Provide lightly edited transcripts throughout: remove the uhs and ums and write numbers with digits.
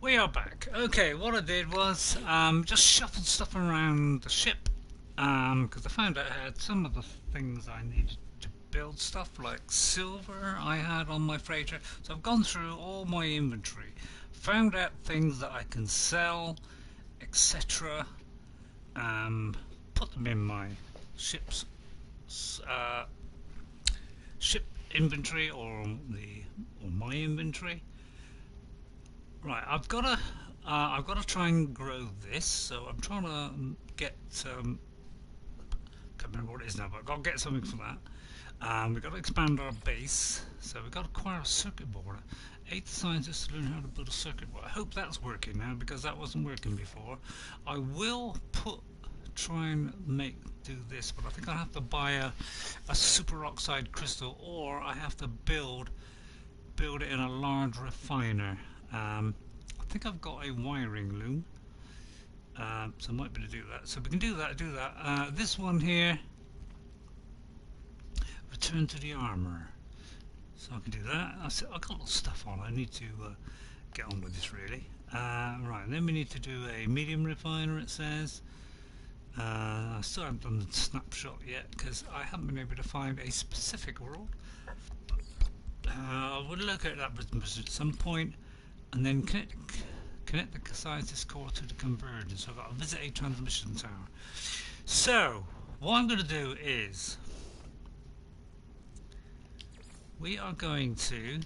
We are back. Okay, what I did was just shuffled stuff around the ship because I found out I had some of the things I needed to build stuff like silver I had on my freighter. So I've gone through all my inventory, found out things that I can sell, etc. Put them in my ship's uh, ship inventory or my inventory. Right, I've got to try and grow this. So I'm trying to get can't remember what it is now, but I've got to get something for that. We've got to expand our base, so we've got to acquire a circuit board. Aid the scientists to learn how to build a circuit board. I hope that's working now because that wasn't working before. I will try and do this, but I think I'll have to buy a super oxide crystal, or I have to build it in a large refiner. I think I've got a wiring loom, so I might be able to do that. So we can do that. This one here, return to the armor. So I can do that. I've got a lot of stuff on. I need to get on with this really. Right, then we need to do a medium refiner. It says. I still haven't done the snapshot yet because I haven't been able to find a specific world. We'll look at that at some point, and then connect the scientist core to the convergence. So I've got to visit a transmission tower. So what I'm going to do is we are going to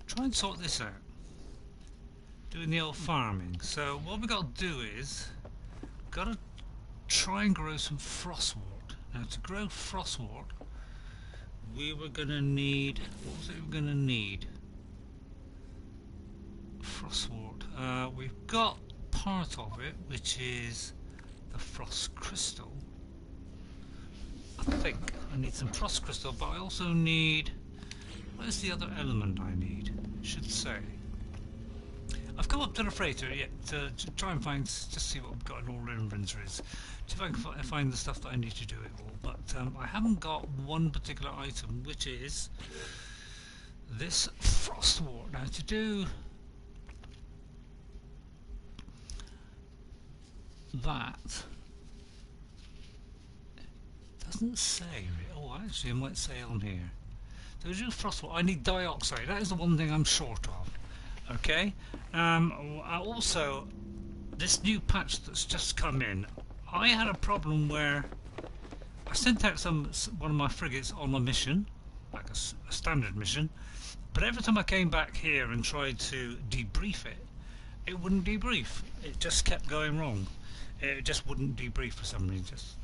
try and sort this out, doing the old farming. So what we've got to do is we've got to try and grow some frostwort. Now to grow frostwort we were going to need, what was it we were going to need? Frostwort. We've got part of it, which is the frost crystal. I think I need some frost crystal, but I also need, where's the other element I need? Should say. I've come up to the freighter yet to try and find, just see what we've got in all our inventories. See if I can find the stuff that I need to do it all. But I haven't got one particular item, which is this frostwort. Now to do that, it doesn't say. Oh, actually, it might say on here. So to do frostwort, I need dioxide. That is the one thing I'm short of. Okay. Also, this new patch that's just come in, I had a problem where I sent out one of my frigates on a mission, like a standard mission, but every time I came back here and tried to debrief it, it wouldn't debrief. It just kept going wrong. It just wouldn't debrief for some reason. Just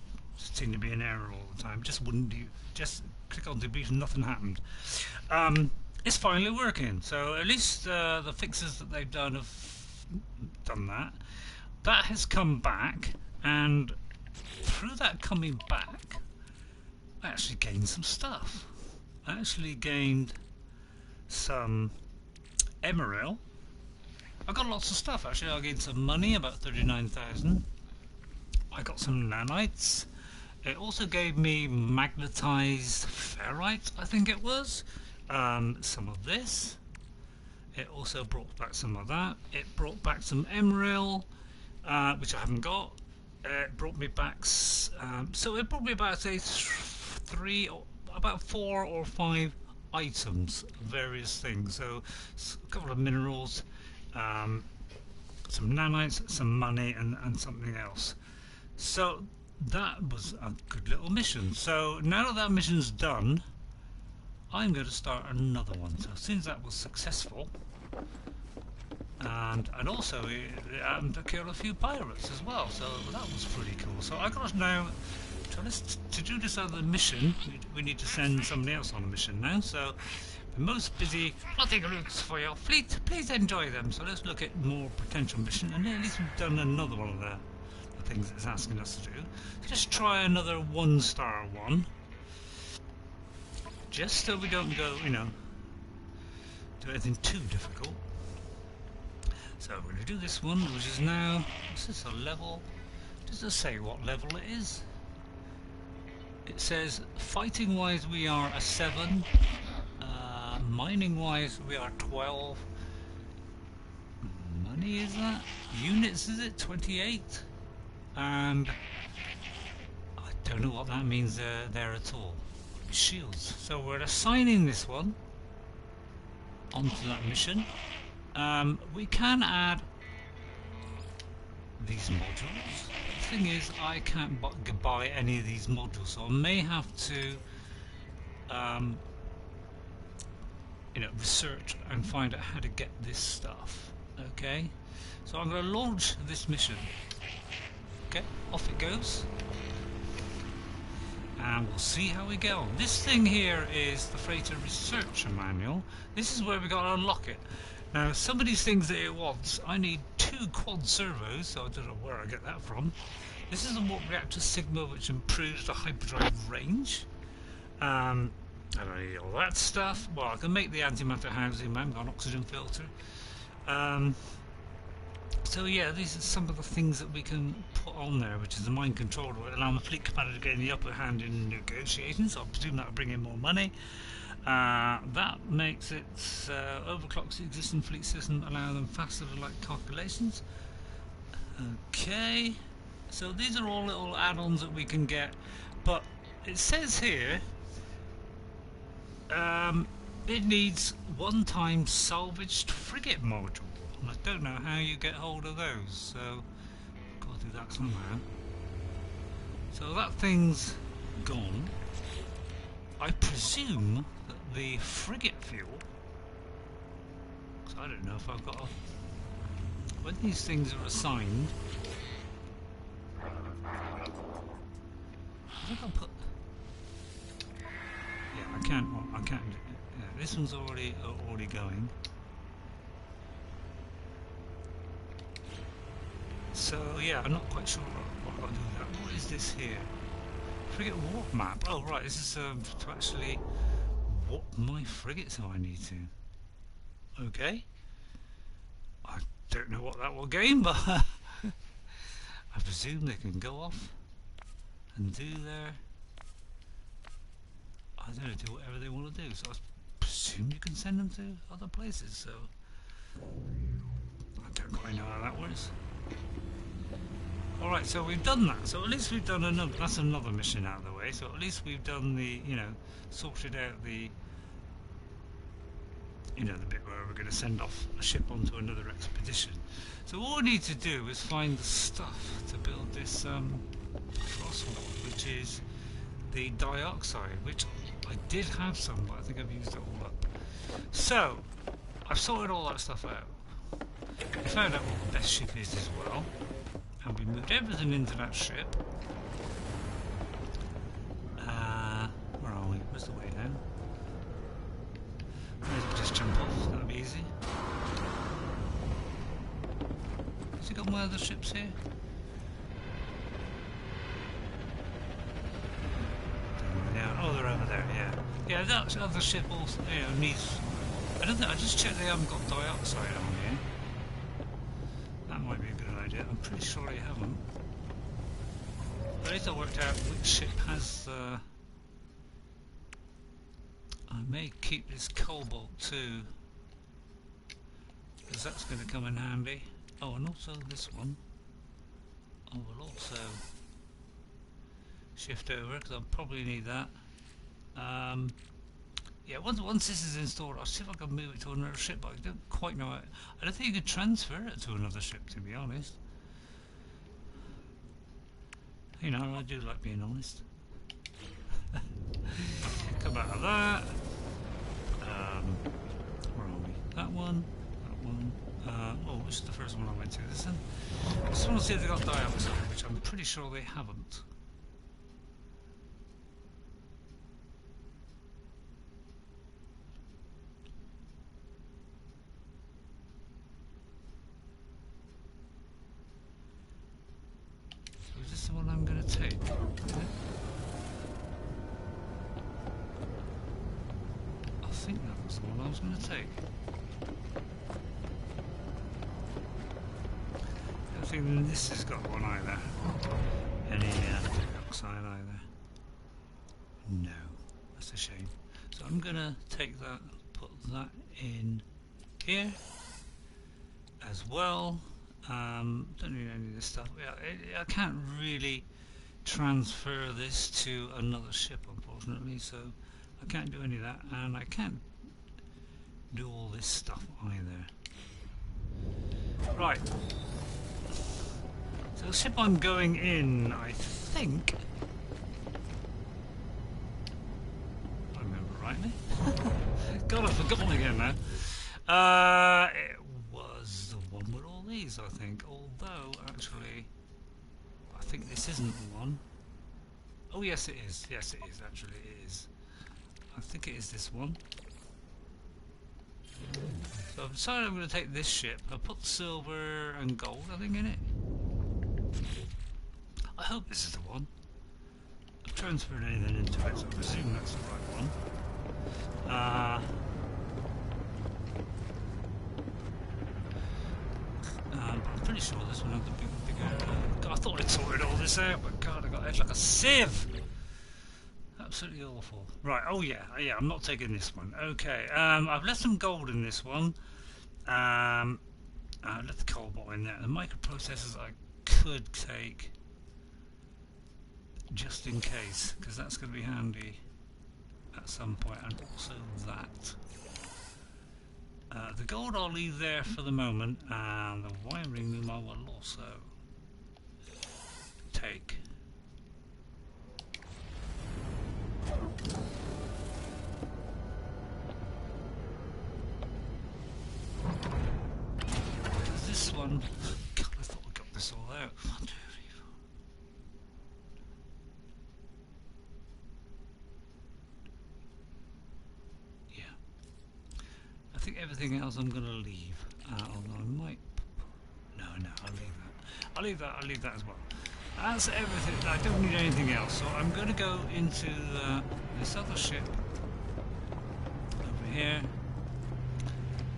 seemed to be an error all the time. Just wouldn't just click on debrief and nothing happened. It's finally working, so at least the fixes that they've done have done that. That has come back, and through that coming back, I actually gained some stuff. I actually gained some emerald. I got lots of stuff actually. I gained some money, about 39,000. I got some nanites. It also gave me magnetized ferrite, I think it was. Some of this. It also brought back some of that. It brought back some emerald, which I haven't got. It brought me back. So it brought me about say about 4 or 5 items, various things. So a couple of minerals, some nanites, some money, and something else. So that was a good little mission. So now that mission's done, I'm going to start another one. So as soon as that was successful, and also it happened to kill a few pirates as well, so that was pretty cool. So I got now to do this other mission. We need to send somebody else on a mission now. So the most busy plotting routes for your fleet. Please enjoy them. So let's look at more potential mission, and at least we've done another one of the things it's asking us to do. So let's try another 1-star one. Just so we don't go, do anything too difficult. So we're going to do this one, which is now, is this a level? Does it say what level it is? It says fighting wise we are a 7, mining wise we are 12, many is that? Units, is it? 28? And I don't know what that means there at all. Shields. So we're assigning this one onto that mission. We can add these modules. The thing is, I can't buy any of these modules, so I may have to research and find out how to get this stuff. Okay, so I'm going to launch this mission. Okay, off it goes, and we'll see how we go. This thing here is the freighter researcher manual. This is where we got to unlock it. Now, some of these things that it wants, I need 2 quad servos, so I don't know where I get that from. This is the warp reactor Sigma, which improves the hyperdrive range. I don't need all that stuff. Well, I can make the antimatter housing, I haven't got an oxygen filter. So yeah, these are some of the things that we can put on there, which is the mind controller, will allow the fleet commander to gain the upper hand in negotiations. So I presume that will bring in more money. That makes it overclocks the existing fleet system, allowing them faster to light calculations. Okay, so these are all little add-ons that we can get, but it says here it needs one-time salvaged frigate module. I don't know how you get hold of those, so got to do that somehow. So that thing's gone. I presume that the frigate fuel, because I don't know if I've got when these things are assigned, I think I'll put, yeah, I can't, yeah, this one's already going. So yeah, I'm not quite sure what I'll do with that. What is this here? Frigate warp map. Oh right, this is to actually warp my frigates if I need to. Okay. I don't know what that will gain, but I presume they can go off and do their, I don't know, do whatever they want to do. So I presume you can send them to other places. So I don't quite know how that works. Alright, so we've done that. So at least we've done another, that's another mission out of the way. So at least we've done the, sorted out the, the bit where we're going to send off a ship onto another expedition. So all we need to do is find the stuff to build this frostwall, which is the dioxide, which I did have some, but I think I've used it all up. So, I've sorted all that stuff out. I found out what the best ship is as well. And we moved everything into that ship. Where are we? Where's the way down? Maybe just jump off, that'll be easy. Has he got my other ships here? Yeah, oh, they're over there, yeah. Yeah, that other ship also, needs... I don't think, I just checked they haven't got dioxide on here. That might be a good idea. I'm pretty sure they haven't. But at least I worked out which ship has. I may keep this cobalt too, because that's going to come in handy. Oh, and also this one. I will also shift over because I'll probably need that. Yeah, once this is installed, I'll see if I can move it to another ship, but I don't quite know it. I don't think you could transfer it to another ship, to be honest. I do like being honest. Come out of that. Where are we? That one. Oh, which is the first one I went to? This one? I just want to see if they got dioxide, which I'm pretty sure they haven't. Is this the one I'm going to take? I think that was the one I was going to take. I don't think this has got one either. Any dioxide either. No, that's a shame. So I'm going to take that, put that in here, as well. Don't need any of this stuff. Yeah, I can't really transfer this to another ship, unfortunately, so I can't do any of that, and I can't do all this stuff either. Right. So the ship I'm going in, I think, if I remember rightly. God, I've forgotten again now. It was the one with all these, I think. Although, actually, I think this isn't the one. Oh, yes, it is. Yes, it is. Actually, it is. I think it is this one. So I've decided I'm going to take this ship. I'll put silver and gold, I think, in it. I hope this is the one. I've transferred anything into it, so I presume that's the right one. But I'm pretty sure this one had the bigger. God, I thought I'd sorted all this out, but God, I got it like a sieve. Absolutely awful. Right. Oh yeah. I'm not taking this one. Okay. I've left some gold in this one. I left the cobalt in there. The microprocessors I could take just in case, because that's going to be handy at some point, and also that. The gold I'll leave there for the moment, and the wiring loom I will also take. Because this one, God, I thought we got this all out. 1, 2, 3, 4. Yeah. I think everything else I'm going to leave. Although I might. No, I'll leave that. I'll leave that as well. That's everything. I don't need anything else. So I'm going to go into this other ship over here.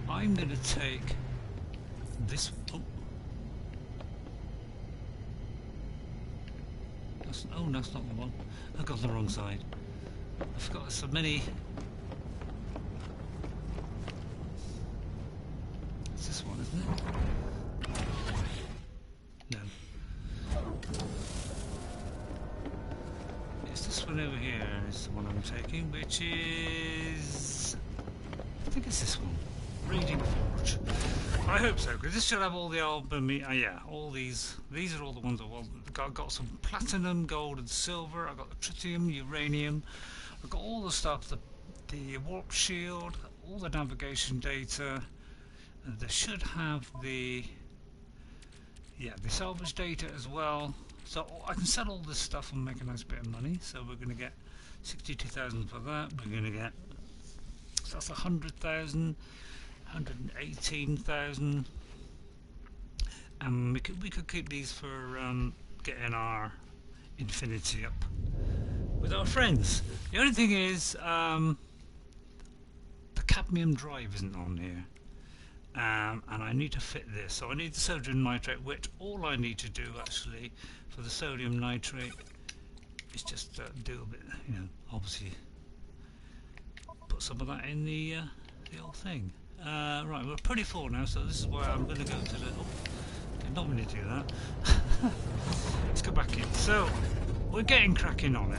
I'm going to take this. Oh, that's not the one. I've got the wrong side. I forgot so many. It's this one, isn't it? No. It's this one over here is the one I'm taking, which is... I think it's this one. Raging Forge. I hope so, because this should have all the album. Yeah, all these. These are all the ones I've got some platinum, gold, and silver. I've got the tritium, uranium. I've got all the stuff. The warp shield, all the navigation data. They should have the salvage data as well. So I can sell all this stuff and make a nice bit of money. So we're going to get 62,000 for that. We're going to get, so that's 100,000. 118,000, and we could keep these for getting our infinity up with our friends. The only thing is the cadmium drive isn't on here, and I need to fit this, so I need the sodium nitrate, which all I need to do actually for the sodium nitrate is just do a bit, obviously put some of that in the old thing. Right, we're pretty full now, so this is where I'm going to go to the... Oh, did not mean to do that. Let's go back in. So, we're getting cracking on it.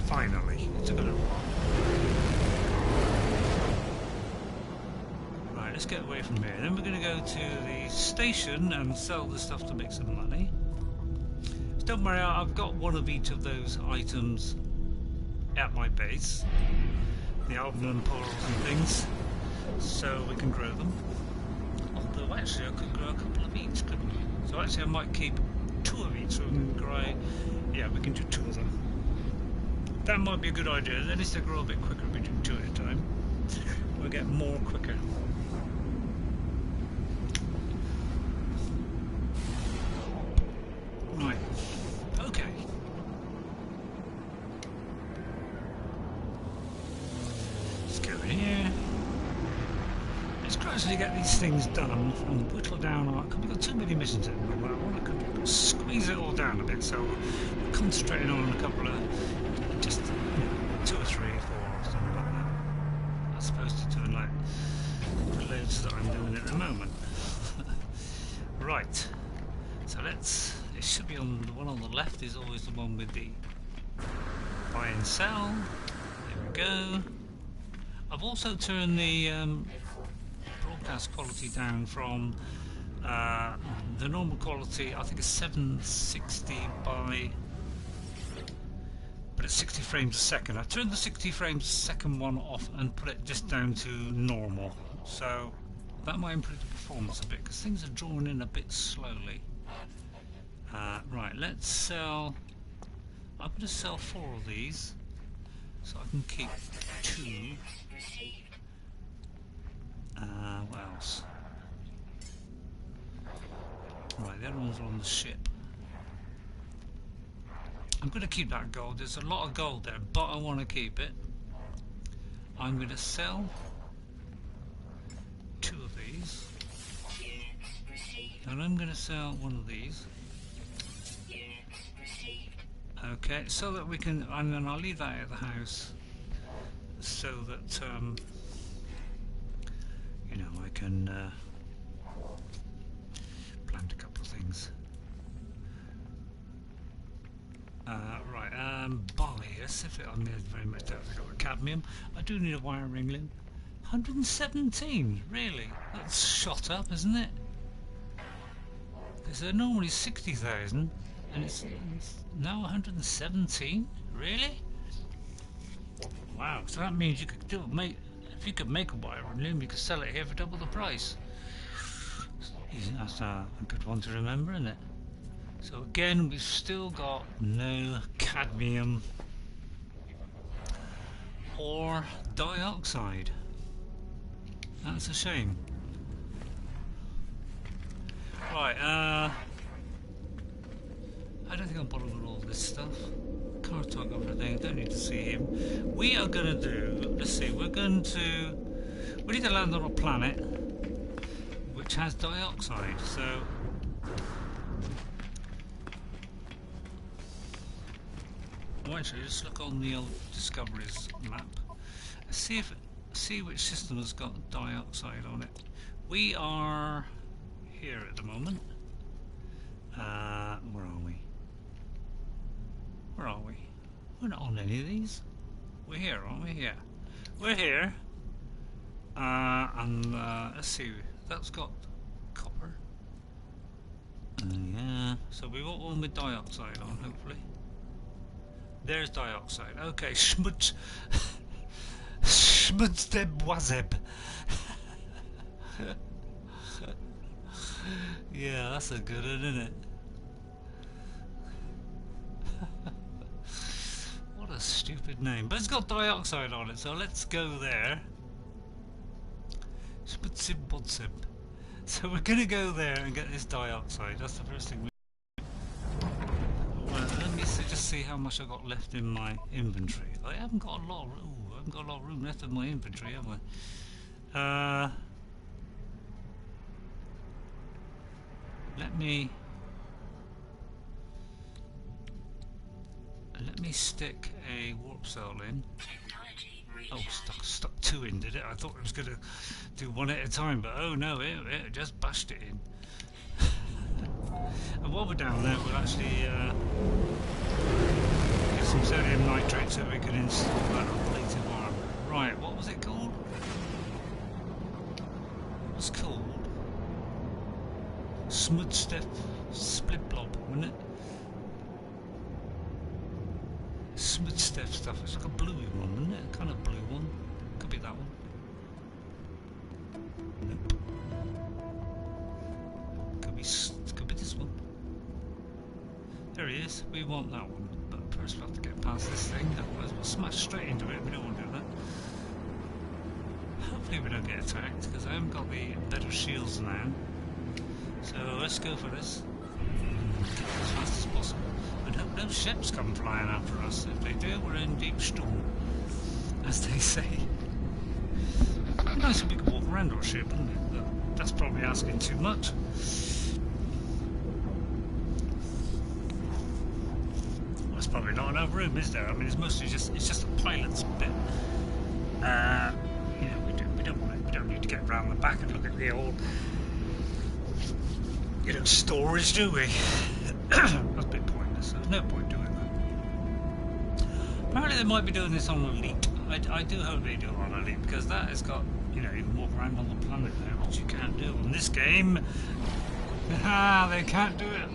Finally. It took a little while. Right, let's get away from here. Then we're going to go to the station and sell the stuff to make some money. So don't worry, I've got one of each of those items at my base. The album portals and things. So we can grow them. Although actually I could grow a couple of each, couldn't we? So actually I might keep 2 of each so we can grow. Yeah, we can do 2 of them. That might be a good idea. At least they grow a bit quicker if we do 2 at a time. We'll get more quicker. Right. Okay. Let's go in here. Let's gradually get these things done and whittle down our... We've got too many missions in the moment. I want to squeeze it all down a bit, so we're concentrating on a couple of... just 2 or 3 or 4 or something like that. As opposed to doing like the loads that I'm doing at the moment. Right. So let's. It should be on the one on the left. Is always the one with the buy and sell. There we go. I've also turned the broadcast quality down from the normal quality. I think it's 760 by, but it's 60 frames a second. I turned the 60 frames a second one off and put it just down to normal. So that might improve the performance a bit because things are drawn in a bit slowly. Right, let's sell. I'm going to sell 4 of these, so I can keep 2. What else? Right, the other ones are on the ship. I'm going to keep that gold. There's a lot of gold there, but I want to keep it. I'm going to sell 2 of these, and I'm going to sell 1 of these. Okay, so that we can, and then I'll leave that at the house, so that you know, I can plant a couple of things. Right, barley. Let's see if I made very much doubt I got the cadmium. I do need a wire ringling. 117, really? That's shot up, isn't it? Because they're normally 60,000. And it's now 117? Really? Wow, so that means you could if you could make a wire loom, you could sell it here for double the price. That's a good one to remember, isn't it? So again, we've still got no cadmium or dioxide. That's a shame. Right, I don't think I'm bothered with all this stuff. Can't talk over the thing, don't need to see him. We are going to do, let's see, we need to land on a planet which has dioxide, so actually just look on the old Discoveries map. See which system has got dioxide on it. We are here at the moment. Where are we? Where are we? We're not on any of these. We're here, aren't we? Yeah. We're here. And let's see. That's got copper. Yeah. So we want one with dioxide on, hopefully. There's dioxide. Okay. Schmutz. Schmutzdebwazeb. Yeah, that's a good one, isn't it? What a stupid name. But it's got dioxide on it, so let's go there. So we're going to go there and get this dioxide. That's the first thing we let me just see how much I've got left in my inventory. I haven't got a lot of room. I haven't got a lot of room left in my inventory, have I? Let me stick a warp cell in. Oh, stuck 2 in, did it? I thought it was going to do 1 at a time, but oh no, it just bashed it in. And while we're down there, we'll actually get some sodium nitrate so we can install that on plated armor. Right, what was it called? It was called Smudstep Split Blob, wasn't it? Smudstep stuff. It's like a bluey one, isn't it? A kind of blue one. Could be that one. Nope. Could be this one. There he is. We want that one. But first we'll have to get past this thing. Otherwise we'll smash straight into it. We don't want to do that. Hopefully we don't get attacked because I haven't got the better shields now. So let's go for this. Get as fast as possible. And hope no ships come flying after us. If they do, we're in deep storm, as they say. It'd be nice if we could walk around our ship, wouldn't it? But that's probably asking too much. Well, there's probably not enough room, is there? I mean, it's mostly just a pilot's bit. You know, we don't need to get round the back and look at the old you know, storage, do we? That's a bit pointless. There's no point doing that. Apparently they might be doing this on Elite. I do hope they do it on Elite, because that has got, you know, you can walk around on the planet there, which you can't do on this game. They can't do it.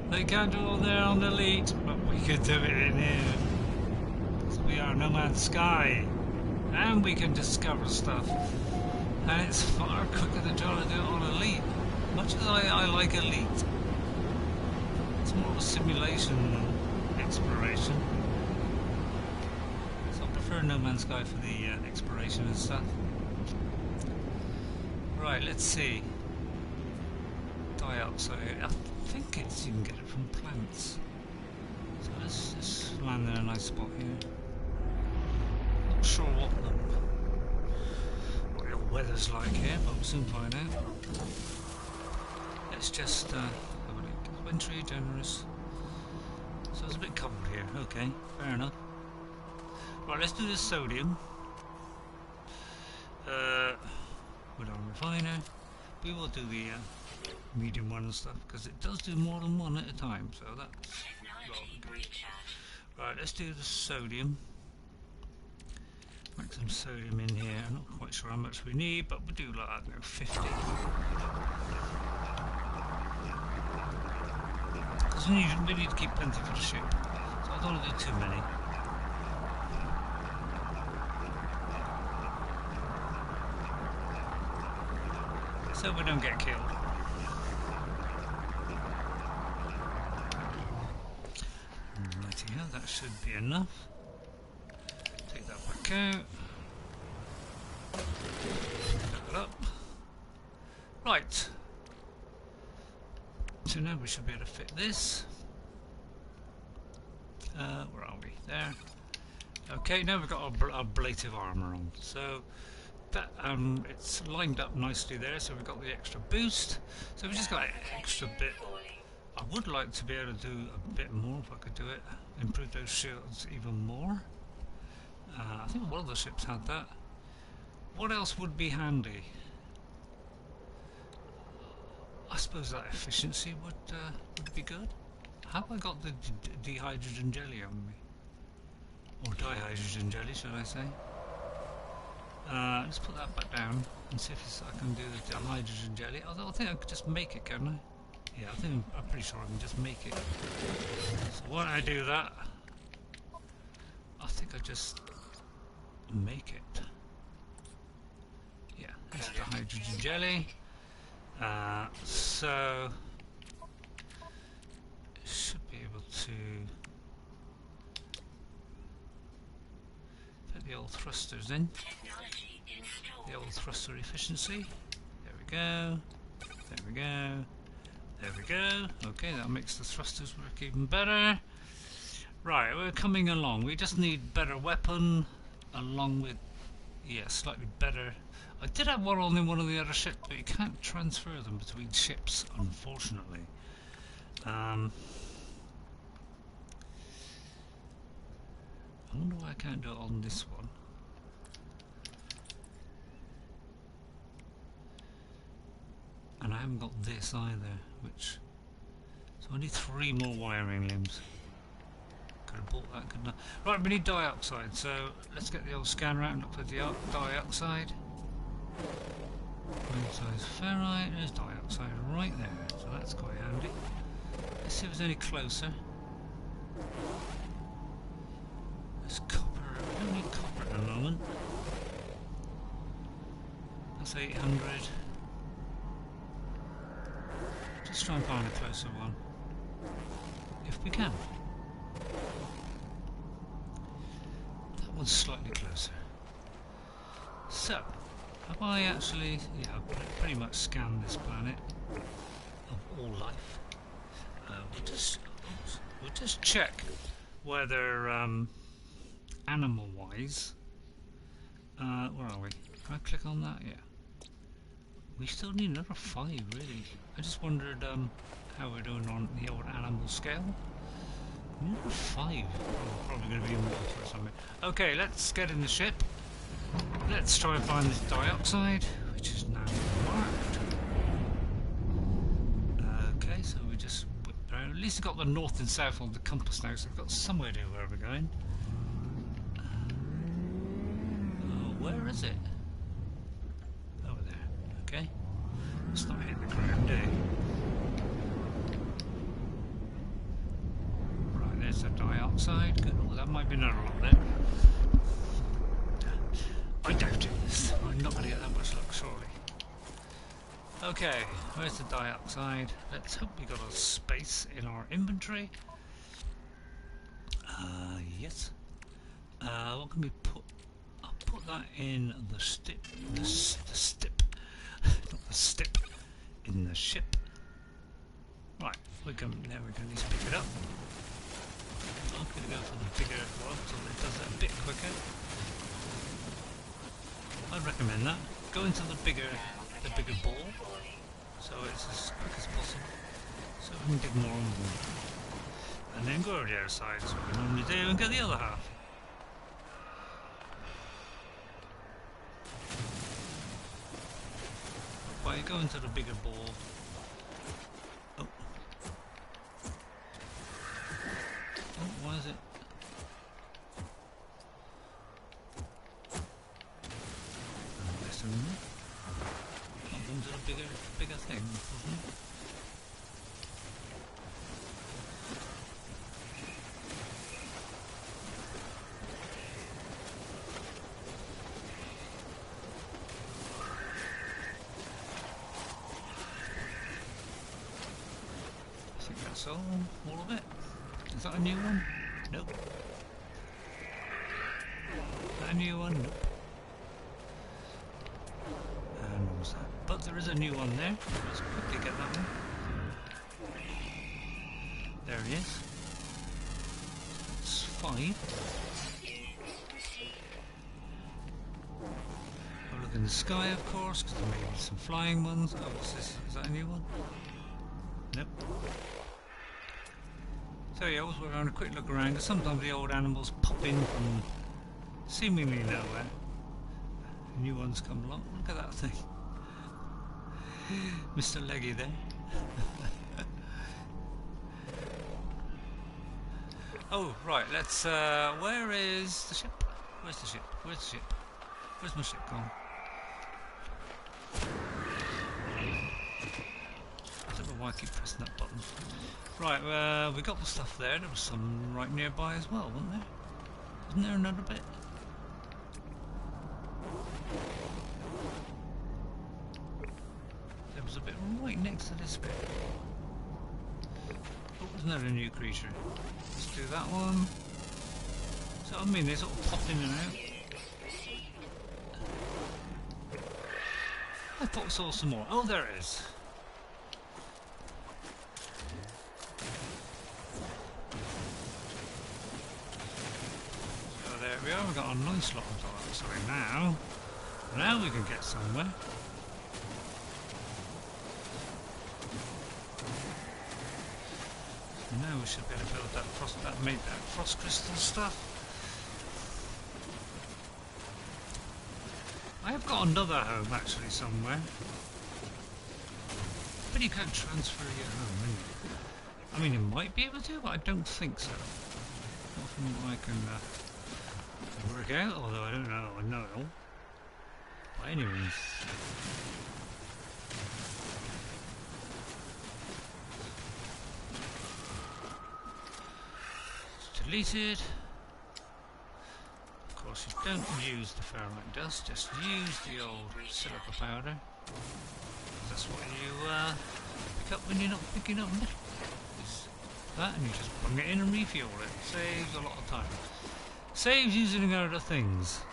They can't do it there on Elite, but we could do it in here. So we are No Man's Sky, and we can discover stuff. And it's far quicker than trying to do it on Elite. Much as I like Elite, it's more of a simulation than exploration. So I prefer No Man's Sky for the exploration and stuff. Right, let's see. Dioxide. I think it's you can get it from plants. So let's just land in a nice spot here. Not sure what the weather's like here, but we'll soon find out. Let's just have a look. Wintry, generous. So it's a bit cold here. Okay, fair enough. Right, let's do the sodium. With our refiner. We will do the medium one and stuff, because it does do more than one at a time, so that's rather good. Right, let's do the sodium. Make some sodium in here. I'm not quite sure how much we need, but we'll do like, I don't know, 50. Because we need to keep plenty for the ship, so I don't want to do too many. So we don't get killed. Rightio, that should be enough. Take that back out. Pick that up. Right. So now we should be able to fit this. Where are we? There. Okay, now we've got our ablative armour on. So that it's lined up nicely there, so we've got the extra boost. So we've just got an extra bit. I would like to be able to do a bit more if I could do it. Improve those shields even more. I think one of the ships had that. What else would be handy? I suppose that efficiency would be good. Have I got the dihydrogen jelly on me? Or dihydrogen jelly, should I say? Let's put that back down and see if I can do the dihydrogen jelly. Although I think I could just make it, can I? Yeah, I'm pretty sure I can just make it. So why don't I do that? I think I just make it. Yeah, that's the hydrogen jelly. So should be able to put the old thrusters in. The old thruster efficiency. There we go. There we go. There we go. Okay, that makes the thrusters work even better. Right, we're coming along. We just need better weapon, along with, yeah, slightly better. I did have one on in one of the other ships, but you can't transfer them between ships, unfortunately. I wonder why I can't do it on this one. And I haven't got this either, which... So I need 3 more wiring limbs. Could have bought that, couldn't I? Right, we need dioxide, so let's get the old scanner out and look for the dioxide. Size ferrite, there's dioxide right there, so that's quite handy. Let's see if it's any closer. There's copper, we don't need copper at the moment. That's 800. Let's try and find a closer one, if we can. That one's slightly closer. So, have I actually, yeah, I've pretty much scanned this planet of all life. We'll just check whether, animal-wise, where are we? Can I click on that? Yeah. We still need another 5, really. I just wondered how we're doing on the old animal scale. Another 5. Probably going to be in water or something. Okay, let's get in the ship. Let's try and find this dioxide, which is now marked. at least I've got the north and south on the compass now, so I've got some idea where we're going. Where is it? Over there. Okay. Let's not hit the ground, eh? Right, there's the dioxide. Good. Oh, that might be another lot there. I doubt it. I'm not going to get that much luck, surely. Okay, where's the dioxide? Let's hope we got a space in our inventory. Yes. What can we put? I'll put that in the stip. The stip. Not the stip. In the ship. Right, there we can at least pick it up. I'm going to go for the bigger one so it does it a bit quicker. I'd recommend that. Go into the bigger ball, so it's as quick as possible, so we can get more on them. And then go over the other side, as we normally do, and get the other half. While you go into the bigger ball. Oh, why is it? Into the bigger thing, wasn't it? I think that's all of it. Is that a new one? Nope. Is that a new one? Nope. But there is a new one there. Let's quickly get that one. There it is. It's 5. I'll look in the sky, of course, because there may be some flying ones. Oh, what's this? Is that a new one? Nope. So yeah, we're going to quick look around, because sometimes the old animals pop in from seemingly nowhere. New ones come along. Look at that thing. Mr. Leggy there. Oh, right, let's, where is the ship? Where's the ship? Where's the ship? Where's my ship gone? I don't know why I keep pressing that button. Right, we got the stuff there. There was some right nearby as well, wasn't there? Wasn't there another bit? A bit right next to this bit. Oh, there's another new creature. Let's do that one. So I mean, they sort of pop in and out. I thought I saw some more. Oh, there it is. So there we are. We've got a nice lot of dioxide now we can get somewhere. Now we should be able to build make that frost crystal stuff. I have got another home actually somewhere. But you can't transfer your home, can you? I mean, you might be able to, but I don't think so. Not from what I can work out, although I don't know it all. By any means. Deleted. Of course, you don't use the ferrite dust, just use the old silica powder. That's what you pick up when you're not picking up metal. It's that, and you just bung it in and refuel it. Saves a lot of time. Saves using other things.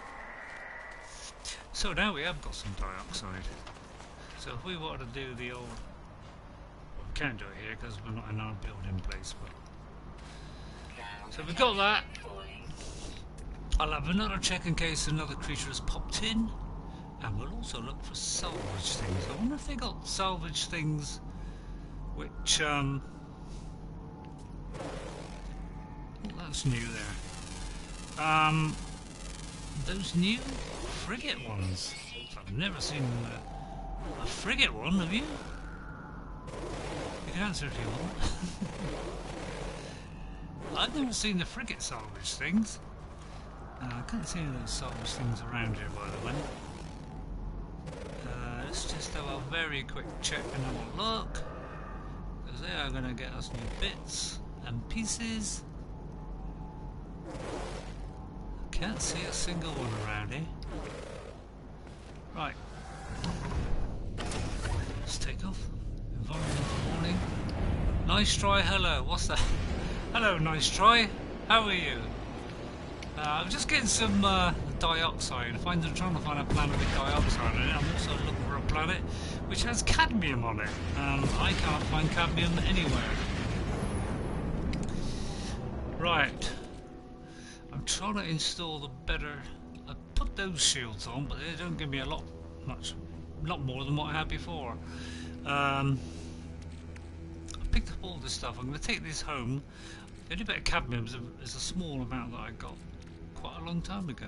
So now we have got some dioxide. So if we wanted to do the old... Well, we can't do it here because we're not in our building place, but... So we've got that. I'll have another check in case another creature has popped in. And we'll also look for salvage things. I wonder if they got salvage things which, oh, that's new there. Those new frigate ones. I've never seen a frigate one, have you? You can answer if you want. I've never seen the frigate salvage things. I couldn't see any of those salvage things around here, by the way. Let's just have a very quick check and have a look. Because they are going to get us new bits and pieces. I can't see a single one around here. Right. Let's take off. Environmental warning. Nice try, hello. What's that? Hello, nice try. How are you? I'm just getting some dioxide. I'm trying to find a planet with dioxide in it. I'm also looking for a planet which has cadmium on it. I can't find cadmium anywhere. Right. I'm trying to install the better. I put those shields on, but they don't give me a lot more than what I had before. I picked up all this stuff. I'm going to take this home. The only bit of cadmium is a small amount that I got quite a long time ago.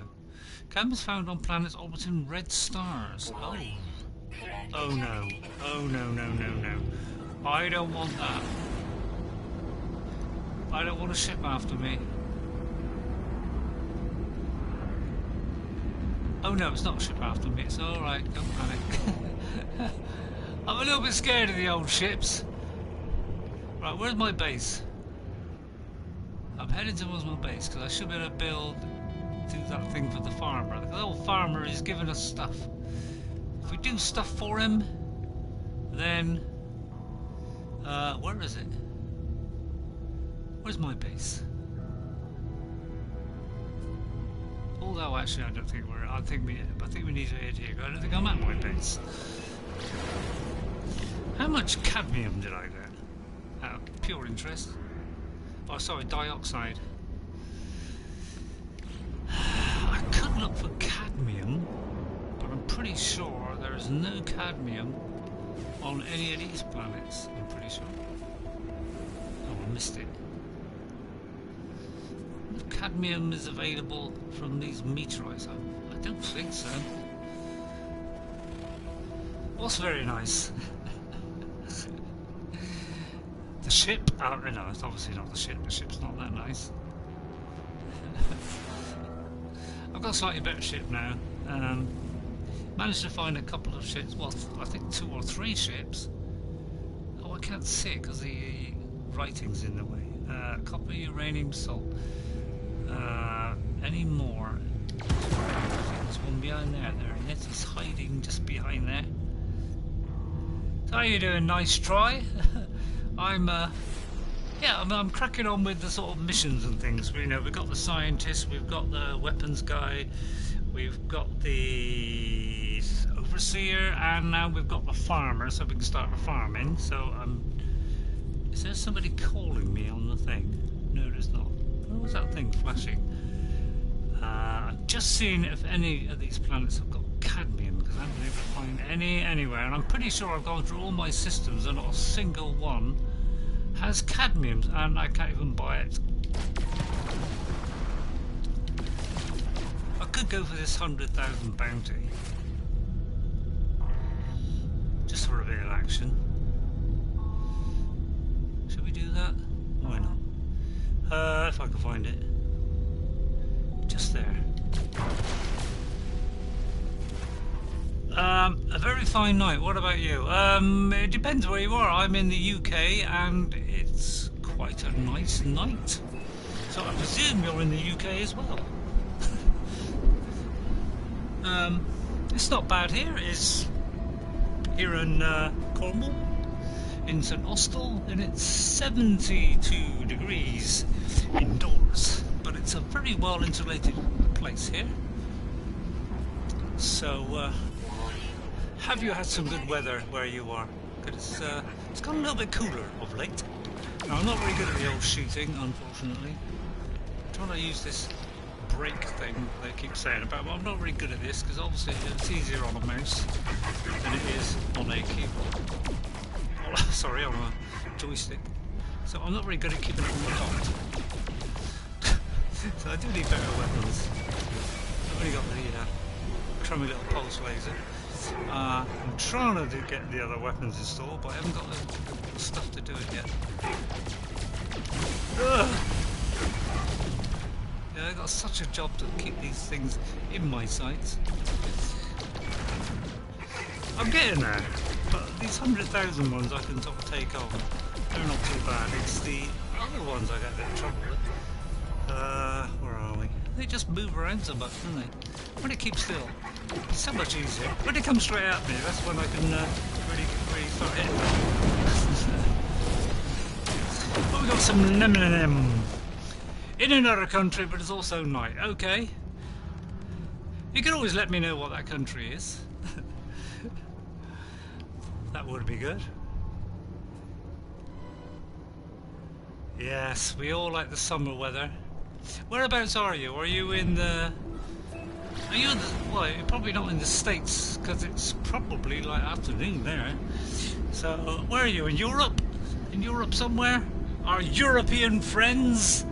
Cadmium is found on planets orbiting red stars. Oh. Oh no. Oh no, no, no, no. I don't want that. I don't want a ship after me. Oh no, it's not a ship after me. It's alright, don't panic. I'm a little bit scared of the old ships. Right, where's my base? I'm heading towards my base because I should be able to do that thing for the farmer. The old farmer is giving us stuff. If we do stuff for him, then where is it? Where's my base? Although actually, I don't think we're. I think we need to head here. I don't think I'm at my base. How much cadmium did I get? Out of pure interest. Oh, sorry, dioxide. I could look for cadmium, but I'm pretty sure there is no cadmium on any of these planets. I'm pretty sure. Oh, I missed it. If cadmium is available from these meteorites, I don't think so. What's very nice? The ship? Oh, no, it's obviously not the ship. The ship's not that nice. I've got a slightly better ship now. Managed to find a couple of ships. Well, I think 2 or 3 ships. Oh, I can't see it because the writing's in the way. Copper, uranium, salt. Any more? I think there's one behind there. He's hiding just behind there. So how you doing? Nice try. I'm cracking on with the sort of missions and things. You know, we've got the scientist, we've got the weapons guy, we've got the overseer, and now we've got the farmer, so we can start the farming. So, is there somebody calling me on the thing? No, there's not. What was that thing flashing? I'm just seeing if any of these planets have got cadmium, because I haven't been able to find any anywhere, and I'm pretty sure I've gone through all my systems and not a single one has cadmium, and I can't even buy it. I could go for this 100,000 bounty just for a bit of action. Should we do that? Why not? If I can find it. Just there. A very fine night. What about you? It depends where you are. I'm in the UK and it's quite a nice night. So I presume you're in the UK as well. It's not bad here. It's here in Cornwall, in St Austell, and it's 72 degrees indoors. But it's a very well insulated place here. So, have you had some good weather where you are? Because it's got a little bit cooler of late. Now, I'm not very good at the old shooting, unfortunately. I'm trying to use this brake thing they keep saying about, but I'm not very good at this because obviously it's easier on a mouse than it is on a keyboard. Oh, sorry, on a joystick. So I'm not very good at keeping it on the dot. So I do need better weapons. I've only got the crummy little pulse laser. I'm trying to get the other weapons installed, but I haven't got the stuff to do it yet. Ugh. Yeah, I got such a job to keep these things in my sights. I'm getting there, but these 100,000 ones I can sort of take on. They're not too bad. It's the other ones I get a bit of trouble with. Where are we? They just move around so much, don't they? When it keeps still, it's so much easier. When it comes straight at me, that's when I can really start hitting them. But we got some lemon in another country, but it's also night. Okay. You can always let me know what that country is. That would be good. Yes, we all like the summer weather. Whereabouts are you? Are you in the... Are you in the... Well, you're probably not in the States, because it's probably like afternoon there. So, where are you? In Europe? In Europe somewhere? Our European friends?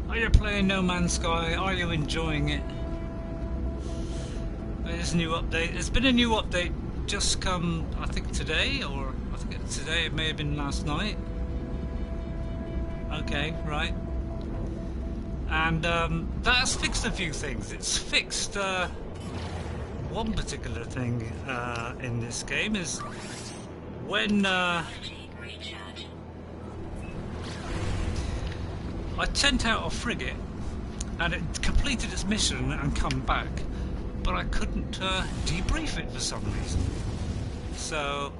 Are you playing No Man's Sky? Are you enjoying it? There's a new update. There's been a new update just come, I think today, or I think it's today, it may have been last night. Okay, right. And that's fixed a few things. It's fixed one particular thing in this game is when I sent out a frigate and it completed its mission and come back, but I couldn't debrief it for some reason. So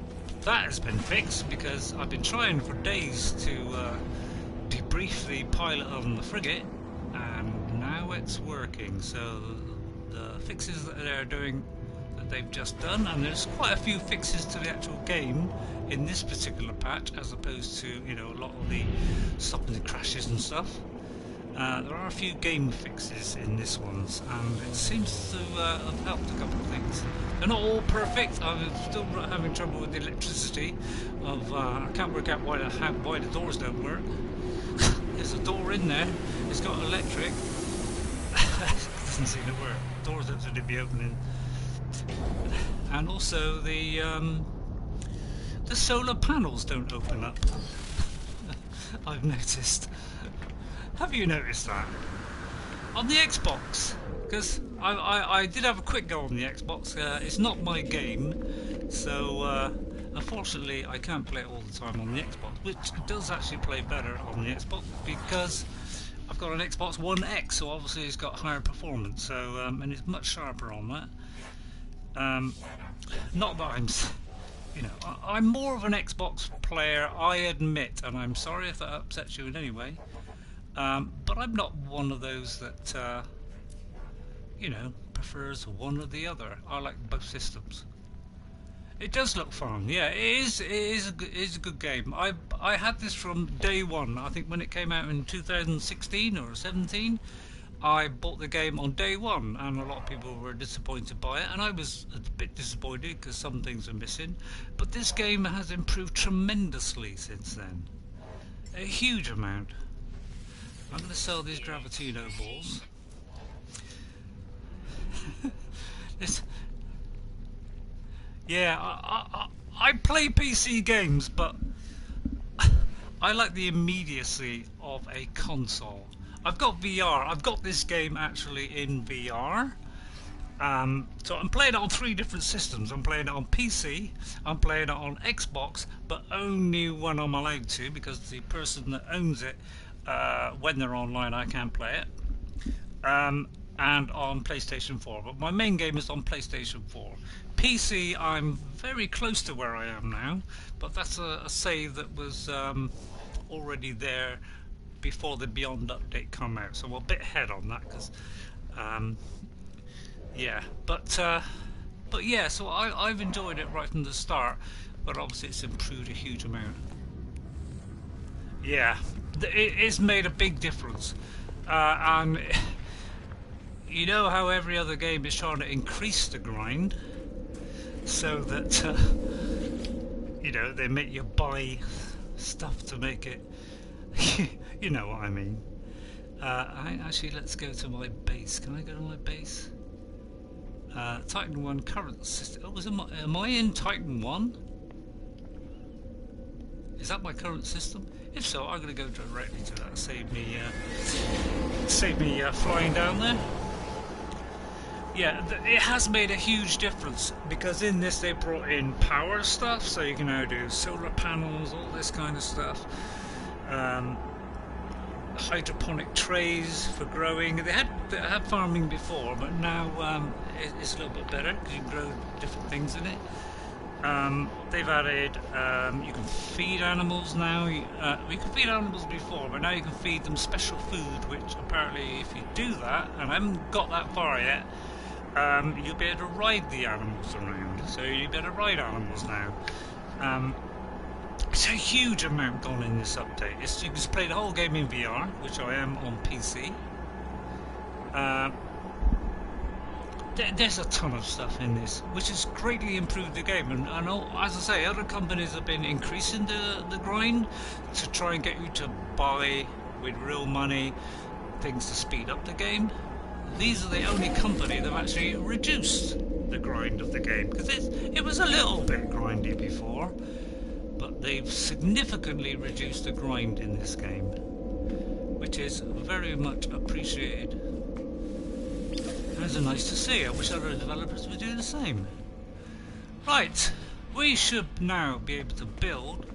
that has been fixed because I've been trying for days to debrief the pilot on the frigate, and now it's working. So the fixes that they're doing, that they've just done, and there's quite a few fixes to the actual game in this particular patch, as opposed to, you know, a lot of the stopping the crashes and stuff. There are a few game fixes in this one, and it seems to have helped a couple of things. They're not all perfect. I'm still having trouble with the electricity. I can't work out why the doors don't work. There's a door in there. It's got electric. It doesn't seem to work. Doors don't seem to be opening. And also the solar panels don't open up. I've noticed. Have you noticed that? On the Xbox, because I did have a quick go on the Xbox. It's not my game, so unfortunately I can't play it all the time on the Xbox, which does actually play better on the Xbox because I've got an Xbox One X, so obviously it's got higher performance, so and it's much sharper on that. Not that I'm... You know, I'm more of an Xbox player, I admit, and I'm sorry if that upsets you in any way. But I'm not one of those that, you know, prefers one or the other. I like both systems. It does look fun, yeah. It is a good game. I had this from day one. I think when it came out in 2016 or 17, I bought the game on day one, and a lot of people were disappointed by it, and I was a bit disappointed because some things are missing. But this game has improved tremendously since then. A huge amount. I'm going to sell these Gravitino balls. Yeah, I play PC games, but I like the immediacy of a console. I've got VR. I've got this game actually in VR. So I'm playing it on 3 different systems. I'm playing it on PC, I'm playing it on Xbox, but only when I'm allowed to, because the person that owns it, when they're online, I can't play it. And on PlayStation 4, but my main game is on PlayStation 4. PC, I'm very close to where I am now, but that's a save that was already there before the Beyond update come out, so we're a bit ahead on that, because yeah, but yeah, so I've enjoyed it right from the start, but obviously it's improved a huge amount. Yeah, it's made a big difference, and you know how every other game is trying to increase the grind, so that you know, they make you buy stuff to make it You know what I mean. Actually, let's go to my base. Can I go to my base? Titan 1 current system. Oh, am I in Titan 1? Is that my current system? If so, I'm going to go directly to that. Save me flying down there. Yeah, it has made a huge difference because in this they brought in power stuff, so you can now do solar panels, all this kind of stuff. Hydroponic trays for growing. They had farming before, but now it's a little bit better because you can grow different things in it. They've added you can feed animals now. You could feed animals before, but now you can feed them special food, which apparently if you do that, and I haven't got that far yet, you'll be able to ride the animals around. So you'll be able to ride animals now. It's a huge amount gone in this update. You can just play the whole game in VR, which I am on PC. There's a ton of stuff in this, which has greatly improved the game. And I know, as I say, other companies have been increasing the grind to try and get you to buy with real money things to speed up the game. These are the only company that have actually reduced the grind of the game, because it was a little bit grindy before, but they've significantly reduced the grind in this game, which is very much appreciated. It's nice to see. I wish other developers would do the same. Right, we should now be able to build.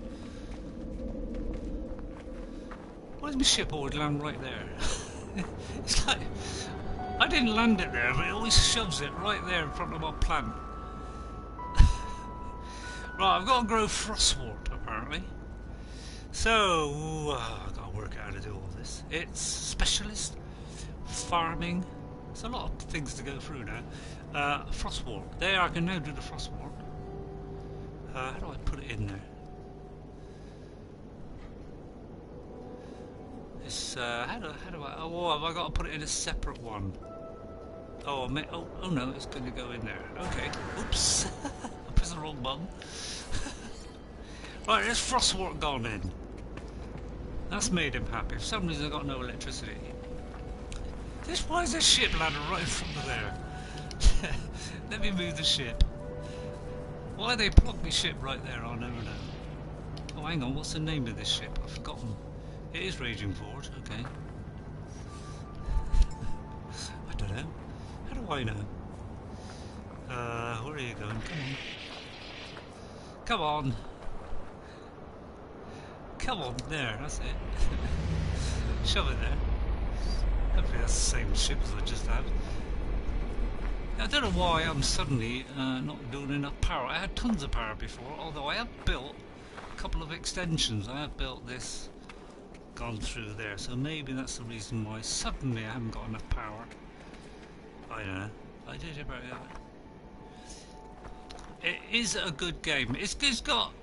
Why does my ship always land right there? It's like I didn't land it there, but it always shoves it right there in front of my plant. Right, I've got to grow frostwort apparently. So I've got to work out how to do all this. It's specialist farming. There's a lot of things to go through now. Frostwort. There, I can now do the frostwort. How do I put it in there? It's how do I? Oh, have I got to put it in a separate one? Oh, oh no, it's going to go in there. Okay. Oops. I pressed the wrong button. Right, there's frostwort gone in. That's made him happy. For some reason, I got no electricity. Why is this ship landed right in front of there? Let me move the ship. Why they plucked my ship right there, I'll never know. Oh, hang on, what's the name of this ship? I've forgotten. It is Raging Forge, okay. I don't know. How do I know? Where are you going? Come on. Come on. Come on, there, that's it. Shove it there. Hopefully that's the same ship as I just had. I don't know why I'm suddenly not doing enough power. I had tons of power before, although I have built a couple of extensions. I have built this, gone through there, so maybe that's the reason why suddenly I haven't got enough power. I don't know. I did about it. It is a good game. It's got.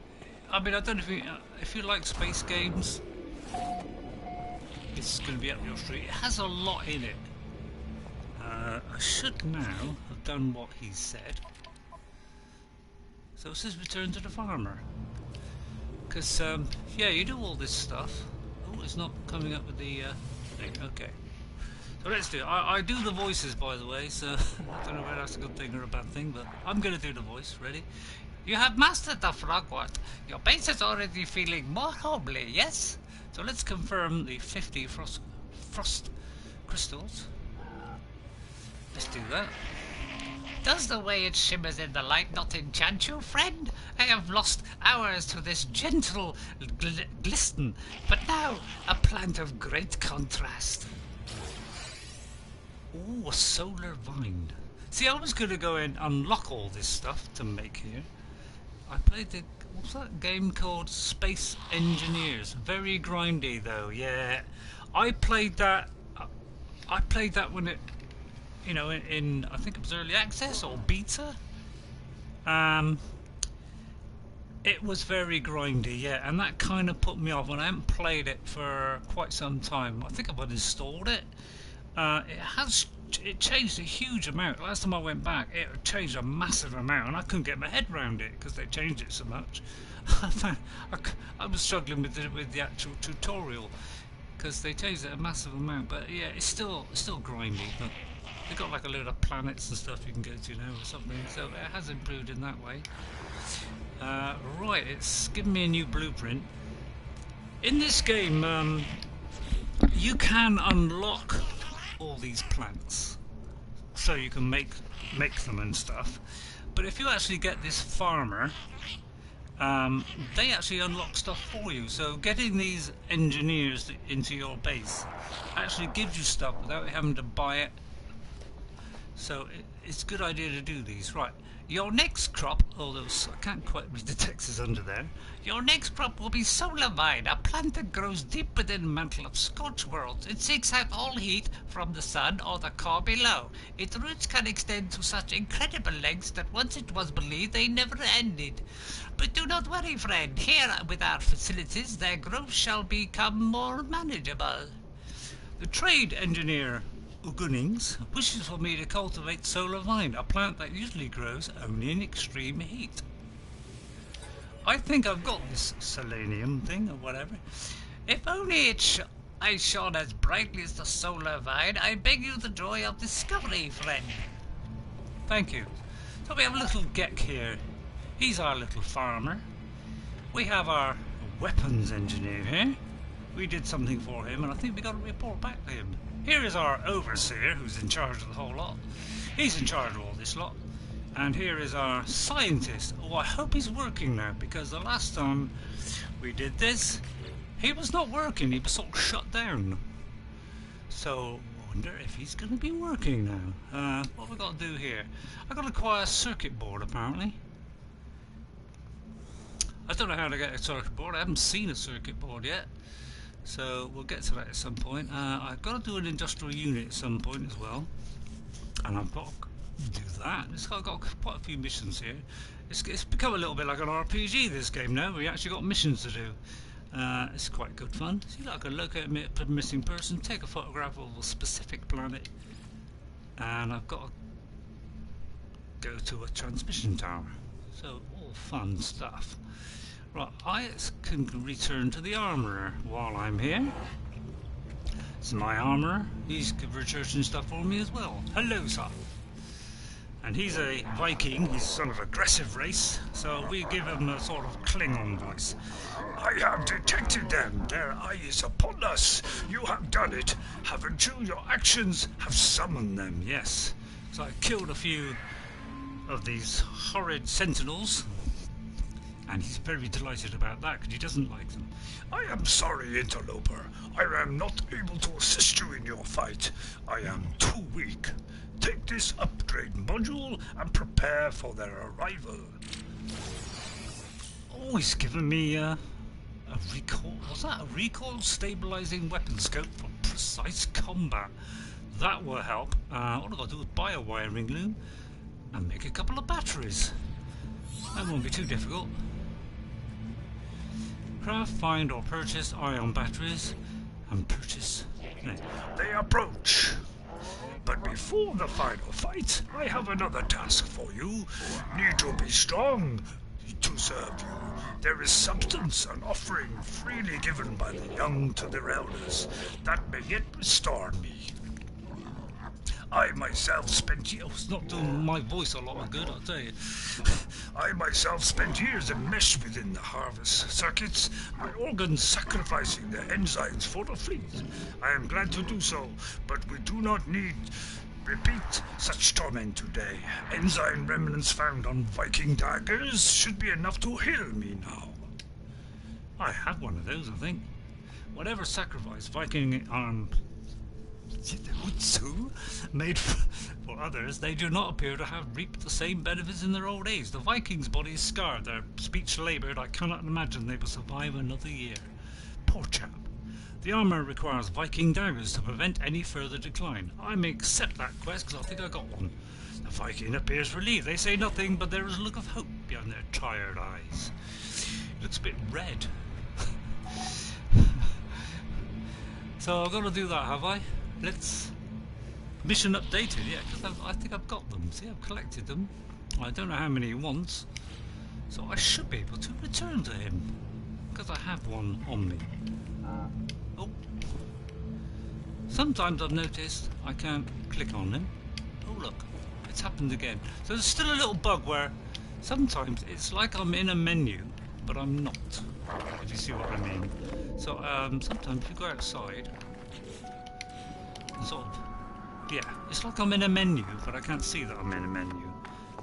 I mean, I don't know if you like space games. It's going to be up your street. It has a lot in it. I should now have done what he said. So it says return to the farmer. Because, yeah, you do all this stuff. Oh, it's not coming up with the thing. Okay. So let's do it. I do the voices, by the way, so I don't know whether that's a good thing or a bad thing, but I'm going to do the voice. Ready? You have mastered the frogwort. Your base is already feeling more homely, yes? So let's confirm the 50 frost crystals. Let's do that. Does the way it shimmers in the light not enchant you, friend? I have lost hours to this gentle glisten, but now a plant of great contrast. Ooh, a solar vine. See, I was going to go and unlock all this stuff to make here. I played what's that game called? Space Engineers. Very grindy though, yeah. I played that when it, you know, in I think it was early access or beta. It was very grindy, yeah, and that kind of put me off when I haven't played it for quite some time. I think I've uninstalled it, it changed a huge amount. Last time I went back, it changed a massive amount, and I couldn't get my head around it because they changed it so much. I was struggling with the actual tutorial because they changed it a massive amount. But yeah, it's still grindy. But they've got like a load of planets and stuff you can go to now or something. So it has improved in that way. Right, it's given me a new blueprint. In this game, you can unlock all these plants, so you can make them and stuff. But if you actually get this farmer, they actually unlock stuff for you. So getting these engineers into your base actually gives you stuff without having to buy it. So it's a good idea to do these. Right, your next crop, although I can't quite read the text under there. Your next crop will be solar vine, a plant that grows deep within the mantle of scorched worlds. It seeks out all heat from the sun or the core below. Its roots can extend to such incredible lengths that once it was believed they never ended. But do not worry, friend. Here, with our facilities, their growth shall become more manageable. The trade engineer Ugunings wishes for me to cultivate solar vine, a plant that usually grows only in extreme heat. I think I've got this selenium thing or whatever. If only I shone as brightly as the solar vine, I beg you the joy of discovery, friend. Thank you. So we have a little Gek here. He's our little farmer. We have our weapons engineer here. We did something for him, and I think we got a report back to him. Here is our overseer, who's in charge of the whole lot. He's in charge of all this lot. And here is our scientist. Oh, I hope he's working now, because the last time we did this, he was not working. He was sort of shut down. So, I wonder if he's going to be working now. What have we got to do here? I've got to acquire a circuit board, apparently. I don't know how to get a circuit board. I haven't seen a circuit board yet. So, we'll get to that at some point. I've got to do an industrial unit at some point as well. And I've got to do that. I've got quite a few missions here. It's become a little bit like an RPG, this game now. We actually got missions to do. It's quite good fun. See, like I can locate a missing person, take a photograph of a specific planet, and I've got to go to a transmission tower. So, all fun stuff. Right, I can return to the armourer while I'm here. This is my armourer. He's researching stuff for me as well. Hello, sir. And he's a Viking. He's sort of aggressive race, so we give him a sort of Klingon voice. I have detected them. Their eye is upon us. You have done it, haven't you? Your actions have summoned them. Yes. So I killed a few of these horrid sentinels. And he's very delighted about that, because he doesn't like them. I am sorry, interloper. I am not able to assist you in your fight. I am too weak. Take this upgrade module and prepare for their arrival. Oh, he's given me a recoil. Was that a recoil stabilizing weapon scope for precise combat? That will help. All I've got to do is buy a wiring loom and make a couple of batteries. That won't be too difficult. Craft, find or purchase ion batteries and purchase. They approach. But before the final fight, I have another task for you. Need to be strong to serve you. There is substance, an offering freely given by the young to their elders, that may yet restore me. I myself spent years... It's not doing my voice a lot of good, I'll tell you. I myself spent years enmeshed within the harvest circuits, my organs sacrificing their enzymes for the fleet. I am glad to do so, but we do not need repeat such torment today. Enzyme remnants found on Viking daggers should be enough to heal me now. I have one of those, I think. Whatever sacrifice Viking made for others, they do not appear to have reaped the same benefits in their old age. The Vikings' bodies scarred, their speech laboured. I cannot imagine they will survive another year. Poor chap. The armour requires Viking daggers to prevent any further decline. I may accept that quest because I think I got one. The Viking appears relieved. They say nothing, but there is a look of hope beyond their tired eyes. It looks a bit red. So I've got to do that, have I? Let's Mission updated, yeah, because I think I've got them. See, I've collected them. I don't know how many he wants, so I should be able to return to him because I have one on me. Oh, sometimes I've noticed I can't click on him. Oh look, it's happened again. So there's still a little bug where sometimes it's like I'm in a menu, but I'm not. If you see what I mean. So sometimes if you go outside, and sort of, yeah, it's like I'm in a menu, but I can't see that I'm in a menu.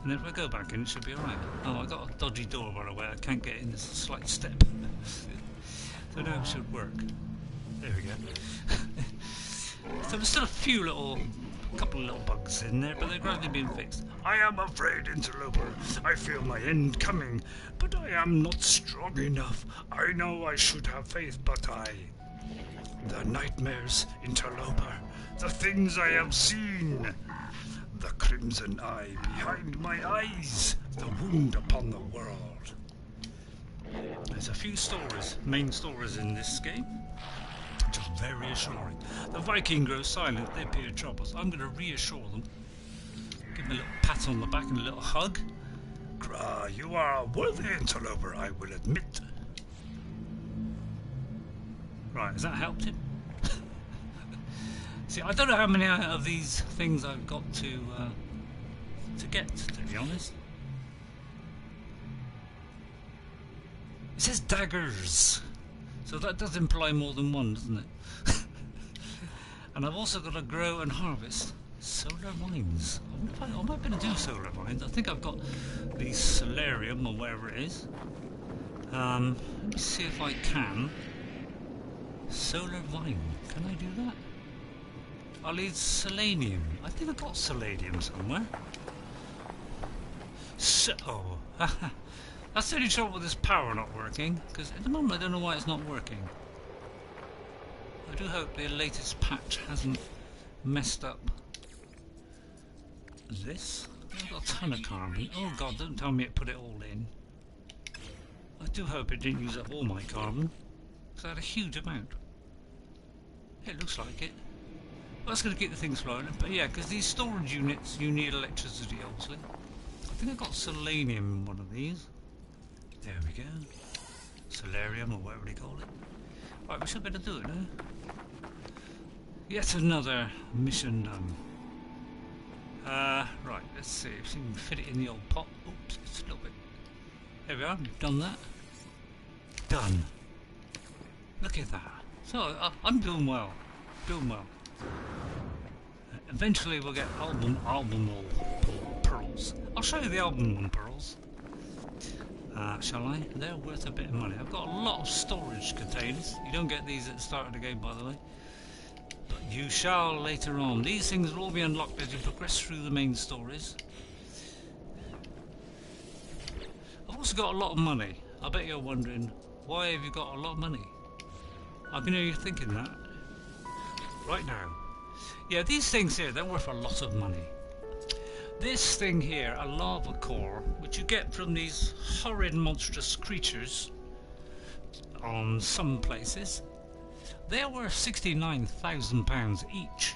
And if I go back in, it should be alright. Oh, I got a dodgy door, by the way. I can't get in. There's a slight step. So now it should work. There we go. So there's still a couple of little bugs in there, but they're gradually being fixed. I am afraid, interloper. I feel my end coming, but I am not strong enough. I know I should have faith, but the nightmares, interloper, the things I have seen, the crimson eye behind my eyes, the wound upon the world. There's a few stories, main stories in this game, which are very reassuring. The Viking grows silent, they appear troubles. I'm going to reassure them. Give them a little pat on the back and a little hug. You are a worthy interloper, I will admit. Right, has that helped him? See, I don't know how many of these things I've got to get, to be honest. It says daggers, so that does imply more than one, doesn't it? And I've also got to grow and harvest solar vines. I might be able to do solar vines. I think I've got the solarium or wherever it is. Let me see if I can. Solar vine. Can I do that? I'll need selenium. I think I've got selenium somewhere. So, that's the only trouble with this power not working, because at the moment I don't know why it's not working. I do hope the latest patch hasn't messed up this. I've got a ton of carbon. Oh god, don't tell me it put it all in. I do hope it didn't use up all my carbon, because I had a huge amount. It looks like it. Well, that's going to keep the things flowing. But yeah, because these storage units, you need electricity, obviously. I think I've got selenium in one of these. There we go. Solarium, or whatever they call it. Right, we should better do it now. Yet another mission done. Right, let's see if we can fit it in the old pot. Oops, it's a little bit. There we are, we've done that. Done. Look at that. So, I'm doing well. Doing well. Eventually we'll get album pearls. I'll show you the album pearls. Shall I? They're worth a bit of money. I've got a lot of storage containers. You don't get these at the start of the game, by the way. But you shall later on. These things will all be unlocked as you progress through the main stories. I've also got a lot of money. I bet you're wondering, why have you got a lot of money? I can hear you thinking that. Right now. Yeah, these things here, they're worth a lot of money. This thing here, a lava core, which you get from these horrid monstrous creatures on some places, they're worth £69,000 each.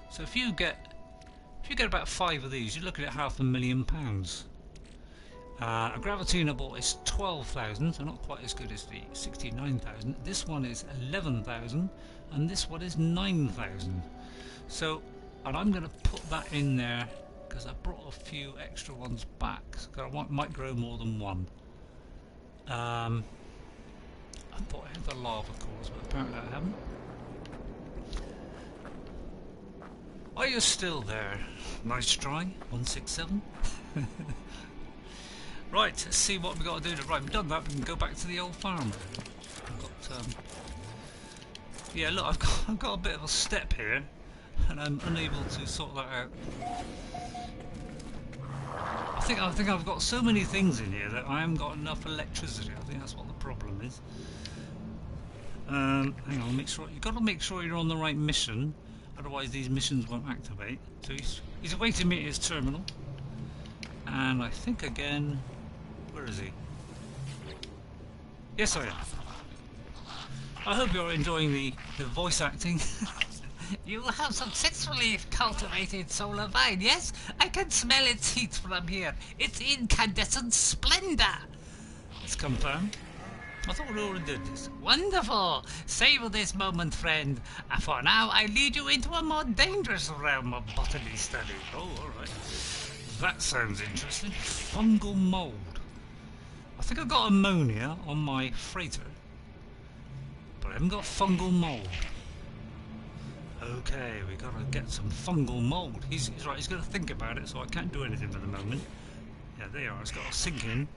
So if you get about 5 of these, you're looking at £500,000. A Gravitino ball is 12,000, so not quite as good as the 69,000. This one is 11,000, and this one is 9,000. So, and I'm going to put that in there because I brought a few extra ones back. So I might grow more than one. I thought I had the lava cores, but apparently I haven't. Are you still there? Nice try, 167. Right, let's see what we've got to do. Right, we've done that. We can go back to the old farm. I've got, yeah, look, I've got a bit of a step here, and I'm unable to sort that out. I think I've got so many things in here that I haven't got enough electricity. I think that's what the problem is. Hang on, make sure you've got to make sure you're on the right mission, otherwise these missions won't activate. So he's awaiting me at his terminal, and I think again. Where is he? Yes, I am. I hope you're enjoying the voice acting. You have successfully cultivated solar vine, yes? I can smell its heat from here. It's incandescent splendor. It's confirmed. I thought we already did this. Wonderful. Savor this moment, friend. For now, I lead you into a more dangerous realm of botany study. Oh, alright. That sounds interesting. Fungal mould. I think I've got ammonia on my freighter, but I haven't got fungal mould. Okay, we gotta get some fungal mould. He's right, he's gonna think about it, so I can't do anything for the moment. Yeah, there you are, it's got to sink in.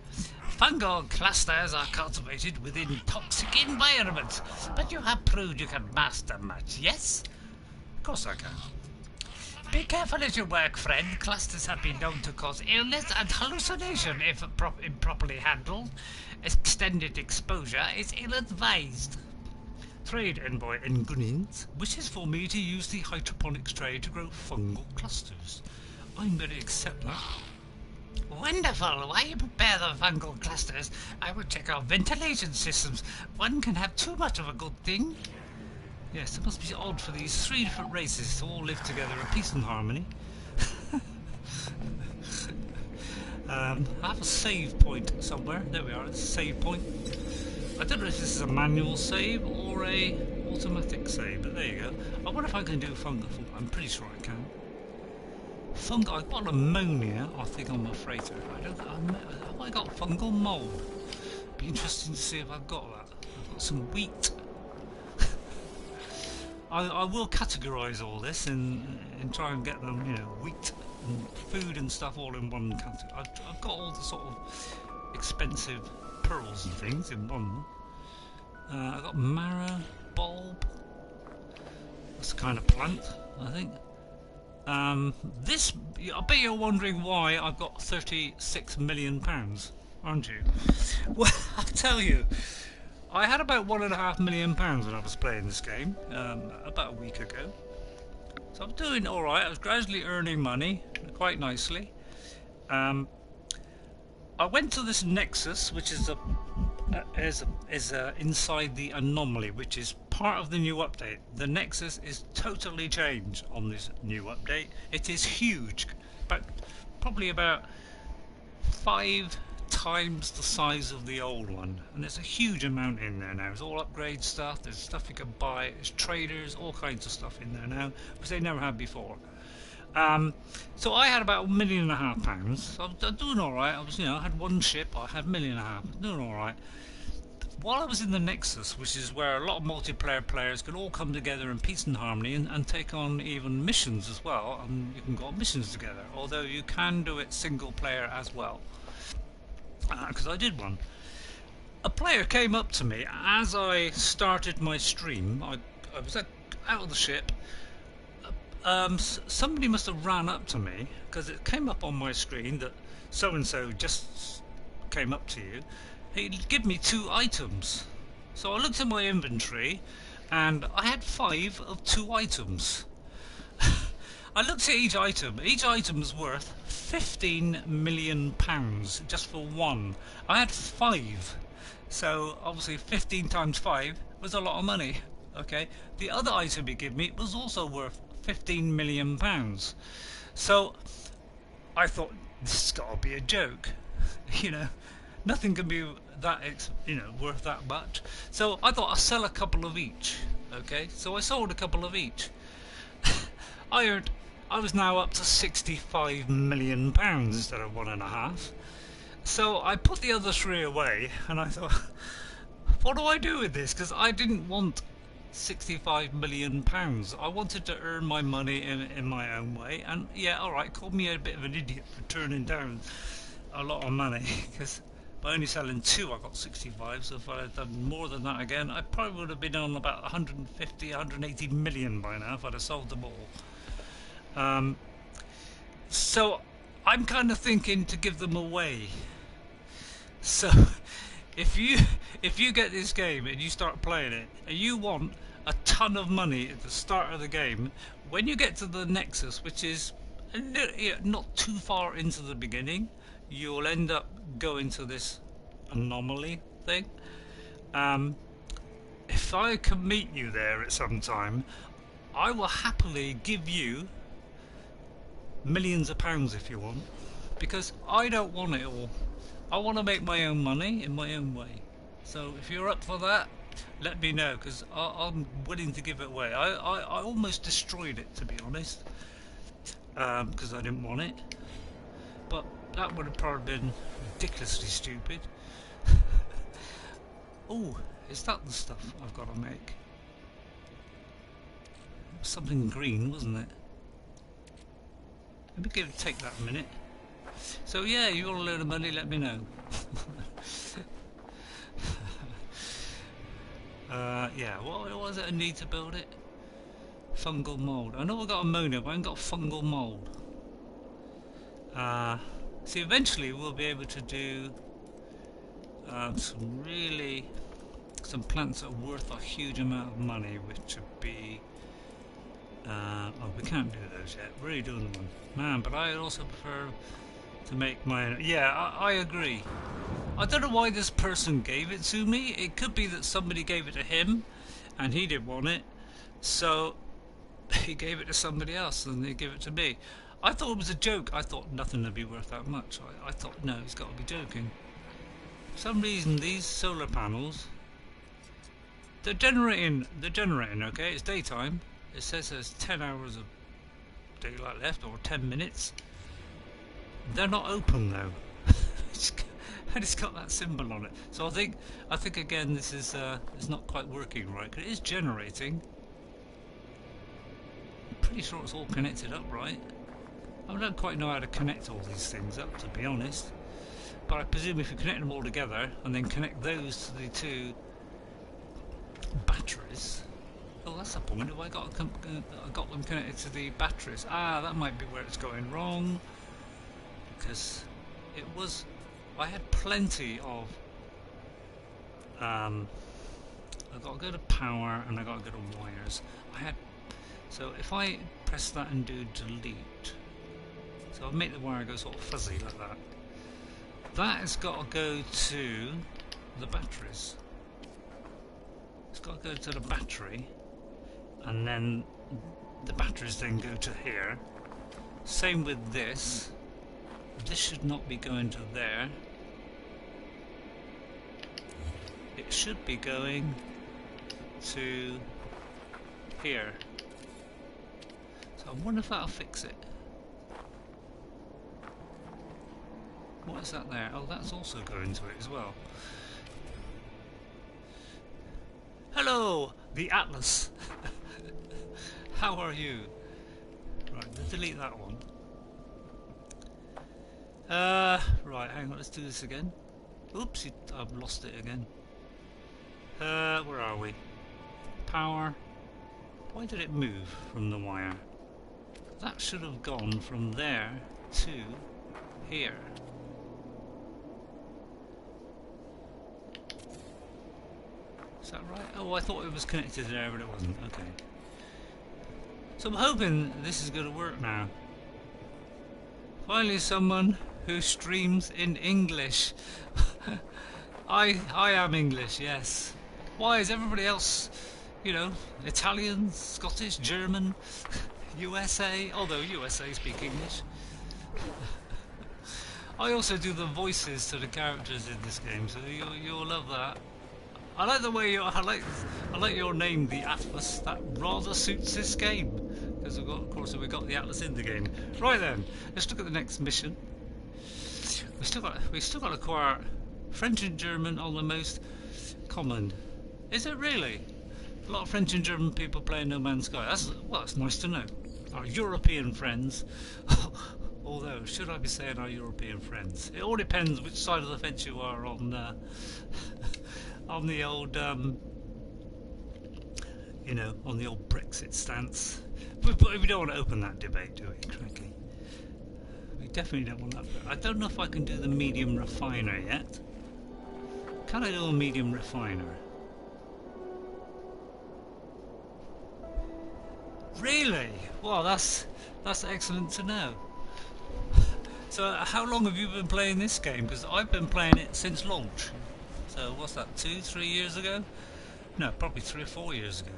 Fungal clusters are cultivated within toxic environments, but you have proved you can master much, yes? Of course I can. Be careful as you work, friend. Clusters have been known to cause illness and hallucination if improperly handled. Extended exposure is ill-advised. Trade envoy Nguyen's wishes for me to use the hydroponics tray to grow fungal clusters. I'm going to accept that. Wonderful. While you prepare the fungal clusters, I will check our ventilation systems. One can have too much of a good thing. Yes, it must be odd for these three different races to all live together in peace and harmony. I have a save point somewhere. There we are, it's a save point. I don't know if this is a manual save or a automatic save, but there you go. I wonder if I can do fungal. I'm pretty sure I can. Fungal. I've got ammonia, I think, on my freighter. Have I got fungal mould? Be interesting to see if I've got that. I've got some wheat. I will categorise all this and try and get them, wheat and food and stuff all in one category. I've got all the sort of expensive pearls and things in one. I've got marrow, bulb. That's the kind of plant, I think. This, I bet you're wondering why I've got £36 million, aren't you? Well, I'll tell you. I had about £1.5 million when I was playing this game, about a week ago. So I'm doing alright, I was gradually earning money, quite nicely. I went to this Nexus, which is inside the anomaly, which is part of the new update. The Nexus is totally changed on this new update. It is huge, but probably about 5 times the size of the old one, and there's a huge amount in there now. There's all upgrade stuff, there's stuff you can buy, there's traders, all kinds of stuff in there now, which they never had before. So I had about £1.5 million. So I was doing alright. I had one ship, I had £1.5 million, doing alright. While I was in the Nexus, which is where a lot of multiplayer players can all come together in peace and harmony and take on even missions as well, and you can go on missions together, although you can do it single player as well. Because I did one. A player came up to me as I started my stream. I was out of the ship. Somebody must have ran up to me because it came up on my screen that so and so just came up to you. He'd give me 2 items. So I looked at my inventory and I had 5 of 2 items. I looked at each item. Each item's worth £15 million just for one. I had 5. So obviously 15 times 5 was a lot of money. Okay. The other item he gave me was also worth £15 million. So I thought, this has got to be a joke. Nothing can be that worth that much. So I thought I'll sell a couple of each. Okay. So I sold a couple of each. I was now up to £65 million instead of 1.5. So I put the other 3 away, and I thought, what do I do with this? Because I didn't want £65 million. I wanted to earn my money in my own way, and yeah, alright, call me a bit of an idiot for turning down a lot of money, because by only selling 2 I got 65, so if I had done more than that again, I probably would have been on about 150, 180 million by now if I'd have sold them all. So I'm kind of thinking to give them away. So if you get this game and you start playing it and you want a ton of money at the start of the game, when you get to the Nexus, which is not too far into the beginning, you'll end up going to this anomaly thing. If I can meet you there at some time, I will happily give you millions of pounds if you want, because I don't want it all. I want to make my own money in my own way. So if you're up for that, let me know, because I'm willing to give it away. I almost destroyed it, to be honest, because I didn't want it. But that would have probably been ridiculously stupid. Oh, is that the stuff I've got to make? It was something green, wasn't it? Let me take that a minute. So yeah, you want a load of money, let me know. Yeah, what was it I need to build it? Fungal mould. I know I got ammonia, but I haven't got fungal mould. See, eventually we'll be able to do some plants that are worth a huge amount of money, which would be oh, we can't do those yet. We're really doing them, man. But I also prefer to make my. Yeah, I agree. I don't know why this person gave it to me. It could be that somebody gave it to him, and he didn't want it, so he gave it to somebody else, and they gave it to me. I thought it was a joke. I thought nothing would be worth that much. I thought, no, he's got to be joking. For some reason, these solar panels, they're generating, okay? It's daytime. It says there's 10 hours of daylight left, or 10 minutes. They're not open, though. And it's got that symbol on it. So I think again, this is it's not quite working right. It is generating. I'm pretty sure it's all connected up right. I don't quite know how to connect all these things up, to be honest. But I presume if you connect them all together and then connect those to the two batteries. Oh, that's the point. Have I got them connected to the batteries? Ah, that might be where it's going wrong. Because it was. I had plenty of. I got to go to power and I got to go to wires. So if I press that and do delete. So I'll make the wire go sort of fuzzy like that. That has got to go to the batteries. It's got to go to the battery, and then the batteries then go to here. Same with this. This should not be going to there. It should be going to here. So I wonder if that'll fix it. What is that there? Oh, that's also going to it as well. Hello, the Atlas. How are you? Right, let's delete that one. Right, hang on, let's do this again. Oops, I've lost it again. Where are we? Power. Why did it move from the wire? That should have gone from there to here. Is that right? Oh, I thought it was connected there, but it wasn't. Okay. So I'm hoping this is going to work now. Finally someone who streams in English. I am English, yes. Why is everybody else, you know, Italian, Scottish, German, USA, although USA speak English. I also do the voices to the characters in this game, so you'll love that. I like the way I like your name, the Atlas. That rather suits this game, because of course we've got the Atlas in the game. Right then, let's look at the next mission. We still got to acquire French and German are the most common. Is it really? A lot of French and German people playing No Man's Sky. That's nice to know. Our European friends. Although, should I be saying our European friends? It all depends which side of the fence you are on. On the old, you know, on the old Brexit stance. But we don't want to open that debate, do we, Cracky? We definitely don't want that. I don't know if I can do the medium refiner yet. Can I do a medium refiner? Really? Well, that's excellent to know. So, how long have you been playing this game? Because I've been playing it since launch. So what's that, 2-3 years ago? No, probably 3 or 4 years ago.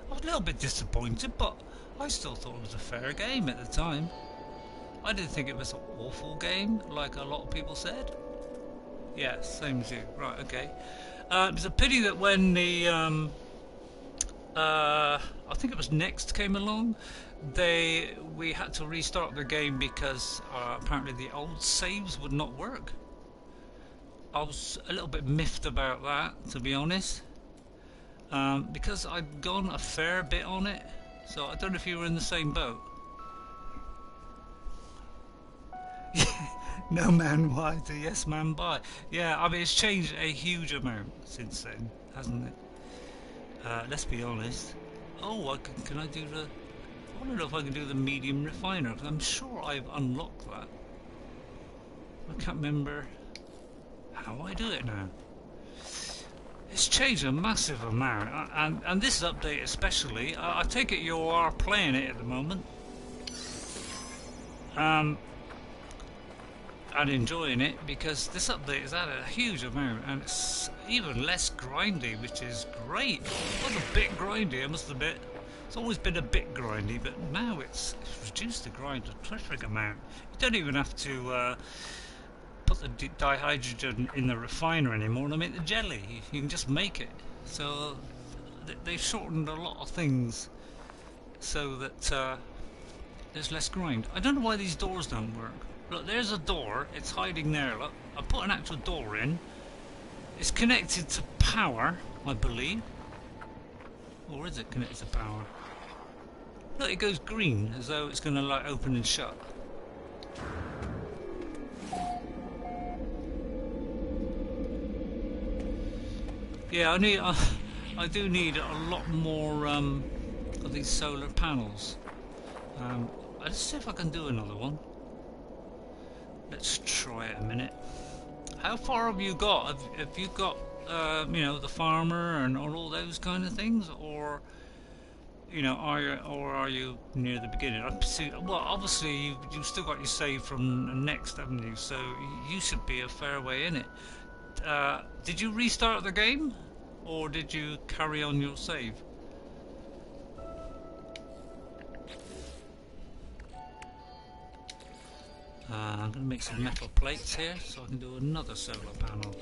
I was a little bit disappointed, but I still thought it was a fair game at the time. I didn't think it was an awful game, like a lot of people said. Yeah, same as you. Right, okay. It's a pity that when I think it was Next came along, we had to restart the game because apparently the old saves would not work. I was a little bit miffed about that, to be honest, because I'd gone a fair bit on it. So I don't know if you were in the same boat. No man why to yes man buy. Yeah, I mean it's changed a huge amount since then, hasn't it? Let's be honest. Oh, can I do the? I don't know if I can do the medium refiner because I'm sure I've unlocked that. I can't remember how I do it now. It's changed a massive amount, and this update especially. I take it you are playing it at the moment. And enjoying it because this update has added a huge amount and it's even less grindy, which is great. It was a bit grindy, I must admit. It's always been a bit grindy, but now it's reduced the grind a terrific amount. You don't even have to put the dihydrogen in the refiner anymore to make the jelly. You can just make it. So they've shortened a lot of things so that there's less grind. I don't know why these doors don't work. Look, there's a door, it's hiding there, look. I put an actual door in. It's connected to power, I believe. Or is it connected to power? Look, it goes green, as though it's going to like open and shut. Yeah, I do need a lot more of these solar panels. Let's see if I can do another one. Let's try it a minute. How far have you got? Have you got, you know, the farmer and all those kind of things, or you know, are you near the beginning? Well, obviously you've still got your save from Next, haven't you? So you should be a fair way in it. Did you restart the game, or did you carry on your save? I'm going to make some metal plates here so I can do another solar panel.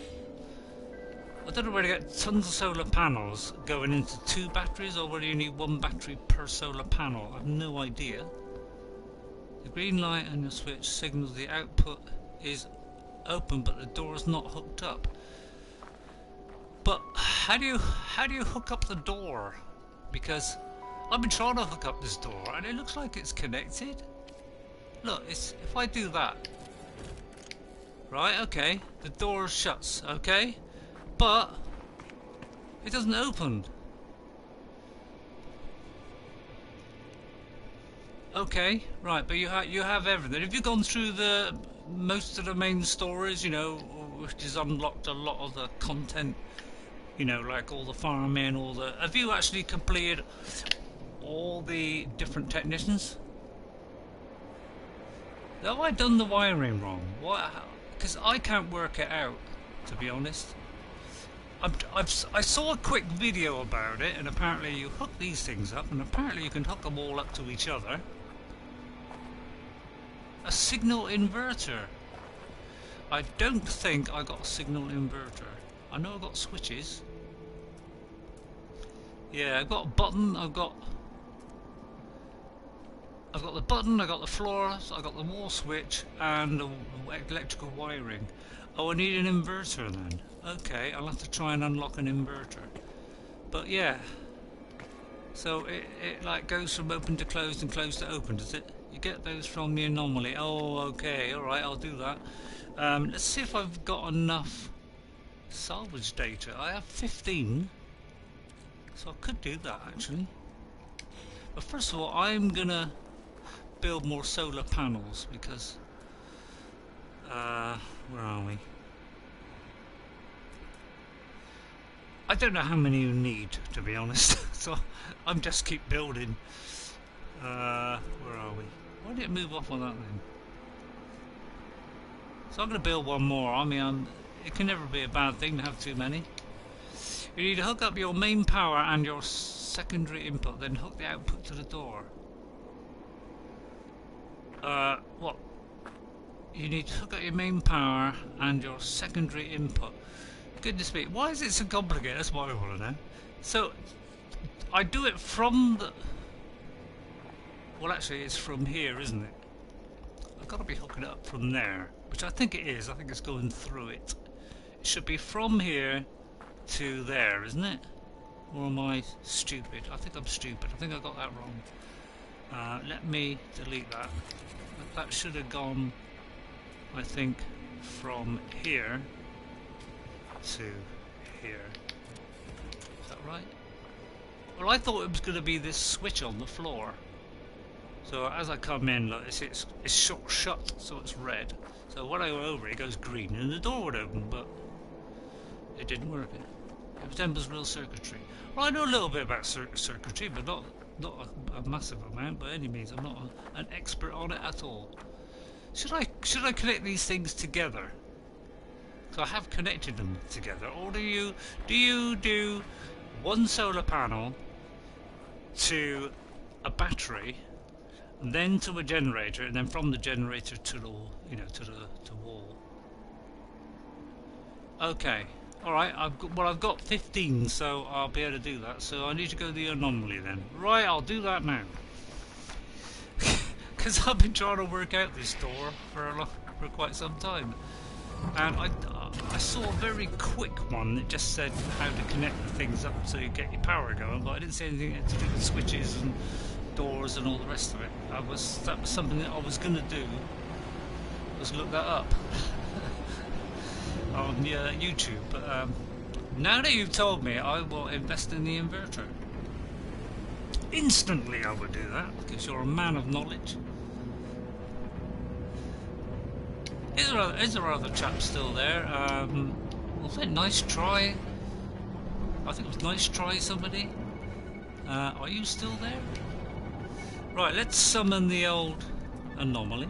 I don't know where to get tons of solar panels going into 2 batteries or whether you need 1 battery per solar panel. I have no idea. The green light on your switch signals the output is open but the door is not hooked up. But how do you hook up the door? Because I've been trying to hook up this door and it looks like it's connected. Look, if I do that, right, okay, the door shuts, okay, but it doesn't open. Okay, right, but you have everything. Have you gone through most of the main stories, you know, which has unlocked a lot of the content, you know, like all the farming, have you actually completed all the different technicians? Have I done the wiring wrong? What? Because I can't work it out, to be honest. I saw a quick video about it, and apparently you hook these things up, and apparently you can hook them all up to each other. A signal inverter. I don't think I got a signal inverter. I know I got switches. Yeah, I've got a button. I've got the button, I've got the floors, I've got the wall switch and the electrical wiring. Oh, I need an inverter then. Okay, I'll have to try and unlock an inverter. But yeah, so it like goes from open to closed and closed to open, does it? You get those from the anomaly. Oh, okay, alright, I'll do that. Let's see if I've got enough salvage data. I have 15, so I could do that actually. But first of all, I'm gonna build more solar panels because where are we? I don't know how many you need, to be honest. So I'm just keep building. Where are we? Why did it move off on that then? So I'm going to build one more. I mean, it can never be a bad thing to have too many. You need to hook up your main power and your secondary input, then hook the output to the door. What? You need to hook up your main power and your secondary input. Goodness me, why is it so complicated? That's what I want to know. So, I do it from the... Well, actually, it's from here, isn't it? I've got to be hooking it up from there, which I think it is. I think it's going through it. It should be from here to there, isn't it? Or am I stupid? I think I'm stupid. I think I got that wrong. Let me delete that. That should have gone, I think, from here to here. Is that right? Well, I thought it was going to be this switch on the floor. So as I come in, look, it's shut, so it's red. So when I go over it goes green, and the door would open, but it didn't work. It resembles real circuitry. Well, I know a little bit about circuitry, but not a massive amount by any means. I'm not an expert on it at all. Should I connect these things together? So I have connected them together, or do you do one solar panel to a battery, and then to a generator, and then from the generator to the to wall? Okay. Alright, I've got 15, so I'll be able to do that. So I need to go to the anomaly then. Right, I'll do that now. Because I've been trying to work out this door for quite some time. And I saw a very quick one that just said how to connect the things up so you get your power going, but I didn't see anything to do with switches and doors and all the rest of it. That was something that I was going to do, was look that up. On YouTube, but now that you've told me, I will invest in the inverter. Instantly I would do that, because you're a man of knowledge. Is there other chap still there? Was it nice try? I think it was nice try somebody. Are you still there? Right, let's summon the old anomaly.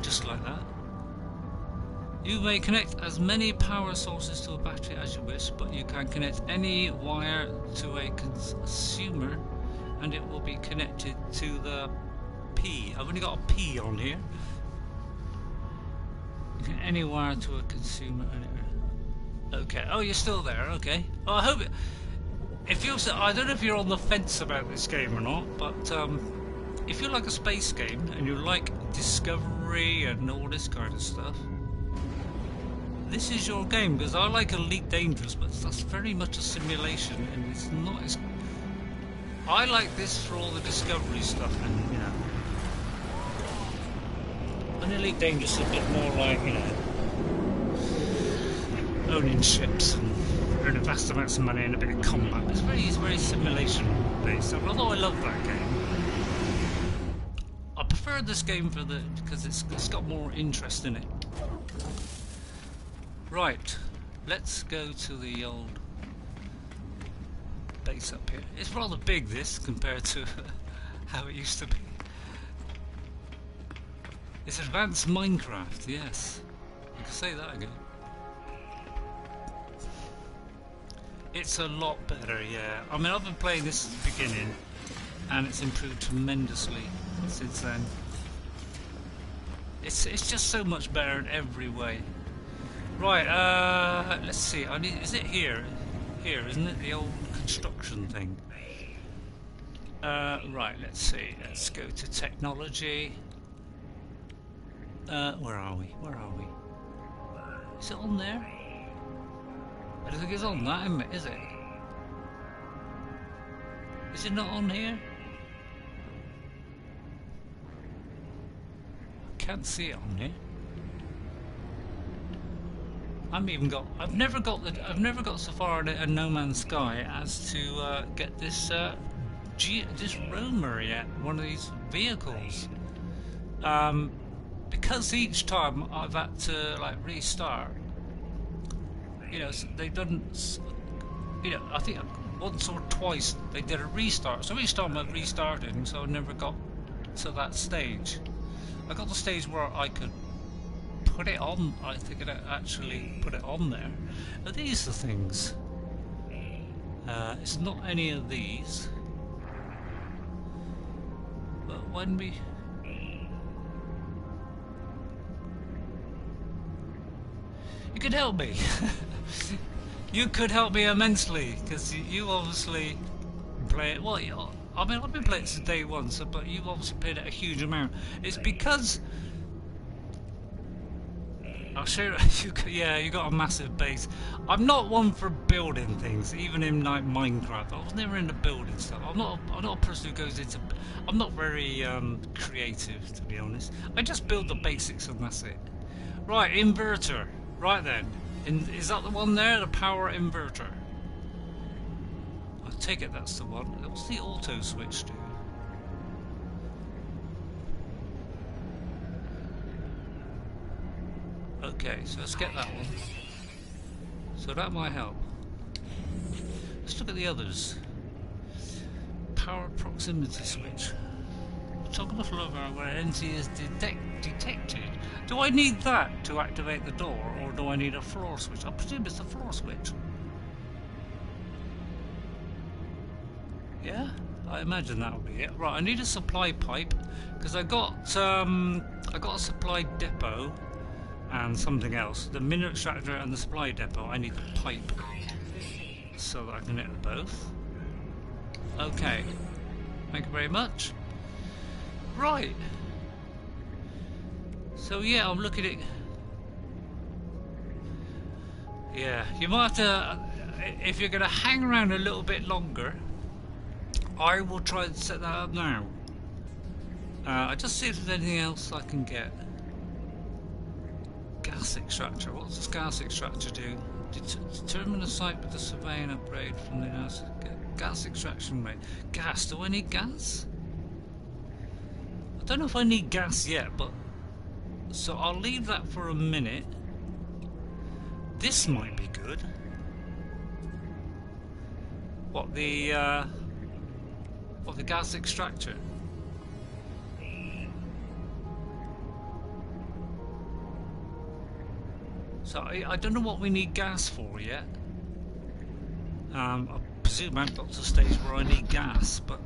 Just like that. You may connect as many power sources to a battery as you wish, but you can connect any wire to a consumer and it will be connected to the P. I've only got a P on here. You can any wire to a consumer and it... Okay. Oh, you're still there. Okay. Oh, I hope it... If you're... I don't know if you're on the fence about this game or not, but if you like a space game and you like discovery and all this kind of stuff, this is your game, because I like Elite Dangerous, but that's very much a simulation and it's not as... I like this for all the discovery stuff, and and Elite Dangerous is a bit more like, owning ships and earning vast amounts of money and a bit of combat. It's very simulation based, although I love that game. I prefer this game because it's got more interest in it. Right, let's go to the old base up here. It's rather big, this, compared to how it used to be. It's advanced Minecraft, yes. You can say that again. It's a lot better, yeah. I mean, I've been playing this at the beginning, and it's improved tremendously since then. It's just so much better in every way. Right, let's see. Is it here? Here, isn't it? The old construction thing. Right, let's see. Let's go to technology. Where are we? Where are we? Is it on there? I don't think it's on that, is it? Is it not on here? I can't see it on here. I've never got so far in No Man's Sky as to get this this roamer yet, one of these vehicles. Because each time I've had to like restart. So they've done. I think once or twice they did a restart. So each time I've restarted, so I never got to that stage. I got the stage where I could put it on. I think it actually put it on there. Are these the things? It's not any of these. But when we... You could help me. You could help me immensely, because you obviously play it. Well, I mean, I've been playing it since day one, so, but you've obviously played it a huge amount. It's because I'll show you. Yeah, you got a massive base. I'm not one for building things, even in like Minecraft. I was never into building stuff. I'm not a person who goes into. I'm not very creative, to be honest. I just build the basics and that's it. Right, inverter. Right then, is that the one there? The power inverter. I take it that's the one. What's the auto switch do? Okay, so let's get that one. So that might help. Let's look at the others. Power proximity switch. Toggle the flow where entity is detected. Do I need that to activate the door, or do I need a floor switch? I presume it's the floor switch. Yeah, I imagine that'll be it. Right, I need a supply pipe because I got a supply depot and something else. The mineral extractor and the supply depot. I need the pipe so that I can hit both. Okay, thank you very much. Right. So yeah, I'm looking at. Yeah, you might have to. If you're going to hang around a little bit longer, I will try and set that up now. I just see if there's anything else I can get. Gas extractor. What does gas extractor do? Determine the site with the surveying upgrade from the house. Gas extraction rate. Gas. Do I need gas? I don't know if I need gas yet, but so I'll leave that for a minute. This might be good. What the gas extractor? So I don't know what we need gas for yet. I presume I haven't got to the stage where I need gas, but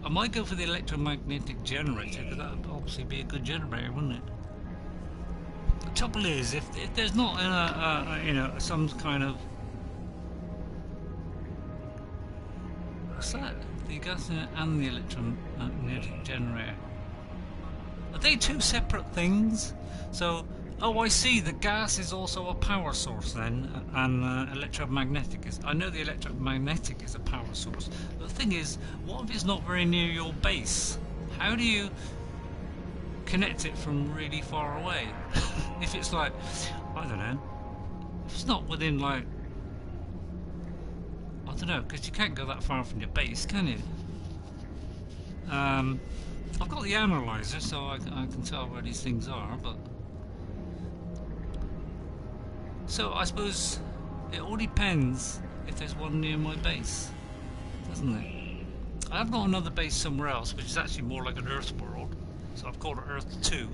I might go for the electromagnetic generator, because that would obviously be a good generator, wouldn't it? The trouble is, if there's not you know, some kind of... What's that? The gas and the electromagnetic generator. Are they two separate things? So, oh, I see. The gas is also a power source then, and electromagnetic is. I know the electromagnetic is a power source. But the thing is, what if it's not very near your base? How do you connect it from really far away? If it's like, I don't know. If it's not within like, I don't know, because you can't go that far from your base, can you? I've got the analyzer, so I can tell where these things are, but. So I suppose it all depends if there's one near my base, doesn't it? I've got another base somewhere else, which is actually more like an Earth world, so I've called it Earth 2.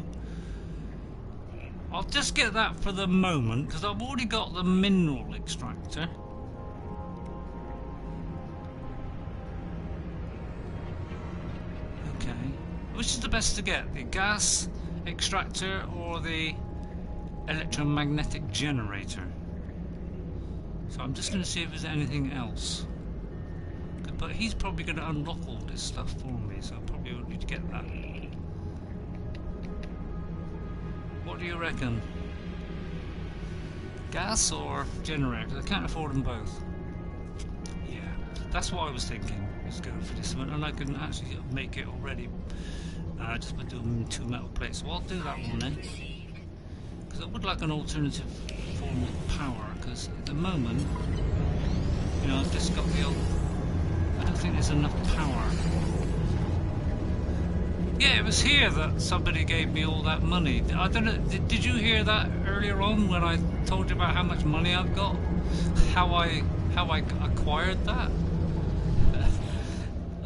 I'll just get that for the moment, because I've already got the mineral extractor. Okay, which is the best to get? The gas extractor or the electromagnetic generator? So I'm just going to see if there's anything else. But he's probably going to unlock all this stuff for me, so I probably won't need to get that. What do you reckon? Gas or generator? Because I can't afford them both. Yeah, that's what I was thinking, is going for this one, and I can actually make it already just by doing 2 metal plates. So I'll do that one then. Because I would like an alternative form of power, because at the moment, you know, I've just got the old... I don't think there's enough power. Yeah, it was here that somebody gave me all that money. I don't know, did you hear that earlier on when I told you about how much money I've got? How I acquired that?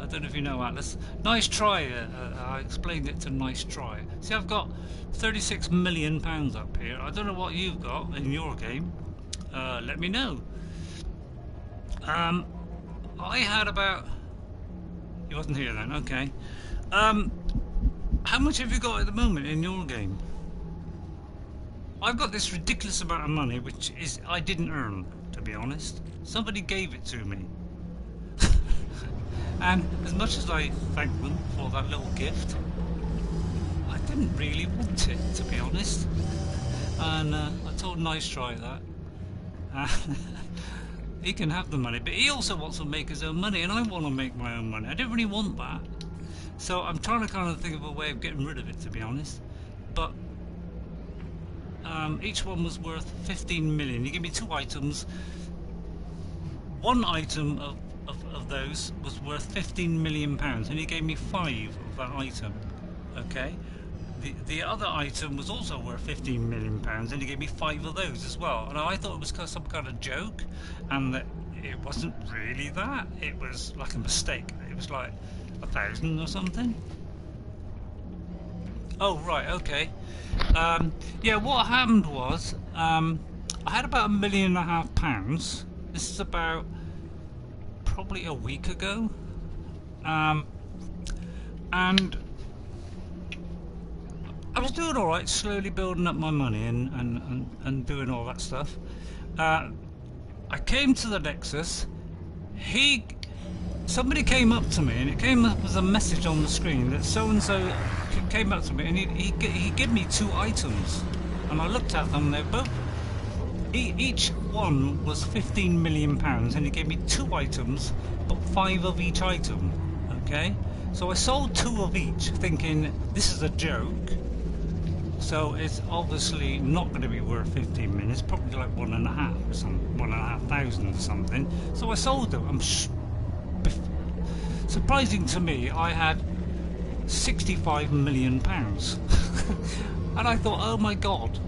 I don't know if you know Atlas. Nice try. I explained it to nice try. See, I've got 36 million pounds up here. I don't know what you've got in your game. Let me know. I had about. You wasn't here then. Okay. How much have you got at the moment in your game? I've got this ridiculous amount of money, which is I didn't earn, to be honest. Somebody gave it to me. And as much as I thank them for that little gift, I didn't really want it, to be honest. And I told Nice Try that. He can have the money, but he also wants to make his own money, and I want to make my own money. I don't really want that. So I'm trying to kind of think of a way of getting rid of it, to be honest. But each one was worth 15 million. You give me 2 items. One item of those was worth 15 million pounds, and he gave me 5 of that item. Okay. The other item was also worth 15 million pounds, and he gave me 5 of those as well. And I thought it was some kind of joke, and that it wasn't really that. It was like a mistake. It was like 1,000 or something. Oh right, okay. Yeah, what happened was I had about £1.5 million. This is about probably a week ago, and I was doing all right, slowly building up my money and doing all that stuff. I came to the Nexus. Somebody came up to me, and it came up as a message on the screen that so and so came up to me, and he gave me 2 items, and I looked at them. They're both each one was 15 million pounds, and he gave me 2 items, but 5 of each item. Okay, so I sold 2 of each, thinking this is a joke. So it's obviously not going to be worth 15 million. It's probably like 1.5 or something, 1,500 or something. So I sold them. Surprising to me, I had 65 million pounds, and I thought, oh my God,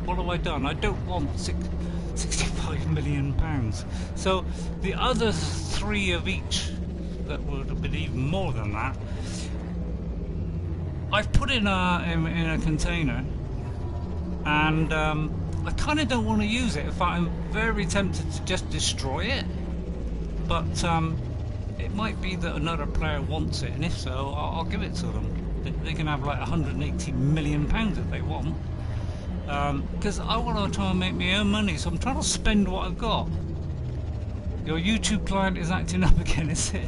what have I done? I don't want 65 million pounds. So the other 3 of each, that would have been even more than that, I've put in a container, and I kind of don't want to use it. In fact, I'm very tempted to just destroy it, but it might be that another player wants it, and if so, I'll give it to them. They can have like 180 million pounds if they want, because I want to try and make my own money, so I'm trying to spend what I've got. Your YouTube client is acting up again, is it?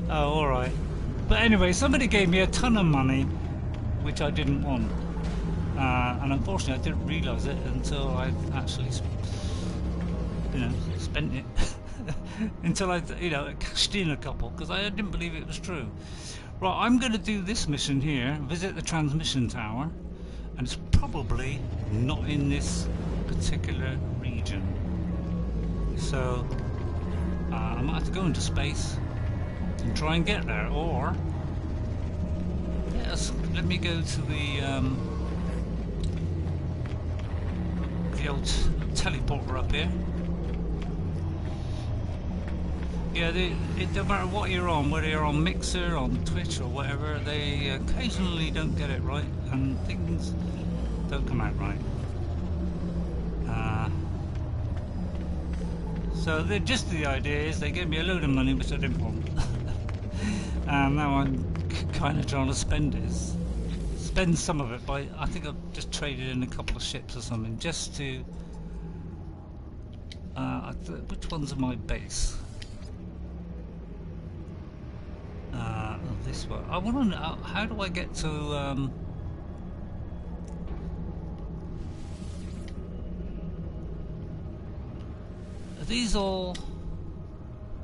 Oh, alright. But anyway, somebody gave me a ton of money, which I didn't want, and unfortunately I didn't realise it until I actually, spent it. Until I, cashed in a couple, because I didn't believe it was true. Right, I'm going to do this mission here, visit the transmission tower, and it's probably not in this particular region. So I might have to go into space and try and get there, or let me go to the old teleporter up here. Yeah, it don't matter what you're on, whether you're on Mixer, on Twitch or whatever, they occasionally don't get it right, and things don't come out right. So the idea is they gave me a load of money which I didn't want, and now I'm kind of trying to spend some of it by, I think I've just traded in a couple of ships or something, just to, which one's my base? This one. I want to know, how do I get to are these all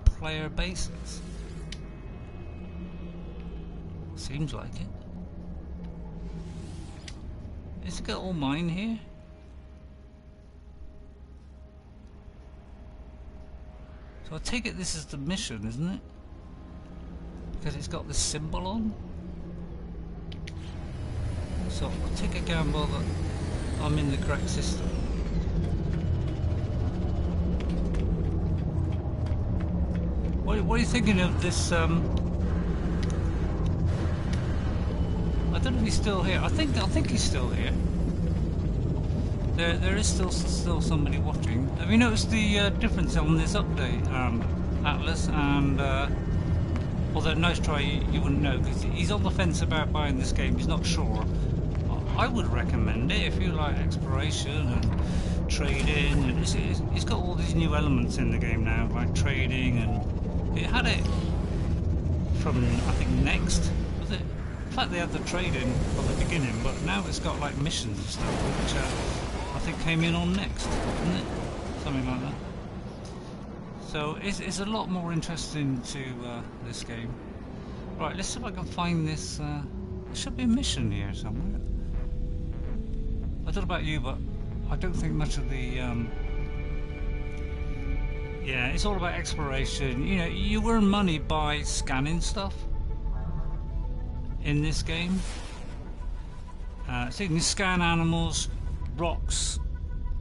player bases? Seems like it. Is it all mine here? So I take it this is the mission, isn't it? Because it's got this symbol on. So I'll take a gamble that I'm in the correct system. What are you thinking of this? I don't know if he's still here. I think he's still here. There is still somebody watching. Have you noticed the difference on this update, Atlas? And although nice try, you wouldn't know because he's on the fence about buying this game. He's not sure. I would recommend it if you like exploration and trading. And it's got all these new elements in the game now, like trading, and it had it from I think Next. Was it? In fact, they had the trading from the beginning, but now it's got like missions and stuff, which I think came in on Next, isn't it? Something like that. So it's a lot more interesting to this game. Right, let's see if I can find this. There should be a mission here somewhere. I don't know about you, but I don't think much of the. Yeah, it's all about exploration. You know, you earn money by scanning stuff in this game. So you can scan animals, rocks,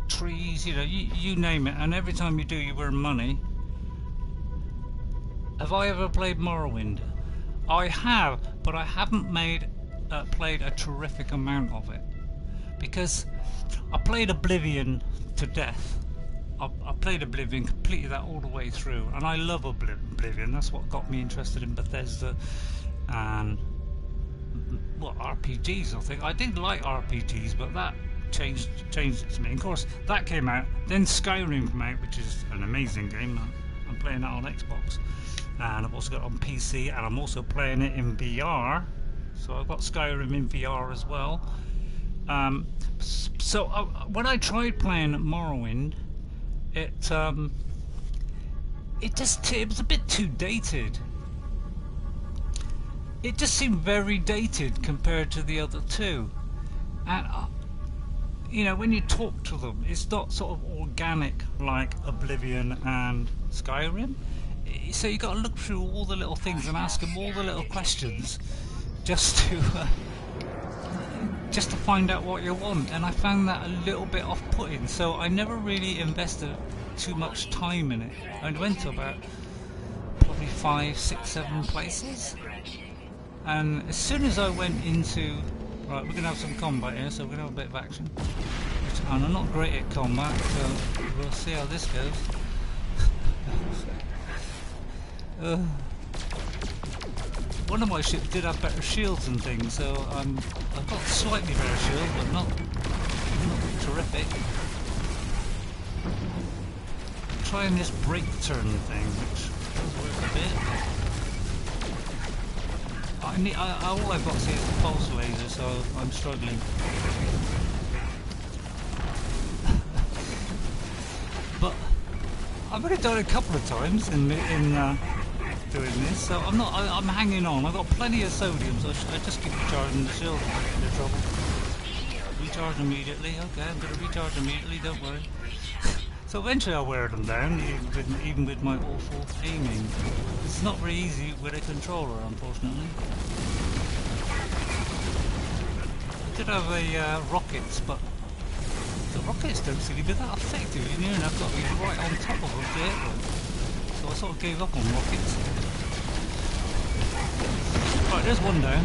trees, you know, you name it, and every time you do, you earn money. Have I ever played Morrowind? I have, but I haven't played a terrific amount of it because I played Oblivion to death. I played Oblivion, completed that all the way through, and I love Oblivion. That's what got me interested in Bethesda and RPGs. I think I did like RPGs, but that changed it to me. Of course, that came out. Then Skyrim came out, which is an amazing game. I'm playing that on Xbox, and I've also got it on PC, and I'm also playing it in VR. So I've got Skyrim in VR as well. When I tried playing Morrowind, it was a bit too dated. It just seemed very dated compared to the other two, and you know, when you talk to them, it's not sort of organic like Oblivion and Skyrim. So you got to look through all the little things and ask them all the little questions just to find out what you want. And I found that a little bit off-putting. So I never really invested too much time in it. I went to about probably 5, 6, 7 places. And as soon as I went into... Right, we're going to have some combat here, so we're going to have a bit of action. And I'm not great at combat, so we'll see how this goes. One of my ships did have better shields and things, so I've got slightly better shield, but not terrific. I'm trying this break turn thing, which does work a bit. All I've got to see is the pulse laser, so I'm struggling. But I've already done it a couple of times in doing this, so I'm hanging on. I've got plenty of sodium, so I just keep recharging the shield if I get into trouble. Recharge immediately. Okay, I'm going to recharge immediately. Don't worry. So eventually I'll wear them down, even with my awful aiming. It's not very easy with a controller, unfortunately. I did have a rockets, but the rockets don't seem to be that effective. You know, and I've got to be right on top of them to hit them. So I sort of gave up on rockets. Right, there's one down.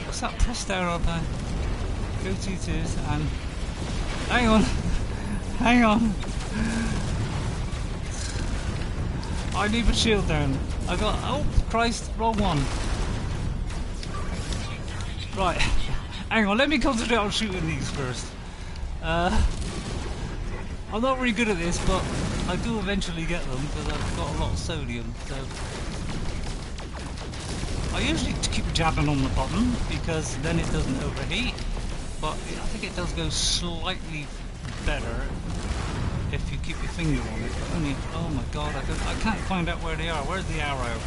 What's that? Press down on there. Go to twos and... Hang on! Hang on! I need a shield down. I got... Oh, Christ, wrong one. Right. Hang on, let me concentrate on shooting these first. I'm not really good at this, but I do eventually get them because I've got a lot of sodium. So I usually keep jabbing on the button because then it doesn't overheat. But I think it does go slightly better if you keep your finger on it. But only, oh my god, I can't find out where they are. Where's the arrow?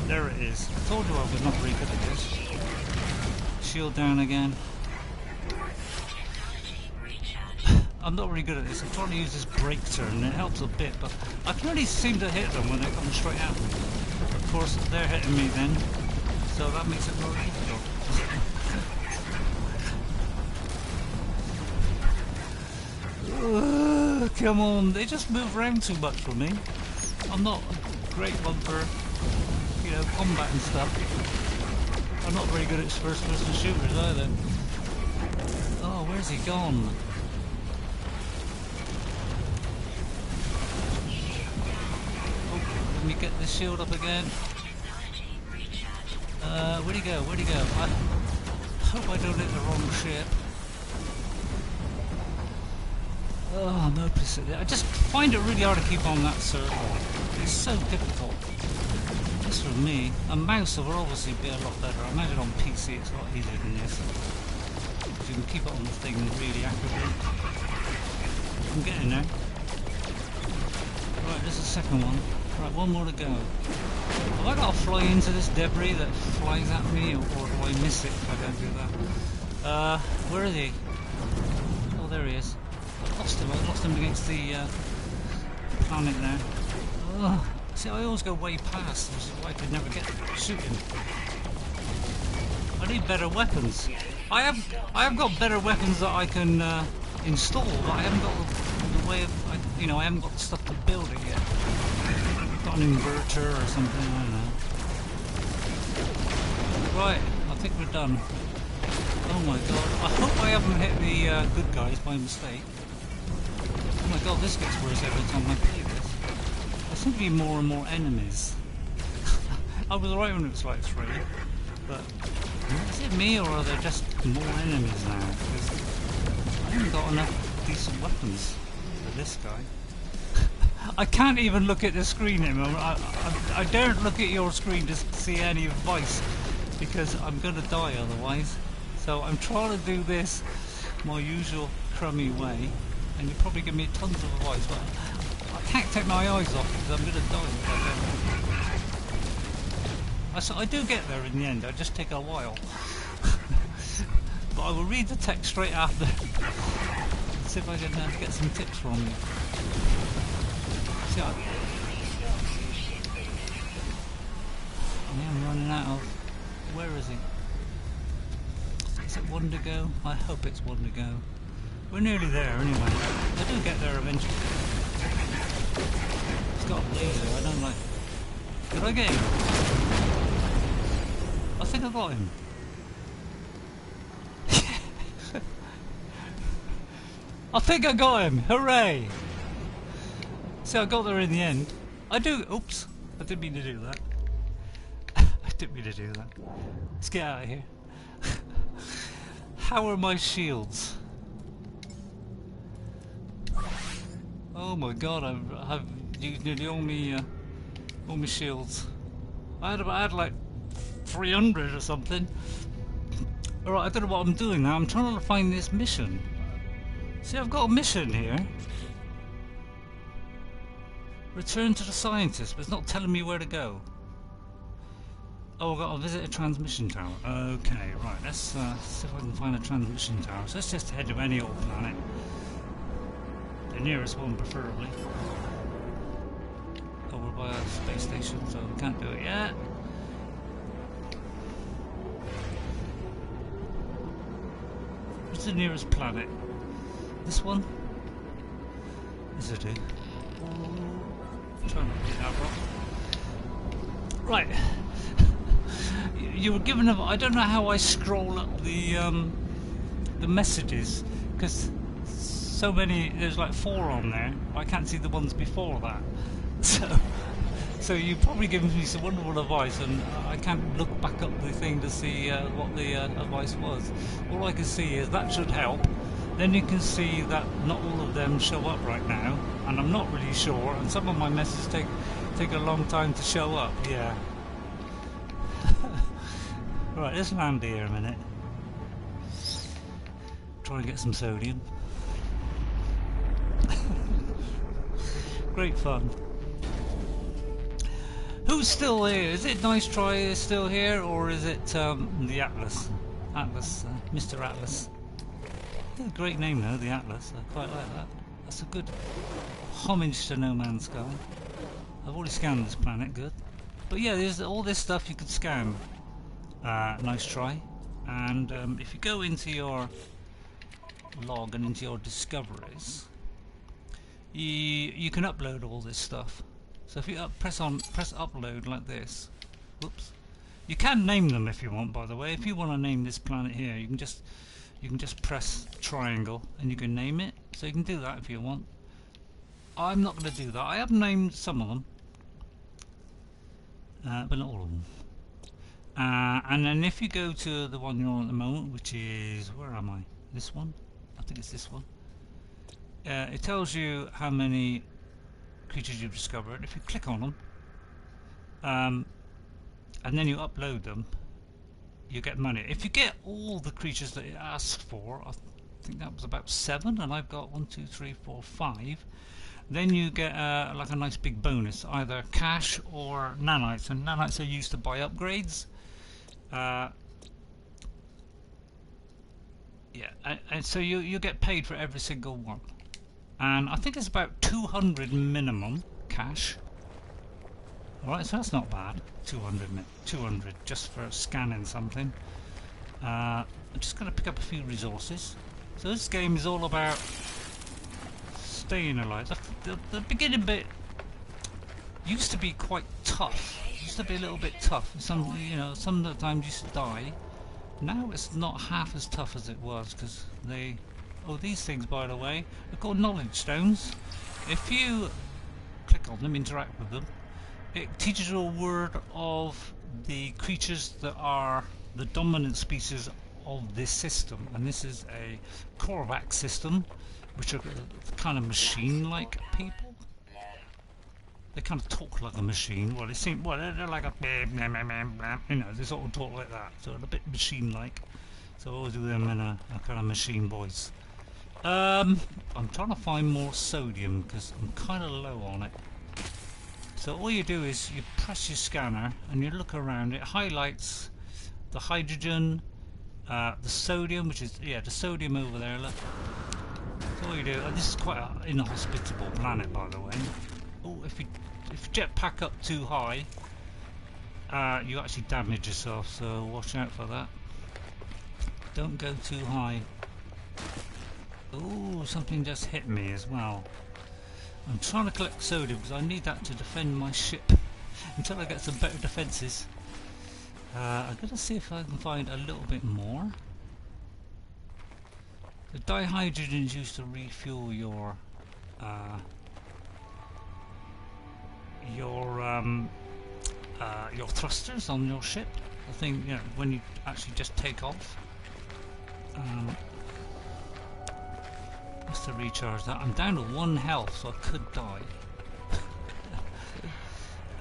There it is. I told you I was not very good at this. Shield down again. I'm not really good at this. I'm trying to use this brake turn. It helps a bit, but I can only seem to hit them when they're coming straight at me. Of course, they're hitting me then, so that makes it more difficult. Come on, they just move around too much for me. I'm not a great one for, you know, combat and stuff. I'm not very good at first-person shooters either. Oh, where's he gone? Oh, let me get this shield up again. Where'd he go? Where'd he go? I hope I don't hit the wrong ship. Oh, I'm hopeless at it. I just find it really hard to keep on that circle. It's so difficult. Just for me. A mouse will obviously be a lot better. I imagine on PC it's a lot easier than this. You can keep it on the thing really accurately. I'm getting there. Right, there's the second one. Right, one more to go. Have I got to fly into this debris that flies at me, or do I miss it if I don't do that? Where is he? Oh, there he is. I lost him against the planet there. Ugh. See, I always go way past, which is why I could never get shooting. I need better weapons. I have got better weapons that I can install, but I haven't got the way of, you know, I haven't got the stuff to build it yet. Got an inverter or something, I don't know. Right, I think we're done. Oh my god, I hope I haven't hit the good guys by mistake. Oh my god, this gets worse every time I play this. There seem to be more and more enemies. I was right when it was like 3, but is it me or are there just more enemies now? Because I haven't got enough decent weapons for this guy. I can't even look at the screen anymore. I daren't look at your screen to see any advice because I'm going to die otherwise. So I'm trying to do this my usual crummy way, and you probably give me tons of advice, but I can't take my eyes off it because I'm going to die if I don't. I do get there in the end, I just take a while. But I will read the text straight after. See if I can get some tips from you. See, I'm running out of... Where is he? Is it one to go? I hope it's one to go. We're nearly there anyway. I do get there eventually. It's got a laser, I don't like... Did I get him? I think I got him. I think I got him! Hooray! See, I got there in the end. I do... Oops! I didn't mean to do that. I didn't mean to do that. Let's get out of here. How are my shields? Oh my god, I've used nearly all my shields. I had like 300 or something. Alright, I don't know what I'm doing now. I'm trying to find this mission. See, I've got a mission here. Return to the scientist, but it's not telling me where to go. Oh, I've got to visit a transmission tower. Okay, right, let's see if I can find a transmission tower. So let's just head to any old planet. The nearest one, preferably. Oh, we're by a space station, so we can't do it yet. What's the nearest planet? This one? Is it it? Try not to hit that rock. Right. You were given a... I don't know how I scroll up the messages, because so many... There's like 4 on there. I can't see the ones before that. So you've probably given me some wonderful advice, and I can't look back up the thing to see what the advice was. All I can see is that should help. Then you can see that not all of them show up right now, and I'm not really sure, and some of my messages take a long time to show up, yeah. Right, let's land here a minute. Try and get some sodium. Great fun. Who's still here? Is it Nice Try still here, or is it the Atlas? Mr. Atlas. Yeah, great name though, the Atlas. I quite like that. That's a good homage to No Man's Sky. I've already scanned this planet, good. But yeah, there's all this stuff you could scan. Nice Try. And if you go into your log and into your discoveries, you can upload all this stuff. So if you press upload like this, whoops. You can name them if you want, by the way. If you want to name this planet here, you can just press triangle and you can name it. So you can do that if you want. I'm not going to do that. I have named some of them, but not all of them. And then if you go to the one you're on at the moment, which is, where am I? This one? I think it's this one. It tells you how many creatures you've discovered. If you click on them, and then you upload them, you get money. If you get all the creatures that it asks for, I think that was about 7, and I've got 1, 2, 3, 4, 5. Then you get like a nice big bonus, either cash or nanites, and nanites are used to buy upgrades. Yeah, and so you get paid for every single one, and I think it's about 200 minimum cash. Alright, so that's not bad. 200 just for scanning something. I'm just going to pick up a few resources. So this game is all about staying alive. The beginning bit used to be quite tough. Used to be a little bit tough. Some of the times you used to die. Now it's not half as tough as it was, because they... Oh, these things, by the way, are called knowledge stones. If you click on them, interact with them, it teaches you a word of the creatures that are the dominant species of this system, and this is a Korvax system, which are kind of machine-like people. They kind of talk like a machine. Well, they're like a, they sort of talk like that, so a bit machine-like. So I always do them in a kind of machine voice. I'm trying to find more sodium because I'm kind of low on it. So all you do is you press your scanner and you look around. It highlights the hydrogen, the sodium, which is the sodium over there. Look. So all you do. This is quite an inhospitable planet, by the way. Oh, if you jetpack up too high, you actually damage yourself. So watch out for that. Don't go too high. Oh, something just hit me as well. I'm trying to collect sodium because I need that to defend my ship until I get some better defences. I'm going to see if I can find a little bit more. The dihydrogen is used to refuel your thrusters on your ship. I think when you actually just take off. Just to recharge that. I'm down to 1 health, so I could die.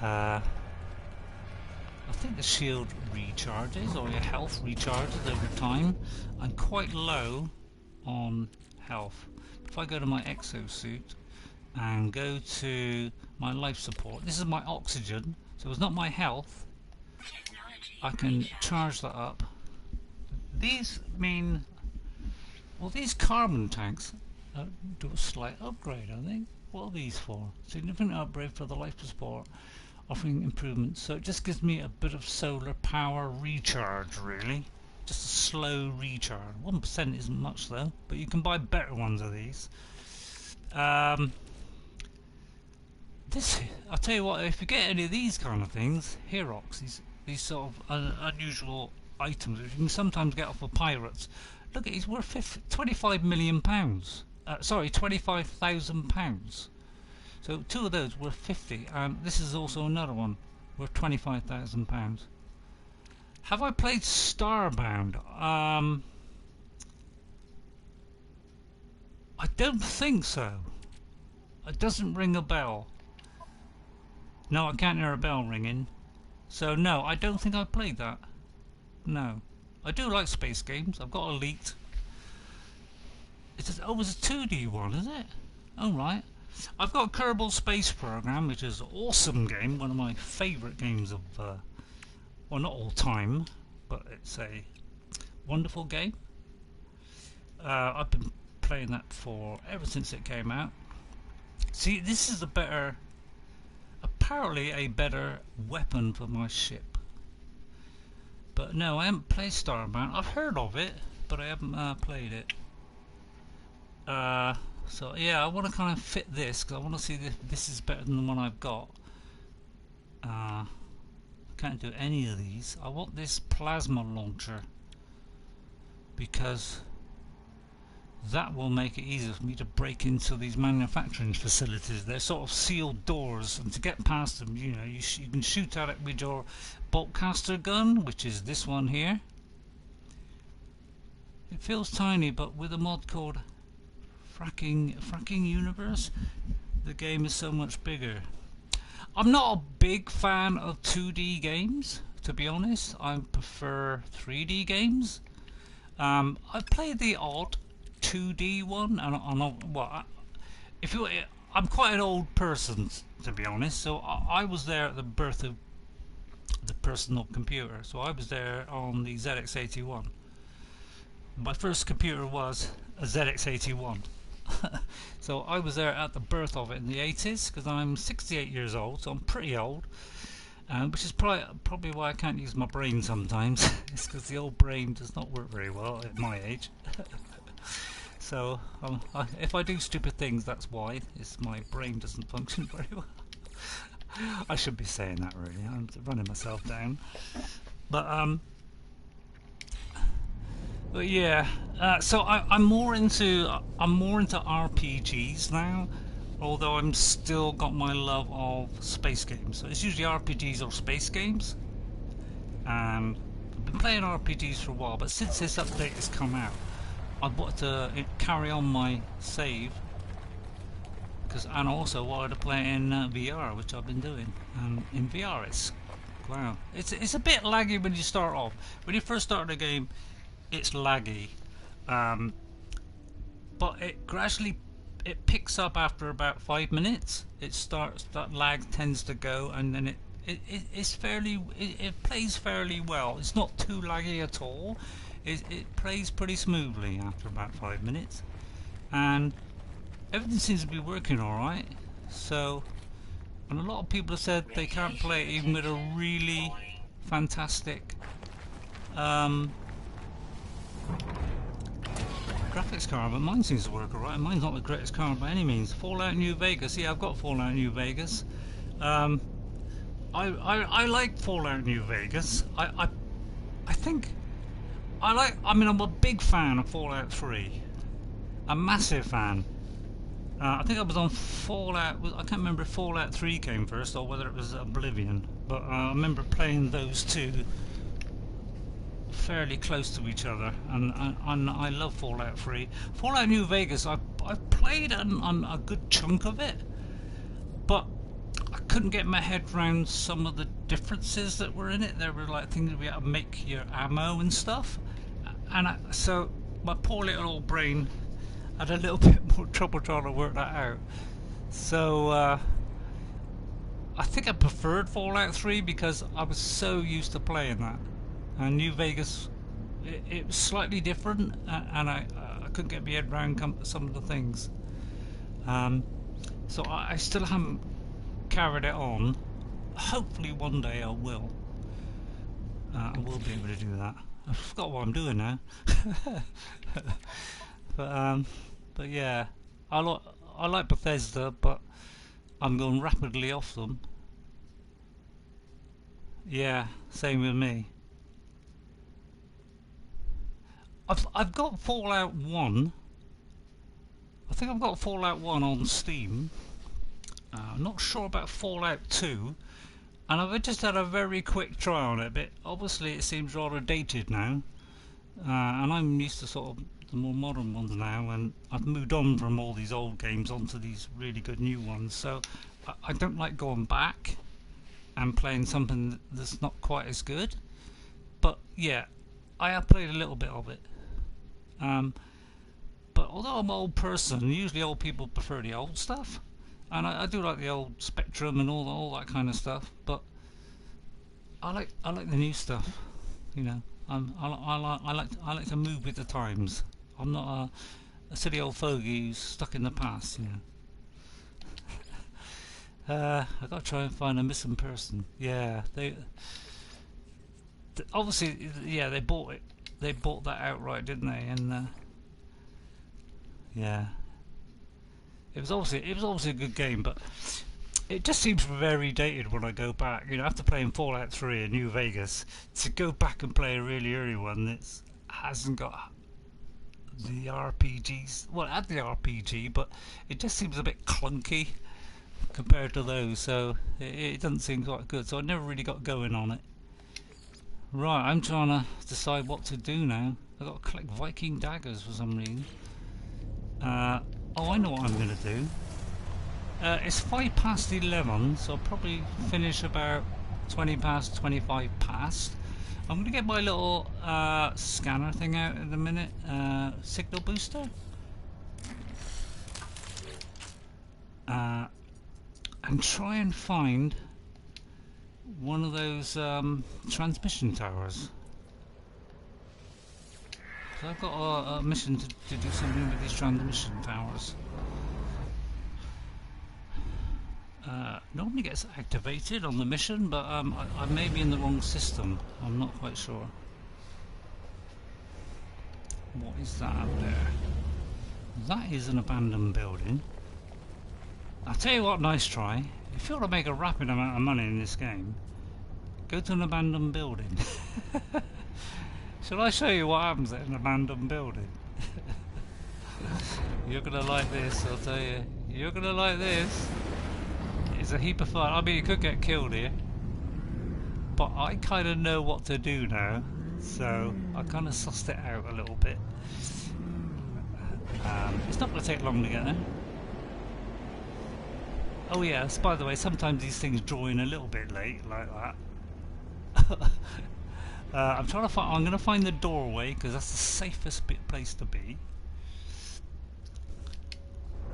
I think the shield recharges, or your health recharges over time. I'm quite low on health. If I go to my exosuit and go to my life support, this is my oxygen, so it's not my health. I can charge that up. These mean, well, these carbon tanks do a slight upgrade, I think. What are these for? Significant upgrade for the life support, offering improvements. So it just gives me a bit of solar power recharge, really. Just a slow recharge. 1% isn't much though, but you can buy better ones of these. I'll tell you what, if you get any of these kind of things, Herox, these sort of unusual items, which you can sometimes get off of pirates. Look, he's worth 25 million pounds. Sorry, 25,000 pounds. So 2 of those were 50, and this is also another one worth 25,000 pounds. Have I played Starbound? I don't think so. It doesn't ring a bell. No, I can't hear a bell ringing. So no, I don't think I've played that. No. I do like space games. I've got Elite. It's a 2D one, is it? Oh right. I've got Kerbal Space Program, which is an awesome game, one of my favourite games of, well, not all time, but it's a wonderful game. I've been playing that for ever since it came out. See, this is apparently a better weapon for my ship. But no, I haven't played Starbound. I've heard of it, but I haven't played it. So yeah, I want to kind of fit this because I want to see if this is better than the one I've got. Can't do any of these. I want this plasma launcher because that will make it easier for me to break into these manufacturing facilities. They're sort of sealed doors, and to get past them, you know, you can shoot at it with your boltcaster gun, which is this one here. It feels tiny, but with a mod called Fracking Universe, the game is so much bigger. I'm not a big fan of 2D games, to be honest. I prefer 3D games. I've played the odd 2D one, and I'm quite an old person, to be honest. So I was there at the birth of the personal computer. So I was there on the ZX81. My first computer was a ZX81. So I was there at the birth of it in the 80s, because I'm 68 years old, so I'm pretty old, which is probably why I can't use my brain sometimes. It's because the old brain does not work very well at my age. So if I do stupid things, that's why. It's my brain doesn't function very well. I should be saying that, really. I'm running myself down. But yeah, so I'm more into RPGs now, although I'm still got my love of space games. So it's usually RPGs or space games, and I've been playing RPGs for a while. But since this update has come out, I wanted to carry on my save, and also wanted to play in VR, which I've been doing. And in VR, it's a bit laggy when you start off. When you first start the game, it's laggy, but it gradually picks up after about 5 minutes. That lag tends to go, and then it plays fairly well. It's not too laggy at all. It plays pretty smoothly after about 5 minutes, and everything seems to be working alright. So, and a lot of people have said they can't play it even with a really fantastic graphics card, but mine seems to work alright. Mine's not the greatest card by any means. Fallout New Vegas, yeah, I've got Fallout New Vegas. I like Fallout New Vegas. I'm a big fan of Fallout 3. A massive fan. I think I was on Fallout. I can't remember if Fallout 3 came first or whether it was Oblivion, but I remember playing those two fairly close to each other, and I love Fallout 3. Fallout New Vegas, I've played on a good chunk of it, but I couldn't get my head around some of the differences that were in it. There were like things we had to make your ammo and stuff, and so my poor little old brain had a little bit more trouble trying to work that out. So I think I preferred Fallout 3 because I was so used to playing that. And New Vegas, it was slightly different, and I couldn't get my head around some of the things. So I still haven't carried it on. Hopefully one day I will. I will be able to do that. I forgot what I'm doing now. But yeah, I like Bethesda, but I'm going rapidly off them. Yeah, same with me. I've got Fallout 1. I think I've got Fallout 1 on Steam. I'm not sure about Fallout 2. And I've just had a very quick try on it, but obviously it seems rather dated now. And I'm used to sort of the more modern ones now, and I've moved on from all these old games onto these really good new ones. So I don't like going back and playing something that's not quite as good. But yeah, I have played a little bit of it. But although I'm an old person, usually old people prefer the old stuff, and I do like the old Spectrum and all that kind of stuff. But I like the new stuff. You know, I like to move with the times. I'm not a silly old fogey who's stuck in the past. You know. I got to try and find a missing person. Yeah, obviously, yeah, they bought it. They bought that outright, didn't they? And yeah, it was obviously a good game. But it just seems very dated when I go back. You know, after playing Fallout 3 and New Vegas, to go back and play a really early one that hasn't got the RPGs. Well, it had the RPG, but it just seems a bit clunky compared to those. So it doesn't seem quite good. So I never really got going on it. Right, I'm trying to decide what to do now. I've got to collect Viking daggers for some reason. Oh, I know what I'm going to do. It's 11, so I'll probably finish about 20 past, 25 past. I'm going to get my little scanner thing out in a minute, signal booster. And try and find one of those transmission towers. So I've got a mission to do something with these transmission towers. Normally gets activated on the mission, but I may be in the wrong system. I'm not quite sure. What is that up there? That is an abandoned building. I'll tell you what, nice try. If you want to make a rapid amount of money in this game, go to an abandoned building. Shall I show you what happens at an abandoned building? You're gonna like this, I'll tell you. You're gonna like this. It's a heap of fun. I mean, you could get killed here, but I kind of know what to do now, so I kind of sussed it out a little bit. It's not going to take long to get there. Oh yes, by the way, sometimes these things draw in a little bit late, like that. I'm trying to find. I'm going to find the doorway because that's the safest place to be.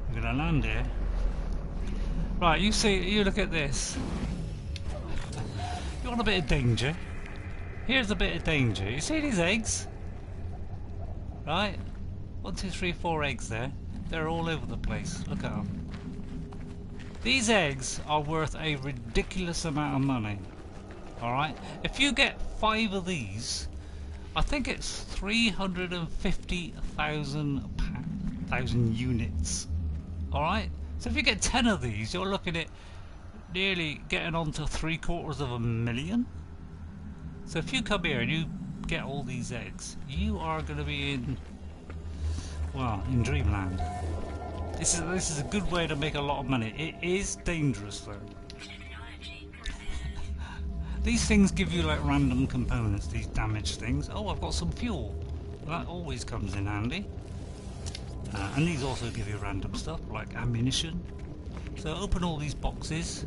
I'm going to land here. Right, you see, you look at this. You want a bit of danger? Here's a bit of danger. You see these eggs? Right? 1, 2, 3, 4 eggs there. They're all over the place. Look at them. These eggs are worth a ridiculous amount of money. Alright? If you get 5 of these, I think it's 350,000 units. Alright? So if you get 10 of these, you're looking at nearly getting on to 750,000. So if you come here and you get all these eggs, you are going to be in, well, in dreamland. This is a good way to make a lot of money. It is dangerous though. These things give you like random components, these damaged things. Oh, I've got some fuel. That always comes in handy. And these also give you random stuff like ammunition. So open all these boxes.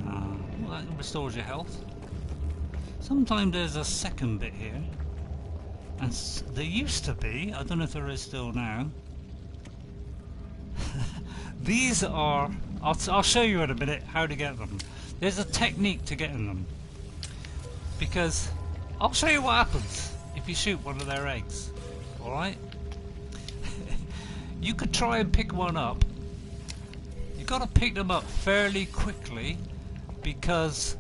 Well, that restores your health. Sometimes there's a second bit here, and there used to be, I don't know if there is still now. These are, I'll show you in a minute how to get them. There's a technique to getting them, because I'll show you what happens if you shoot one of their eggs. Alright? You could try and pick one up. You've got to pick them up fairly quickly, because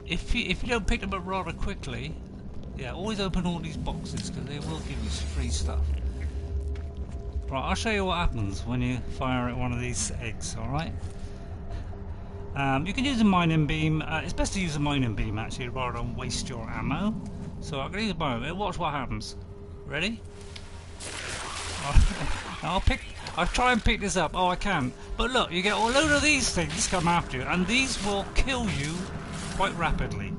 if you don't pick them up rather quickly, yeah, always open all these boxes because they will give you free stuff. Right, I'll show you what happens when you fire at one of these eggs. Alright? You can use a mining beam. It's best to use a mining beam actually rather than waste your ammo. So I'm going to use a mining beam. Watch what happens. Ready? I'll try and pick this up. Oh, I can. But look, you get a load of these things come after you, and these will kill you quite rapidly.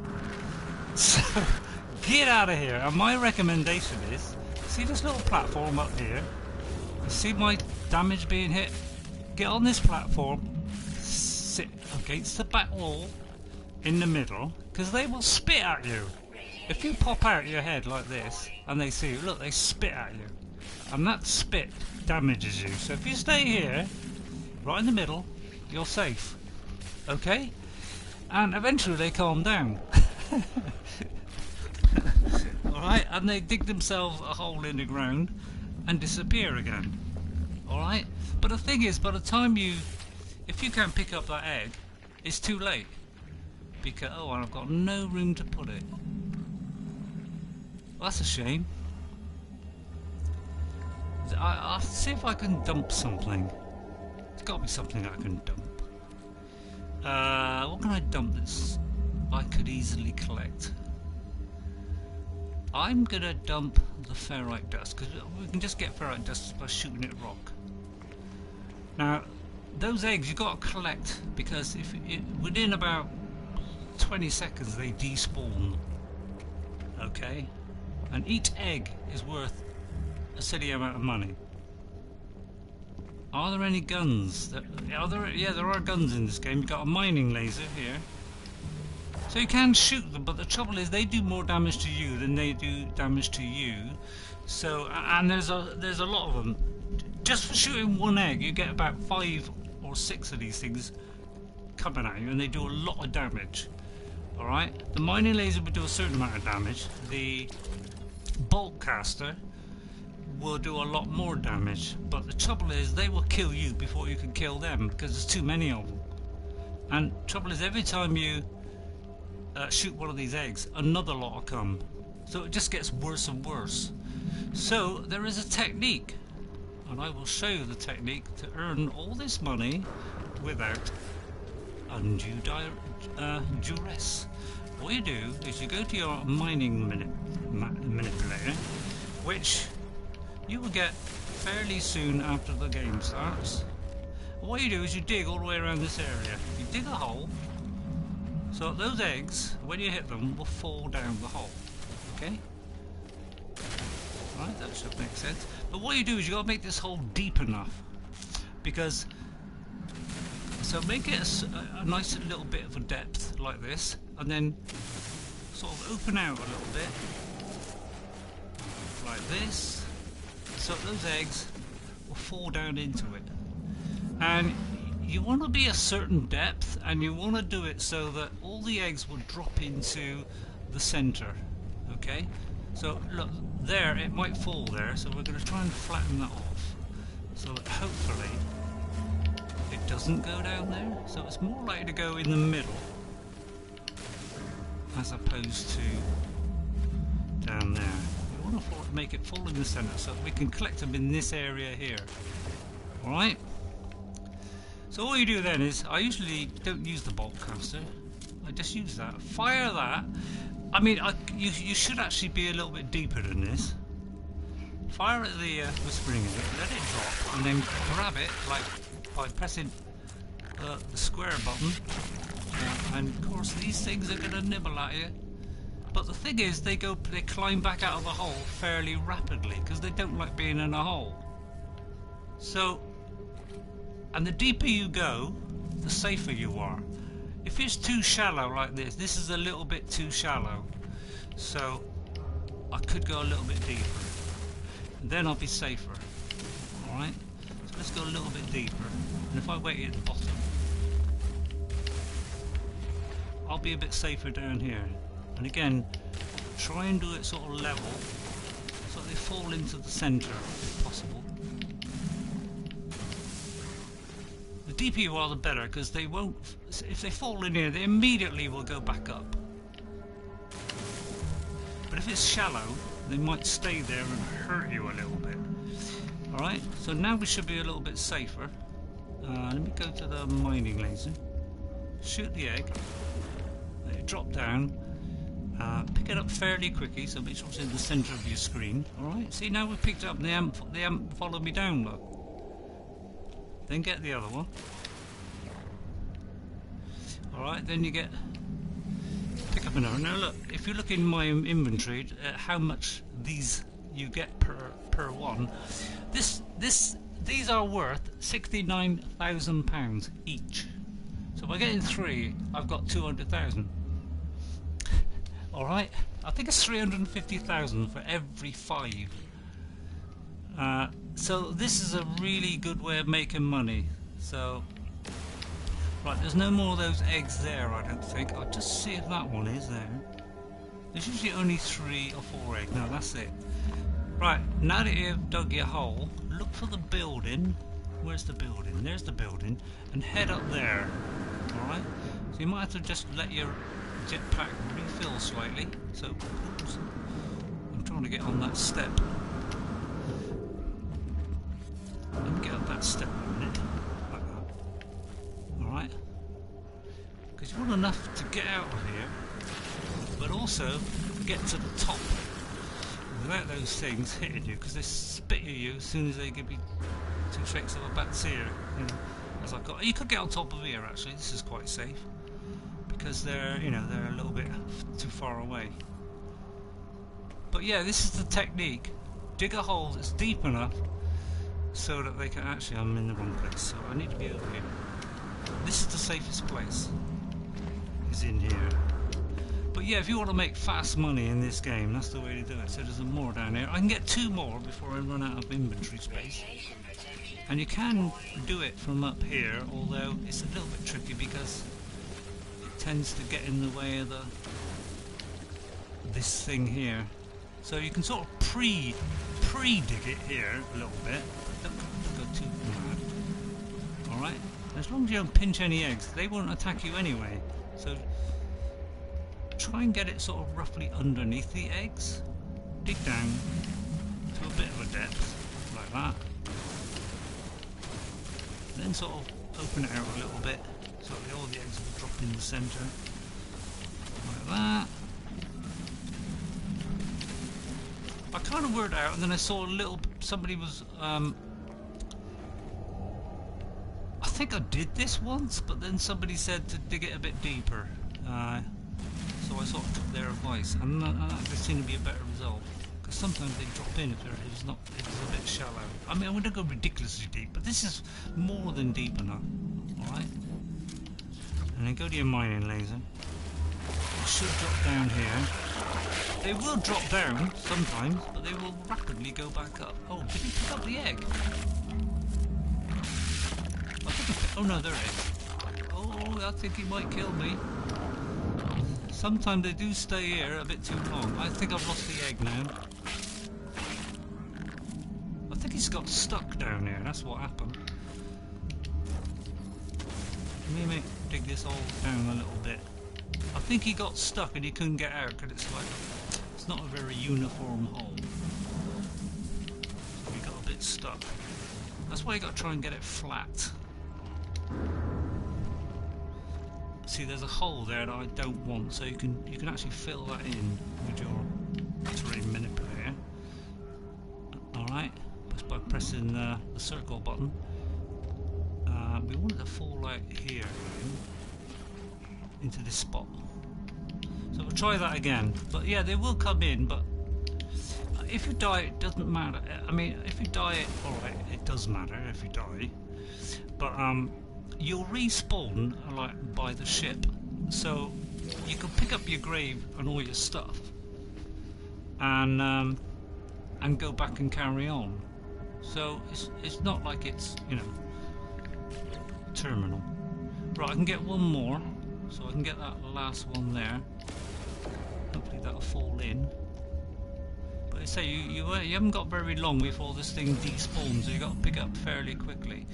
So get out of here. And my recommendation is, see this little platform up here? You see my damage being hit? Get on this platform, sit against the back wall in the middle, because they will spit at you. If you pop out your head like this and they see you, look, they spit at you, and that spit damages you. So if you stay here right in the middle, you're safe. Okay? And eventually they calm down. Alright? And they dig themselves a hole in the ground and disappear again. Alright? But the thing is, by the time if you can't pick up that egg, it's too late. Because, oh, I've got no room to put it. Well, that's a shame. I'll see if I can dump something. There's got to be something I can dump. What can I dump that's I could easily collect? I'm gonna dump the ferrite dust because we can just get ferrite dust by shooting at rock. Now, those eggs you got to collect because if within about 20 seconds they despawn. Okay, and each egg is worth a silly amount of money. Are there any guns? Yeah, there are guns in this game. You've got a mining laser here. So you can shoot them, but the trouble is they do more damage to you than they do damage to you. So, and there's a lot of them. Just for shooting one egg, you get about 5 or 6 of these things coming at you, and they do a lot of damage. Alright? The mining laser will do a certain amount of damage. The bolt caster will do a lot more damage, but the trouble is they will kill you before you can kill them because there's too many of them. And trouble is every time you shoot one of these eggs, another lot will come, so it just gets worse and worse. So there is a technique, and I will show you the technique to earn all this money without undue duress. What you do is you go to your mining manipulator, which you will get fairly soon after the game starts. What you do is you dig all the way around this area. You dig a hole, so those eggs, when you hit them, will fall down the hole. Okay? Right, that should make sense. But what you do is you got to make this hole deep enough, because so make it a nice little bit of a depth like this, and then sort of open out a little bit like this. So those eggs will fall down into it, and you want to be a certain depth, and you want to do it so that all the eggs will drop into the center. Okay, so look there, it might fall there, so we're going to try and flatten that off so that hopefully it doesn't go down there. So it's more likely to go in the middle as opposed to down there. We want to make it fall in the center so that we can collect them in this area here. Alright? So all you do then is, I usually don't use the bolt caster, I just use that. Fire that. I mean, you should actually be a little bit deeper than this. Fire at the whispering egg, let it drop, and then grab it like by pressing the square button. And of course these things are going to nibble at you. But the thing is, they climb back out of the hole fairly rapidly because they don't like being in a hole. So, and the deeper you go, the safer you are. If it's too shallow like this is a little bit too shallow. So, I could go a little bit deeper. And then I'll be safer. Alright? So let's go a little bit deeper. And if I wait at the bottom, I'll be a bit safer down here. And again, try and do it sort of level so they fall into the centre if possible. The deeper you are, the better, because they won't, if they fall in here, they immediately will go back up. But if it's shallow, they might stay there and hurt you a little bit. Alright, so now we should be a little bit safer. Let me go to the mining laser. Shoot the egg. Let it drop down. Pick it up fairly quickly, so make sure it's in the centre of your screen. Alright, see now we've picked it up and they haven't followed me down, look. Then get the other one. Alright, then you pick up another. Now look, if you look in my inventory at how much these you get per one, these are worth £69,000 each. So by getting 3, I've got 200,000. Alright, I think it's 350,000 for every 5. So this is a really good way of making money. So, right, there's no more of those eggs there, I don't think. I'll just see if that one is there. There's usually only 3 or 4 eggs. No, that's it. Right, now that you've dug your hole, look for the building. Where's the building? There's the building. And head up there. Alright? So you might have to just let your jetpack refill slightly. So, oops, I'm trying to get on that step. I can get up that step a minute, like that. Alright? Because you want enough to get out of here, but also get to the top without those things hitting you, because they spit at you as soon as they give you 2 shakes of a bat's ear. You know, as I've got. You could get on top of here actually. This is quite safe because they're, you know, they're a little bit too far away. But yeah, this is the technique. Dig a hole that's deep enough so that they can actually. I'm in the wrong place, so I need to be over here. This is the safest place. Is in here. But yeah, if you want to make fast money in this game, that's the way to do it. So there's more down here. I can get 2 more before I run out of inventory space. And you can do it from up here, although it's a little bit tricky because it tends to get in the way of this thing here. So you can sort of pre-dig it here a little bit, but don't go too mad. Alright? As long as you don't pinch any eggs, they won't attack you anyway. So try and get it sort of roughly underneath the eggs. Dig down to a bit of a depth, like that. Then sort of open it out a little bit, so that all the eggs will drop in the centre. Like that. I kind of worked out, and then I saw a little. Somebody was. I think I did this once, but then somebody said to dig it a bit deeper. So I sort of took their advice, and that seemed to be a better result. Because sometimes they drop in if it's a bit shallow. I mean, I wouldn't go ridiculously deep, but this is more than deep enough. All right. And then go to your mining laser. It should drop down here. They will drop down sometimes, but they will rapidly go back up. Oh, did he pick up the egg? I think oh no, there it is. Oh, I think he might kill me. Sometimes they do stay here a bit too long. I think I've lost the egg now. I think he's got stuck down here, that's what happened. Let me dig this all down a little bit. I think he got stuck and he couldn't get out because it's not a very uniform hole. So he got a bit stuck. That's why you got to try and get it flat. See, there's a hole there that I don't want, so you can actually fill that in with your terrain manipulator. Alright, just by pressing the circle button. We want it to fall out here into this spot. So we'll try that again. But yeah, they will come in, but if you die, it doesn't matter. I mean, if you die, alright, it does matter if you die. But you'll respawn like by the ship, so you can pick up your grave and all your stuff, and go back and carry on. So it's not like it's, you know, terminal. Right, I can get one more, so I can get that last one there. Hopefully that'll fall in. But I say you haven't got very long before this thing despawns, so you got to pick up fairly quickly.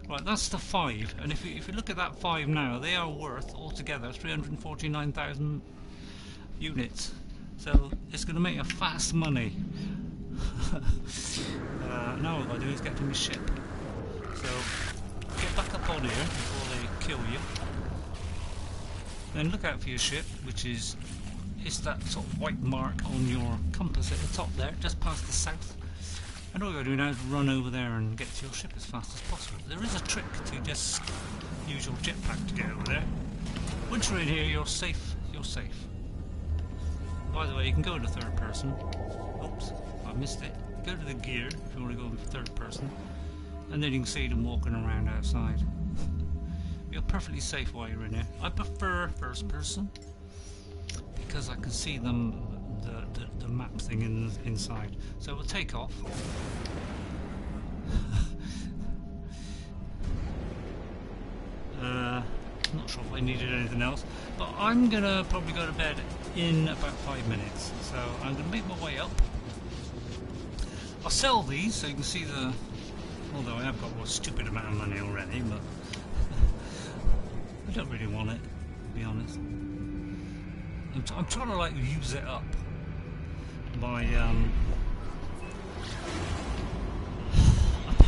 Right, that's the 5, and if you look at that 5 now, they are worth altogether 349,000 units. So it's going to make a fast money. Now what I've got to do is get to my ship. So get back up on here before they kill you. Then look out for your ship, which is that sort of white mark on your compass at the top there, just past the south. And all you got to do now is run over there and get to your ship as fast as possible. There is a trick to just use your jetpack to get over there. Once you're in here, you're safe. You're safe. By the way, you can go into third person. Oops, I missed it. Go to the gear if you want to go in third person, and then you can see them walking around outside. You're perfectly safe while you're in here. I prefer first person because I can see them. The map thing inside. So we'll take off. Not sure if I needed anything else, but I'm gonna probably go to bed in about 5 minutes. So I'm gonna make my way up. I'll sell these so you can see the. Although I have got a stupid amount of money already, but I don't really want it, to be honest. I'm trying to like use it up by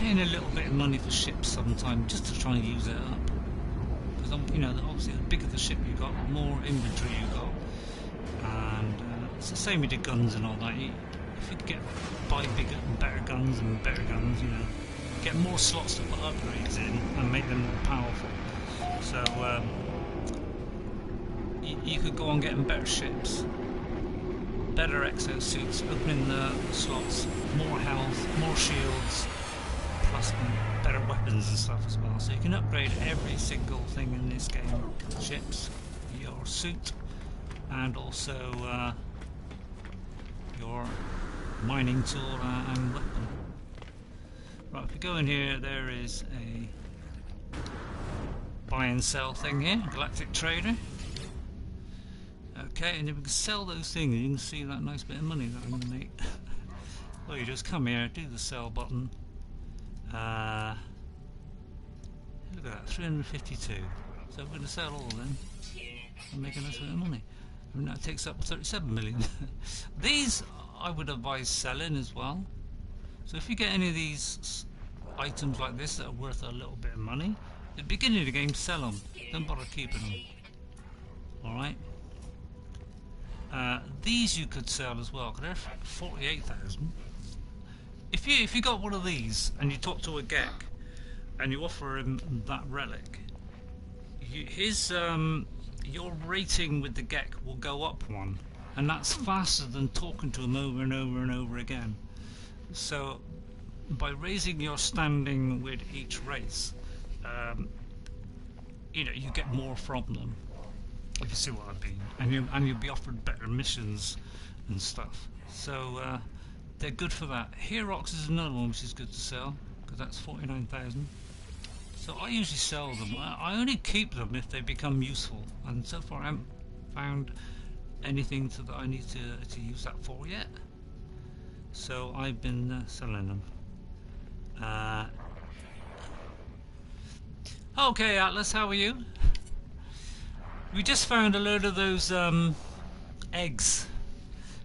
paying a little bit of money for ships sometimes just to try and use it up. Because you know, obviously the bigger the ship you got, the more inventory you got, and it's the same with the guns and all that. If you buy bigger and better guns, you know, get more slots to put upgrades in and make them more powerful. So you could go on getting better ships, better exosuits, opening the slots, more health, more shields, plus better weapons and stuff as well. So you can upgrade every single thing in this game: ships, your suit, and also your mining tool and weapon. Right, if we go in here, there is a buy and sell thing here, Galactic Trader. Okay, and if we can sell those things, you can see that nice bit of money that I'm going to make. Well, you just come here, do the sell button. Look at that, 352. So we're going to sell all of them and make a nice bit of money. And that takes up 37 million. These I would advise selling as well. So if you get any of these items like this that are worth a little bit of money, at the beginning of the game, sell them. Don't bother keeping them. Alright. These you could sell as well, because they're 48,000. If you got one of these and you talk to a Gek and you offer him that relic, your rating with the Gek will go up one, and that's faster than talking to him over and over and over again. So by raising your standing with each race, you know, you get more from them, if you see what I mean, and you'll be offered better missions and stuff. So they're good for that. Herox is another one which is good to sell, because that's 49,000. So I usually sell them. I only keep them if they become useful, and so far I haven't found anything that I need to use that for yet. So I've been selling them. Okay, Atlas, how are you? We just found a load of those eggs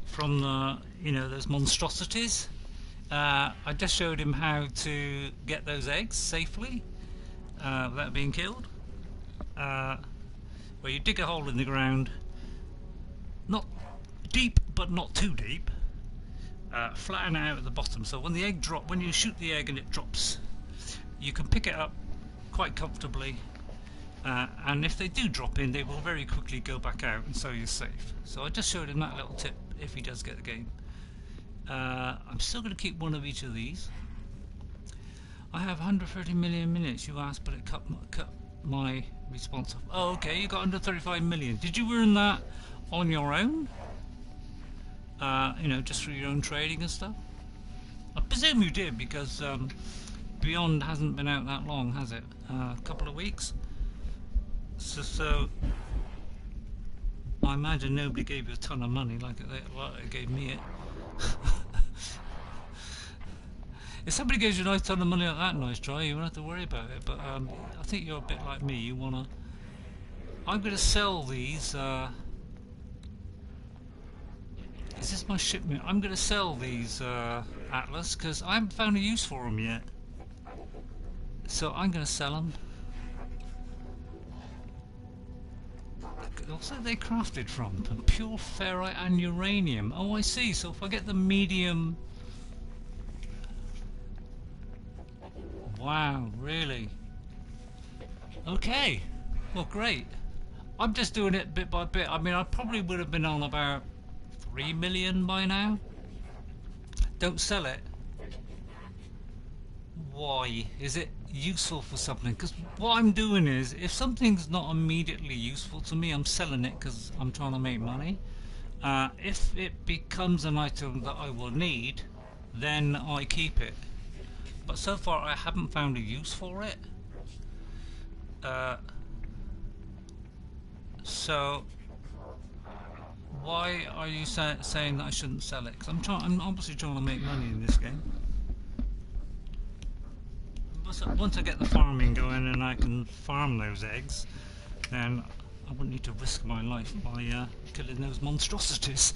from you know, those monstrosities. I just showed him how to get those eggs safely without being killed. Where you dig a hole in the ground, not deep but not too deep, flatten it out at the bottom. So when the egg when you shoot the egg and it drops, you can pick it up quite comfortably. And if they do drop in, they will very quickly go back out, and so you're safe. So I just showed him that little tip if he does get the game. I'm still going to keep one of each of these. I have 130 million minutes, you asked, but it cut my response off. Oh, okay, you got 135 million. Did you earn that on your own? You know, just through your own trading and stuff? I presume you did, because Beyond hasn't been out that long, has it? A couple of weeks? So I imagine nobody gave you a ton of money like it gave me it. If somebody gives you a nice ton of money like that, nice try, you won't have to worry about it. But I think you're a bit like me. You wanna. I'm gonna sell these. Is this my shipment? I'm gonna sell these Atlas, because I haven't found a use for them yet. So I'm gonna sell them. Also, they crafted from pure ferrite and uranium. Oh, I see. So if I get the medium, wow, really? Okay, well, great. I'm just doing it bit by bit. I mean, I probably would have been on about 3 million by now. Don't sell it. Why? Is it useful for something? Because what I'm doing is, if something's not immediately useful to me, I'm selling it because I'm trying to make money. If it becomes an item that I will need, then I keep it. But so far I haven't found a use for it. So why are you saying that I shouldn't sell it? Because I'm obviously trying to make money in this game. Once I get the farming going and I can farm those eggs, then I wouldn't need to risk my life by killing those monstrosities.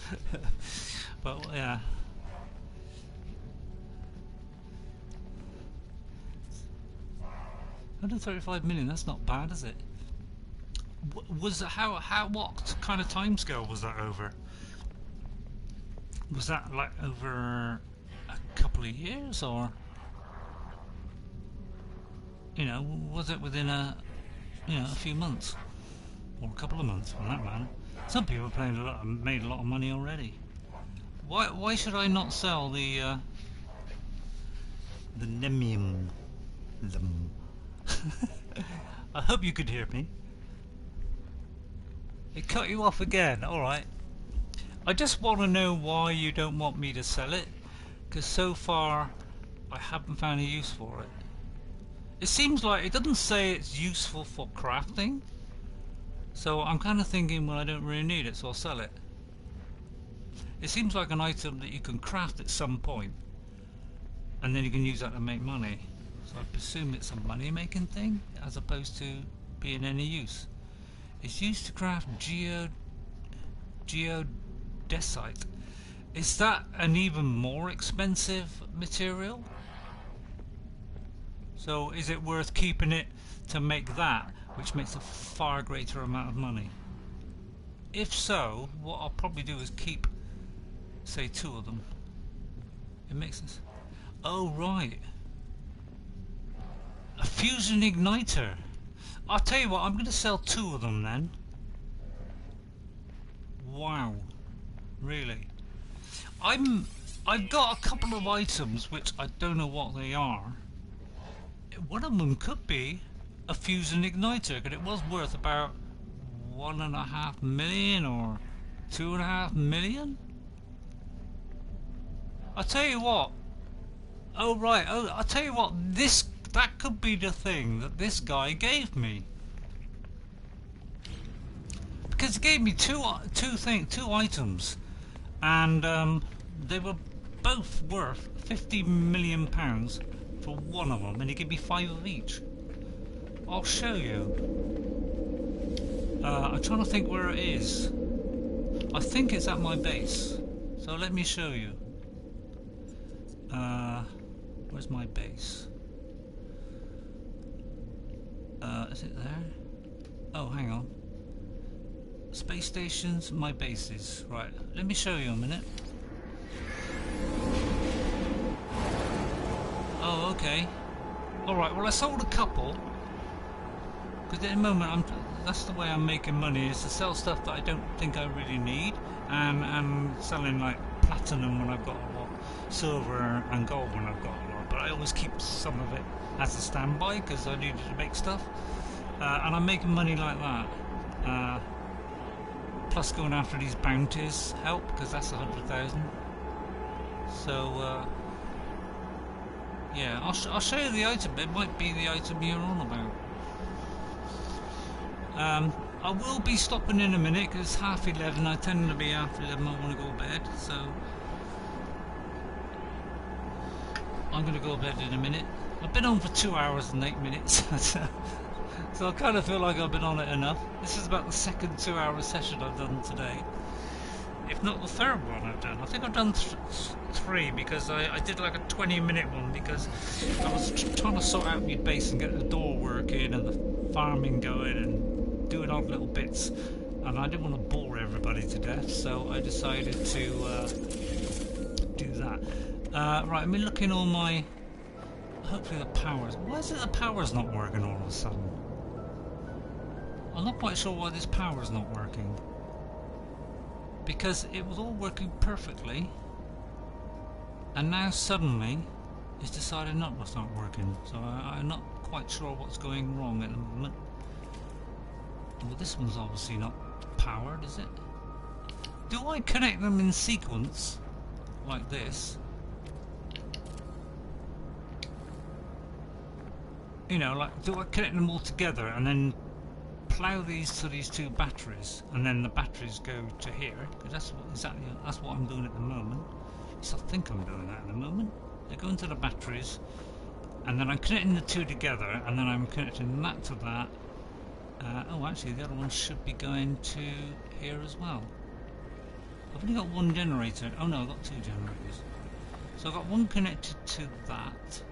But yeah. 135 million. That's not bad, is it? Was how what kind of timescale was that over? Was that like over a couple of years, or was it within a few months or a couple of months, for that matter? Some people have made a lot of money already. Why should I not sell the Nemium? I hope you could hear me. It cut you off again. All right. I just want to know why you don't want me to sell it, because so far I haven't found a use for it. It seems like it doesn't say it's useful for crafting, so I'm kind of thinking, well, I don't really need it, so I'll sell it. It seems like an item that you can craft at some point, and then you can use that to make money. So I presume it's a money-making thing, as opposed to being any use. It's used to craft geodesite. Is that an even more expensive material? So is it worth keeping it to make that, which makes a far greater amount of money? If so, what I'll probably do is keep, say, 2 of them. It makes sense. Oh, right. A fusion igniter. I'll tell you what, I'm going to sell 2 of them then. Wow. Really? I've got a couple of items which I don't know what they are. One of them could be a fusion igniter, because it was worth about 1.5 million or 2.5 million. I'll tell you what. Oh right. Oh, I'll tell you what. That could be the thing that this guy gave me, because he gave me two items, and they were both worth £50 million for one of them, and he gave me 5 of each. I'll show you. I'm trying to think where it is. I think it's at my base, so let me show you. Where's my base? Is it there? Oh, hang on. Space stations, my bases. Right, let me show you a minute. Oh, okay. Alright, well I sold a couple, because at the moment that's the way I'm making money, is to sell stuff that I don't think I really need, and selling like platinum when I've got a lot, silver and gold when I've got a lot, but I always keep some of it as a standby because I needed to make stuff, and I'm making money like that. Plus going after these bounties help, because that's 100,000. So yeah, I'll show you the item. It might be the item you're on about. I will be stopping in a minute because it's 11:30. I tend to be after 11. I want to go to bed, so I'm going to go to bed in a minute. I've been on for 2 hours and 8 minutes, so I kind of feel like I've been on it enough. This is about the second 2-hour session I've done today, if not the third one I've done. I think I've done 3, because I did like a 20-minute one because I was trying to sort out my base and get the door working and the farming going and doing odd little bits, and I didn't want to bore everybody to death, so I decided to do that. Right, I'm looking on my... Hopefully the power's... Why is it the power's not working all of a sudden? I'm not quite sure why this power's not working, because it was all working perfectly, and now suddenly it's decided not to start working, so I'm not quite sure what's going wrong at the moment. Well, this one's obviously not powered, is it? Do I connect them in sequence like this? You know, like, do I connect them all together and then plough these to these 2 batteries, and then the batteries go to here? Because that's what I'm doing at the moment. So I think I'm doing that at the moment. They go into the batteries, and then I'm connecting the 2 together, and then I'm connecting that to that. Oh, actually, the other one should be going to here as well. I've only got 1 generator. Oh no, I've got 2 generators. So I've got one connected to that.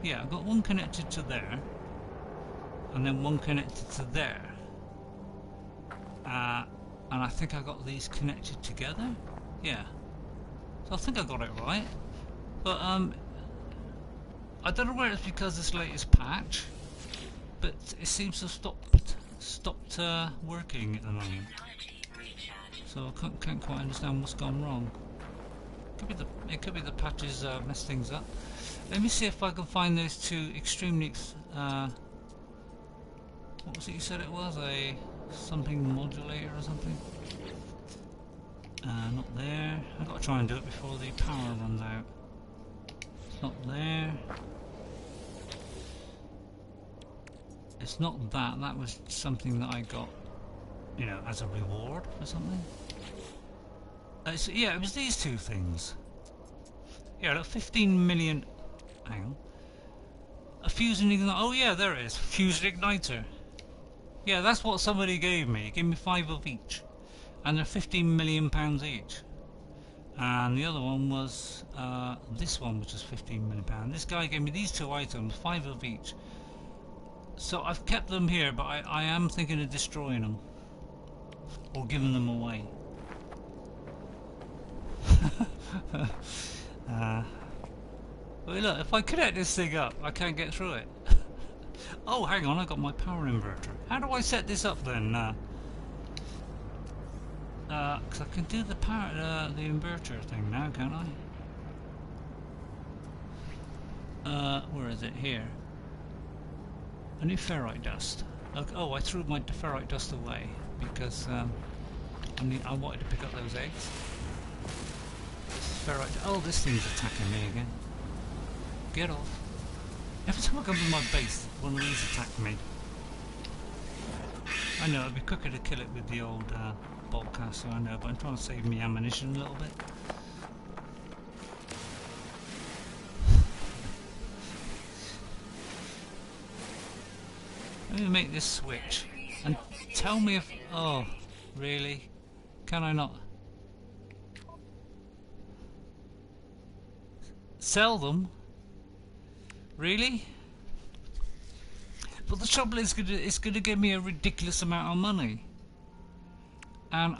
Yeah, I've got one connected to there, and then one connected to there. And I think I got these connected together. Yeah. So I think I got it right. But I don't know whether it's because this latest patch, but it seems to have stopped working at the moment. So I can't quite understand what's gone wrong. It could be the patches mess things up. Let me see if I can find those two extremely. What was it you said it was? A something modulator or something? Not there. I've got to try and do it before the power runs out. It's not there. It's not that. That was something that I got, you know, as a reward for something. So yeah, it was these two things. Yeah, look, 15 million. Hang on. A fusion igniter. Oh yeah, there it is. Fusion igniter. Yeah, that's what somebody gave me. It gave me 5 of each, and they're £15 million each. And the other one was this one, which was £15 million. This guy gave me these two items, 5 of each. So I've kept them here, but I am thinking of destroying them or giving them away. But look, if I connect this thing up, I can't get through it. Oh, hang on, I got my power inverter. How do I set this up then? Because I can do the power, the inverter thing now, can't I? Where is it? Here. A new ferrite dust. Look, oh, I threw my ferrite dust away because I wanted to pick up those eggs. Ferrite. Oh, this thing's attacking me again. Get off. Every time I come to my base, one of these attack me. I know, it'd be quicker to kill it with the old boltcaster, I know, but I'm trying to save me ammunition a little bit. Let me make this switch and tell me if... Oh, really? Can I not? Sell them? Really? But the trouble is, it's going to give me a ridiculous amount of money. And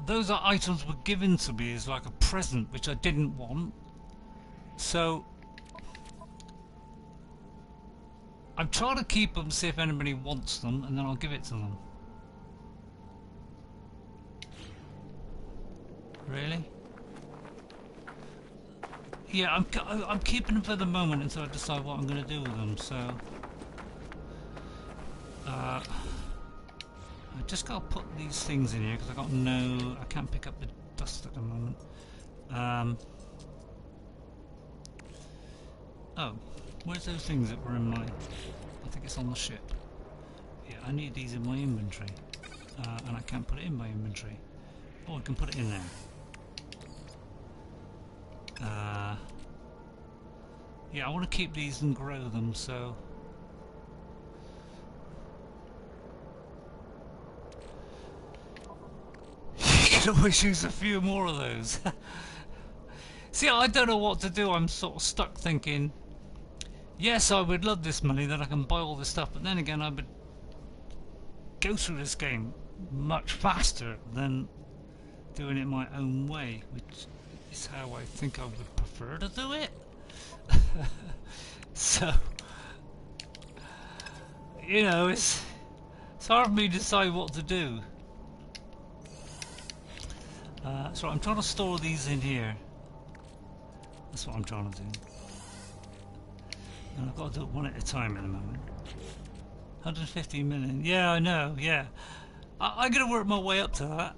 those are items were given to me as like a present, which I didn't want. So I'm trying to keep them, see if anybody wants them, and then I'll give it to them. Really? Yeah, I'm keeping them for the moment until I decide what I'm going to do with them. So I just got to put these things in here because I can't pick up the dust at the moment. Oh, where's those things that were in my... I think it's on the ship. Yeah, I need these in my inventory, and I can't put it in my inventory. Oh, I can put it in there. Yeah, I want to keep these and grow them, so you can always use a few more of those. See, I don't know what to do. I'm sort of stuck thinking, yes, I would love this money, that I can buy all this stuff, but then again I would go through this game much faster than doing it my own way, which is how I think I would prefer to do it. So, you know, it's hard for me to decide what to do. So I'm trying to store these in here. That's what I'm trying to do. And I've got to do it one at a time at the moment. 150 million. Yeah, I know, yeah. I'm going to work my way up to that.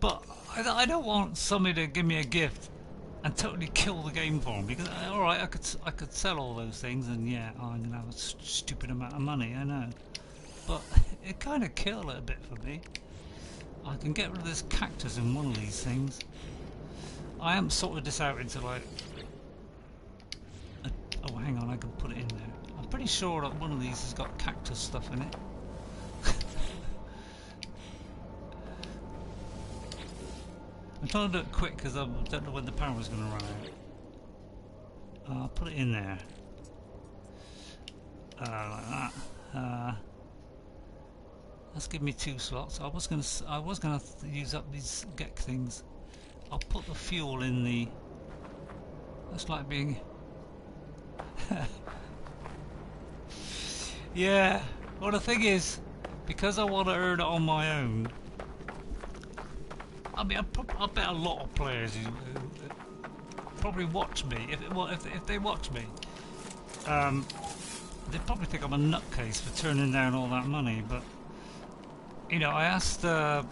But I don't want somebody to give me a gift and totally kill the game for me, because alright, I could sell all those things and yeah, I'm gonna have a stupid amount of money, I know, but it kind of killed it a bit for me. I can get rid of this cactus in one of these things. I haven't sorted this out into like oh, hang on, I can put it in there. I'm pretty sure that one of these has got cactus stuff in it. I'm trying to do it quick because I don't know when the power's going to run out. I'll put it in there. Like that. Let's give me 2 slots. I was gonna use up these GEC things. I'll put the fuel in the. That's like being. Yeah. Well, the thing is, because I want to earn it on my own. I mean, I bet a lot of players who probably watch me. If they watch me, they probably think I'm a nutcase for turning down all that money. But you know, I asked the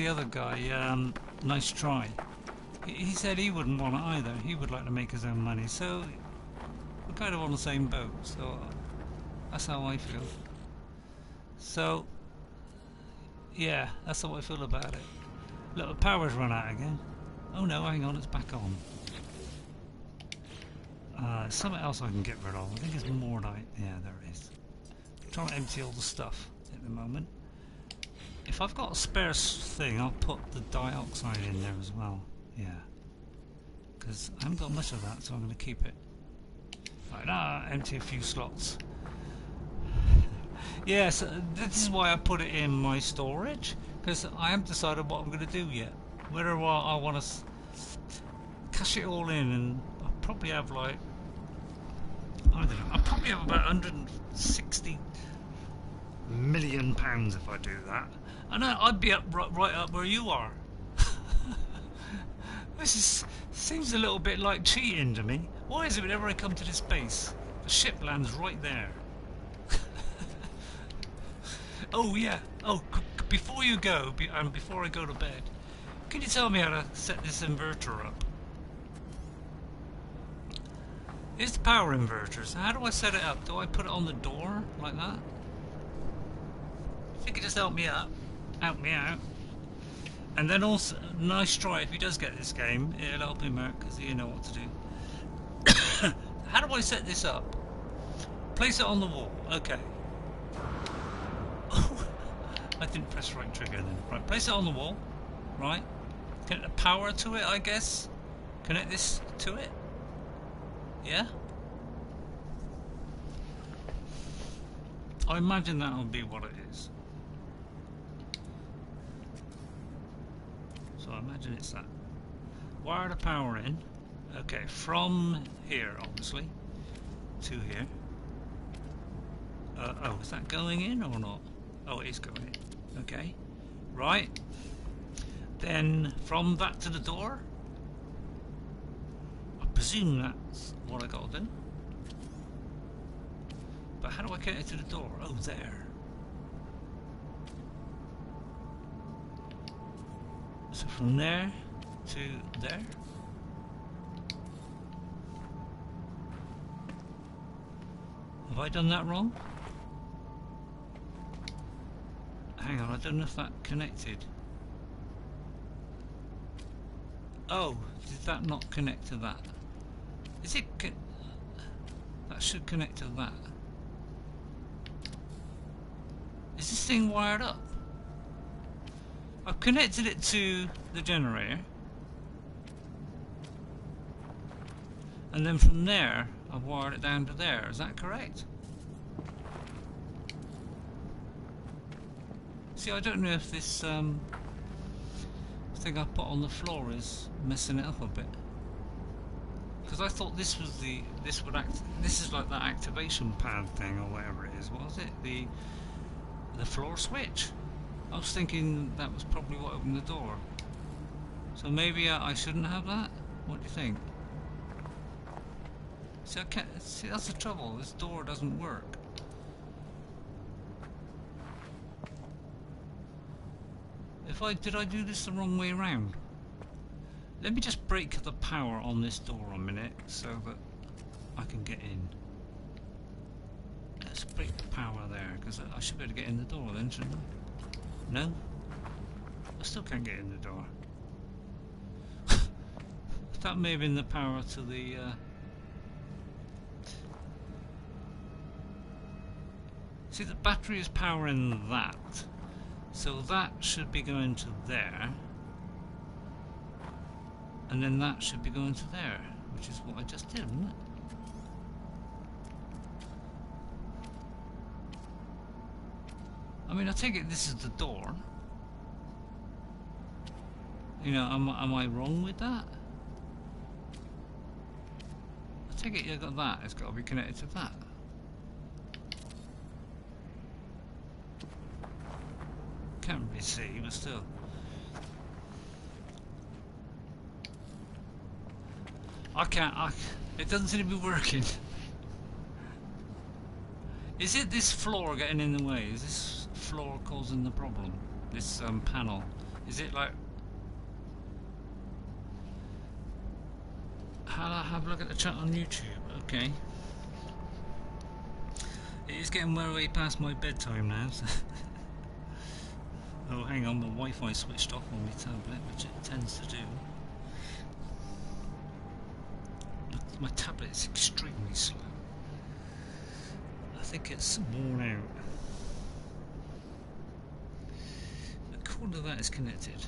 other guy, nice try. He said he wouldn't want it either. He would like to make his own money. So we're kind of on the same boat. So that's how I feel. So yeah, that's how I feel about it. Look, the power's run out again. Oh no, hang on, it's back on. Something else I can get rid of. I think it's more like, yeah, there it is. I'm trying to empty all the stuff at the moment. If I've got a spare thing, I'll put the dioxide in there as well. Yeah, because I haven't got much of that, so I'm going to keep it. Right, now empty a few slots. Yes, this is why I put it in my storage, because I haven't decided what I'm going to do yet. Whether I want to cash it all in, and I'll probably have like, I don't know, I'll probably have about £160 million if I do that. And I'd be up right up where you are. Seems a little bit like cheating to me. Why is it whenever I come to this base, the ship lands right there? Oh yeah. Oh, before you go, and before I go to bed, can you tell me how to set this inverter up? It's the power inverter. So how do I set it up? Do I put it on the door like that? If you could just help me out, and then also, nice try if he does get this game. It'll help him out because you know what to do. How do I set this up? Place it on the wall. Okay. I didn't press the right trigger then. Right, place it on the wall. Right. Connect the power to it, I guess. Connect this to it. Yeah? I imagine that will be what it is. So I imagine it's that. Wire the power in. Okay, from here, obviously, to here. Oh, is that going in or not? Oh, it is going in. Okay. Right. Then from that to the door. I presume that's what I got to do. But how do I connect it to the door? Oh, there. So from there to there. Have I done that wrong? Hang on, I don't know if that connected. Oh, did that not connect to that? Is it? That should connect to that. Is this thing wired up? I've connected it to the generator. And then from there, I've wired it down to there. Is that correct? See, I don't know if this thing I put on the floor is messing it up a bit. Because I thought this was this is like that activation pad thing or whatever it is. What was it? The floor switch. I was thinking that was probably what opened the door. So maybe I shouldn't have that? What do you think? See, see, that's the trouble. This door doesn't work. Did I do this the wrong way around? Let me just break the power on this door a minute so that I can get in. Let's break the power there, because I should be able to get in the door then, shouldn't I? No? I still can't get in the door. That may have been the power to the... See, the battery is powering that. So that should be going to there. and then that should be going to there, which is what I just did, isn't it? I mean, I take it this is the door. You know, am I wrong with that? I take it you got that. It's got to be connected to that. Can't really see, but still. I can't. It doesn't seem to be working. Is it this floor getting in the way? Is this floor causing the problem? This panel. Is it like? I'll have a look at the chat on YouTube. Okay. It is getting way past my bedtime now. So oh, hang on, the Wi-Fi switched off on my tablet, which it tends to do. My tablet is extremely slow. I think it's worn out. The cord of that is connected.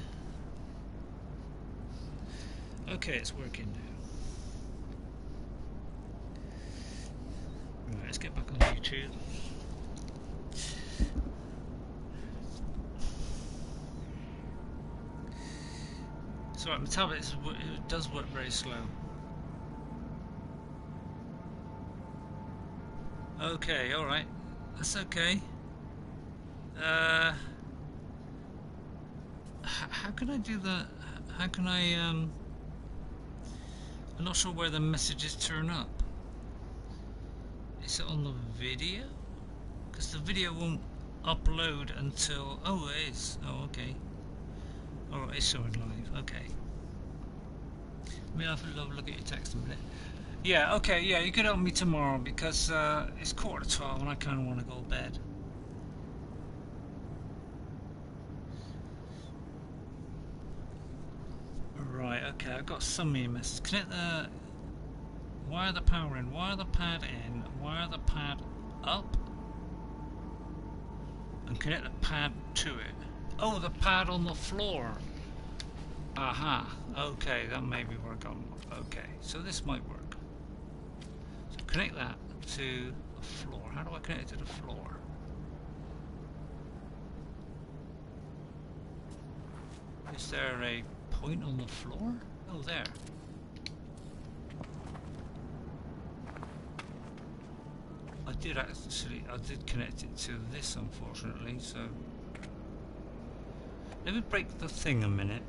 Okay, it's working now. Right, let's get back on YouTube. So my tablet it does work very slow. Okay, alright. That's okay. How can I do that? How can I, I'm not sure where the messages turn up. Is it on the video? Because the video won't upload until... Oh, it is. Oh, okay. Alright, it's showing live. Okay. Maybe I'll have a look at your text in a minute. Yeah, okay, yeah, you can help me tomorrow because it's 11:45 and I kind of want to go to bed. Right, okay, I've got some EMS. Connect the... Wire the power in, wire the pad in, wire the pad up, and connect the pad to it. Oh, the pad on the floor. Aha, okay, that may be where I'm going. Okay, so this might work. So connect that to the floor. How do I connect it to the floor? Is there a point on the floor? Oh, there. I did connect it to this, unfortunately, so... Let me break the thing a minute.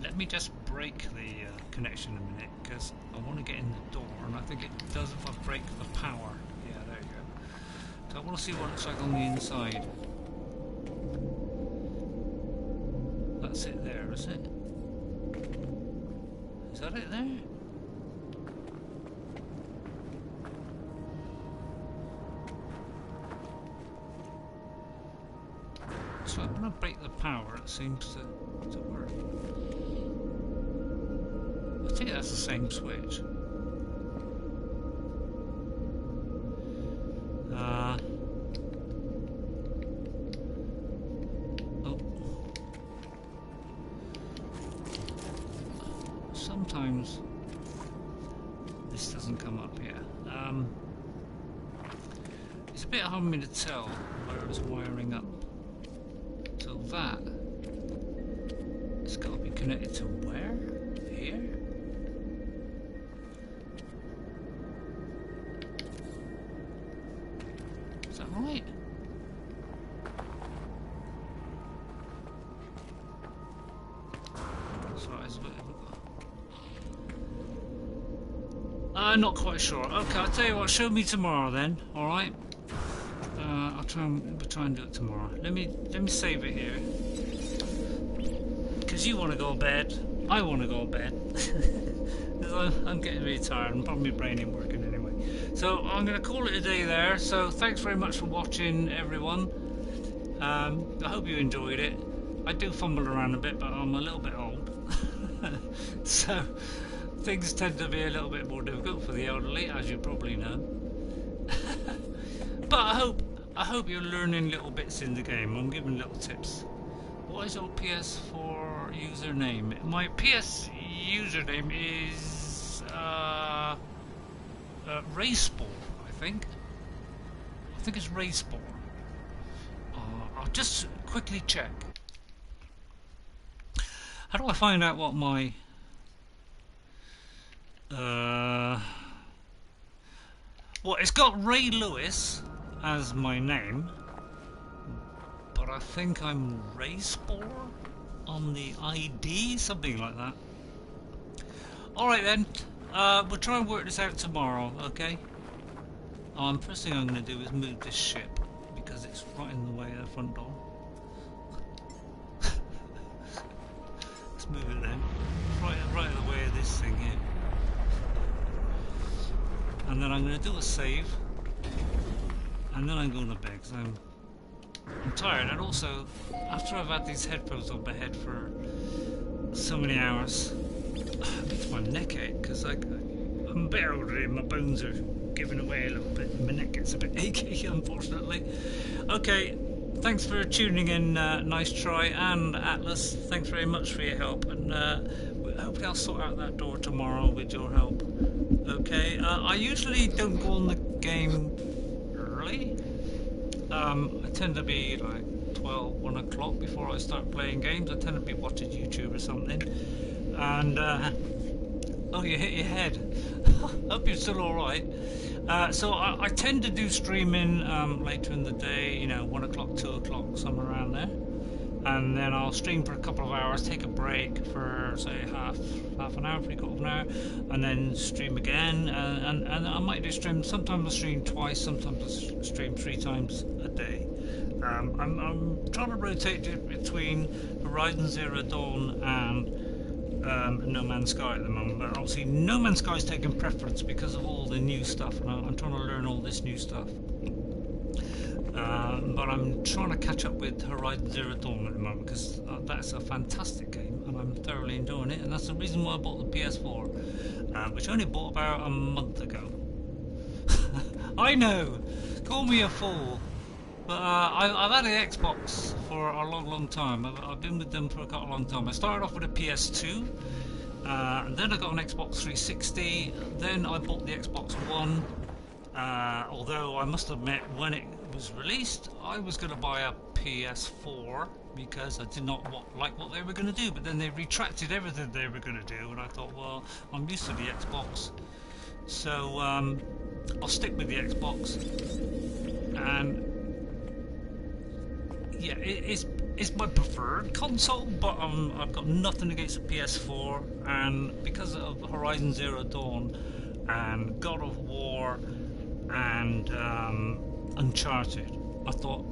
Let me just break the connection a minute, because I want to get in the door, and I think it does if I break the power. Yeah, there you go. So I want to see what it looks like on the inside. That's it there, is it? Is that it there? So when I break the power, it seems to work. I think that's the same switch. Oh. Sometimes this doesn't come up here. It's a bit hard for me to tell where it's wiring up. So that it's got to be connected to where? Here? Is that right? Sorry, it's a bit of a... I'm not quite sure. Okay, I'll tell you what, show me tomorrow then, alright? I'll try and do it tomorrow. Let me save it here. Because you want to go to bed, I want to go to bed. I'm getting really tired, and probably my brain ain't working anyway. So I'm going to call it a day there. So thanks very much for watching, everyone. I hope you enjoyed it. I do fumble around a bit, but I'm a little bit old. So things tend to be a little bit more difficult for the elderly, as you probably know. But I hope you're learning little bits in the game. I'm giving little tips. What is your PS4 username? My PS username is Raceball, I think. I think it's Raceball. I'll just quickly check. How do I find out what my well, it's got Ray Lewis as my name, but I think I'm Raceball on the ID, something like that. Alright then, we'll try and work this out tomorrow, okay? First thing I'm going to do is move this ship, because it's right in the way of the front door. Let's move it then. Right in the way of this thing here. And then I'm going to do a save. And then I'm going to bed, because I'm tired. And also, after I've had these headphones on my head for so many hours, it makes my neck ache, because I'm a bit older and my bones are giving away a little bit. My neck gets a bit achy, unfortunately. Okay, thanks for tuning in, Nice Try, and Atlas, thanks very much for your help, and hopefully I'll sort out that door tomorrow with your help. Okay, I usually don't go on the game early. I tend to be like 12, 1 o'clock before I start playing games. I tend to be watching YouTube or something. And, oh, you hit your head. Hope you're still alright. So I tend to do streaming later in the day, you know, 1 o'clock, 2 o'clock, somewhere around there. And then I'll stream for a couple of hours, take a break for say half an hour, 3/4 of an hour, and then stream again. And I might do stream. Sometimes I stream twice, sometimes I stream 3 times a day. I'm trying to rotate it between Horizon Zero Dawn and No Man's Sky at the moment. But obviously, No Man's Sky is taking preference because of all the new stuff, and I'm trying to learn all this new stuff. But I'm trying to catch up with Horizon Zero Dawn at the moment because that's a fantastic game and I'm thoroughly enjoying it, and that's the reason why I bought the PS4, which I only bought about a month ago. I know, call me a fool, but I've had an Xbox for a long time. I've been with them for a long time. I started off with a PS2, and then I got an Xbox 360, then I bought the Xbox One. Although I must admit, when it was released, I was going to buy a PS4 because I did not like what they were going to do, but then they retracted everything they were going to do, and I thought, well, I'm used to the Xbox, so I'll stick with the Xbox. And yeah, it's my preferred console, but I've got nothing against the PS4, and because of Horizon Zero Dawn and God of War and Uncharted, I thought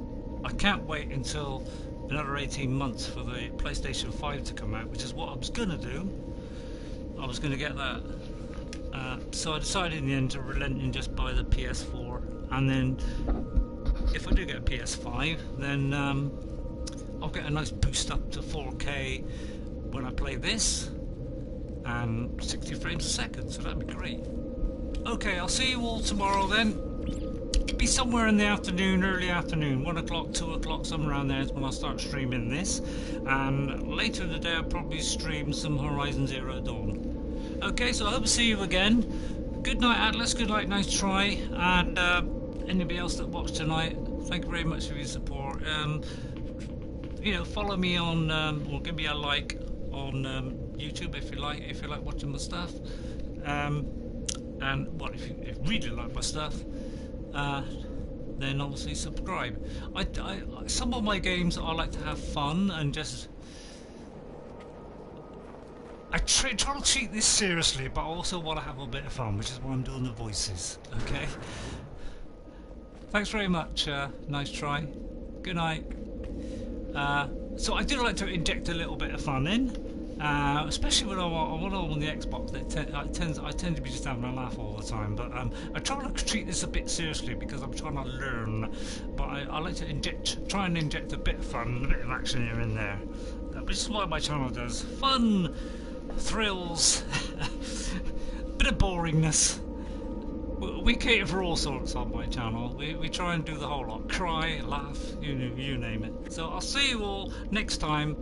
I can't wait until another 18 months for the PlayStation 5 to come out, which is what I was going to do. I was going to get that. So I decided in the end to relent and just buy the PS4, and then if I do get a PS5, then I'll get a nice boost up to 4K when I play this, and 60 frames a second, so that'd be great. Okay, I'll see you all tomorrow then. Be somewhere in the afternoon, early afternoon, 1 o'clock, 2 o'clock, somewhere around there is when I'll start streaming this. And later in the day I'll probably stream some Horizon Zero Dawn. Okay, so I hope to see you again. Good night, Atlas, good night, Nice Try, and anybody else that watched tonight, thank you very much for your support. You know, follow me on, or give me a like on YouTube if you like watching my stuff. And well, if you really like my stuff, then obviously subscribe. Some of my games I like to have fun and just I try to treat this seriously, but I also want to have a bit of fun, which is why I'm doing the voices. Okay. Thanks very much. Nice Try. Good night. So I do like to inject a little bit of fun in. Especially when I'm on the Xbox, I tend to be just having a laugh all the time. But I try to treat this a bit seriously because I'm trying to learn. But I like to try and inject a bit of fun, a bit of action here and there. Which is what my channel does: fun, thrills, bit of boringness. We cater for all sorts on my channel. We try and do the whole lot: cry, laugh, you name it. So I'll see you all next time.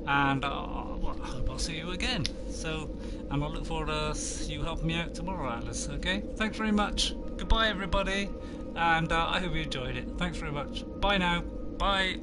and well, I hope I'll see you again. So, and I look forward to you helping me out tomorrow, Alice. Okay, thanks very much. Goodbye, everybody, and I hope you enjoyed it. Thanks very much. Bye now. Bye.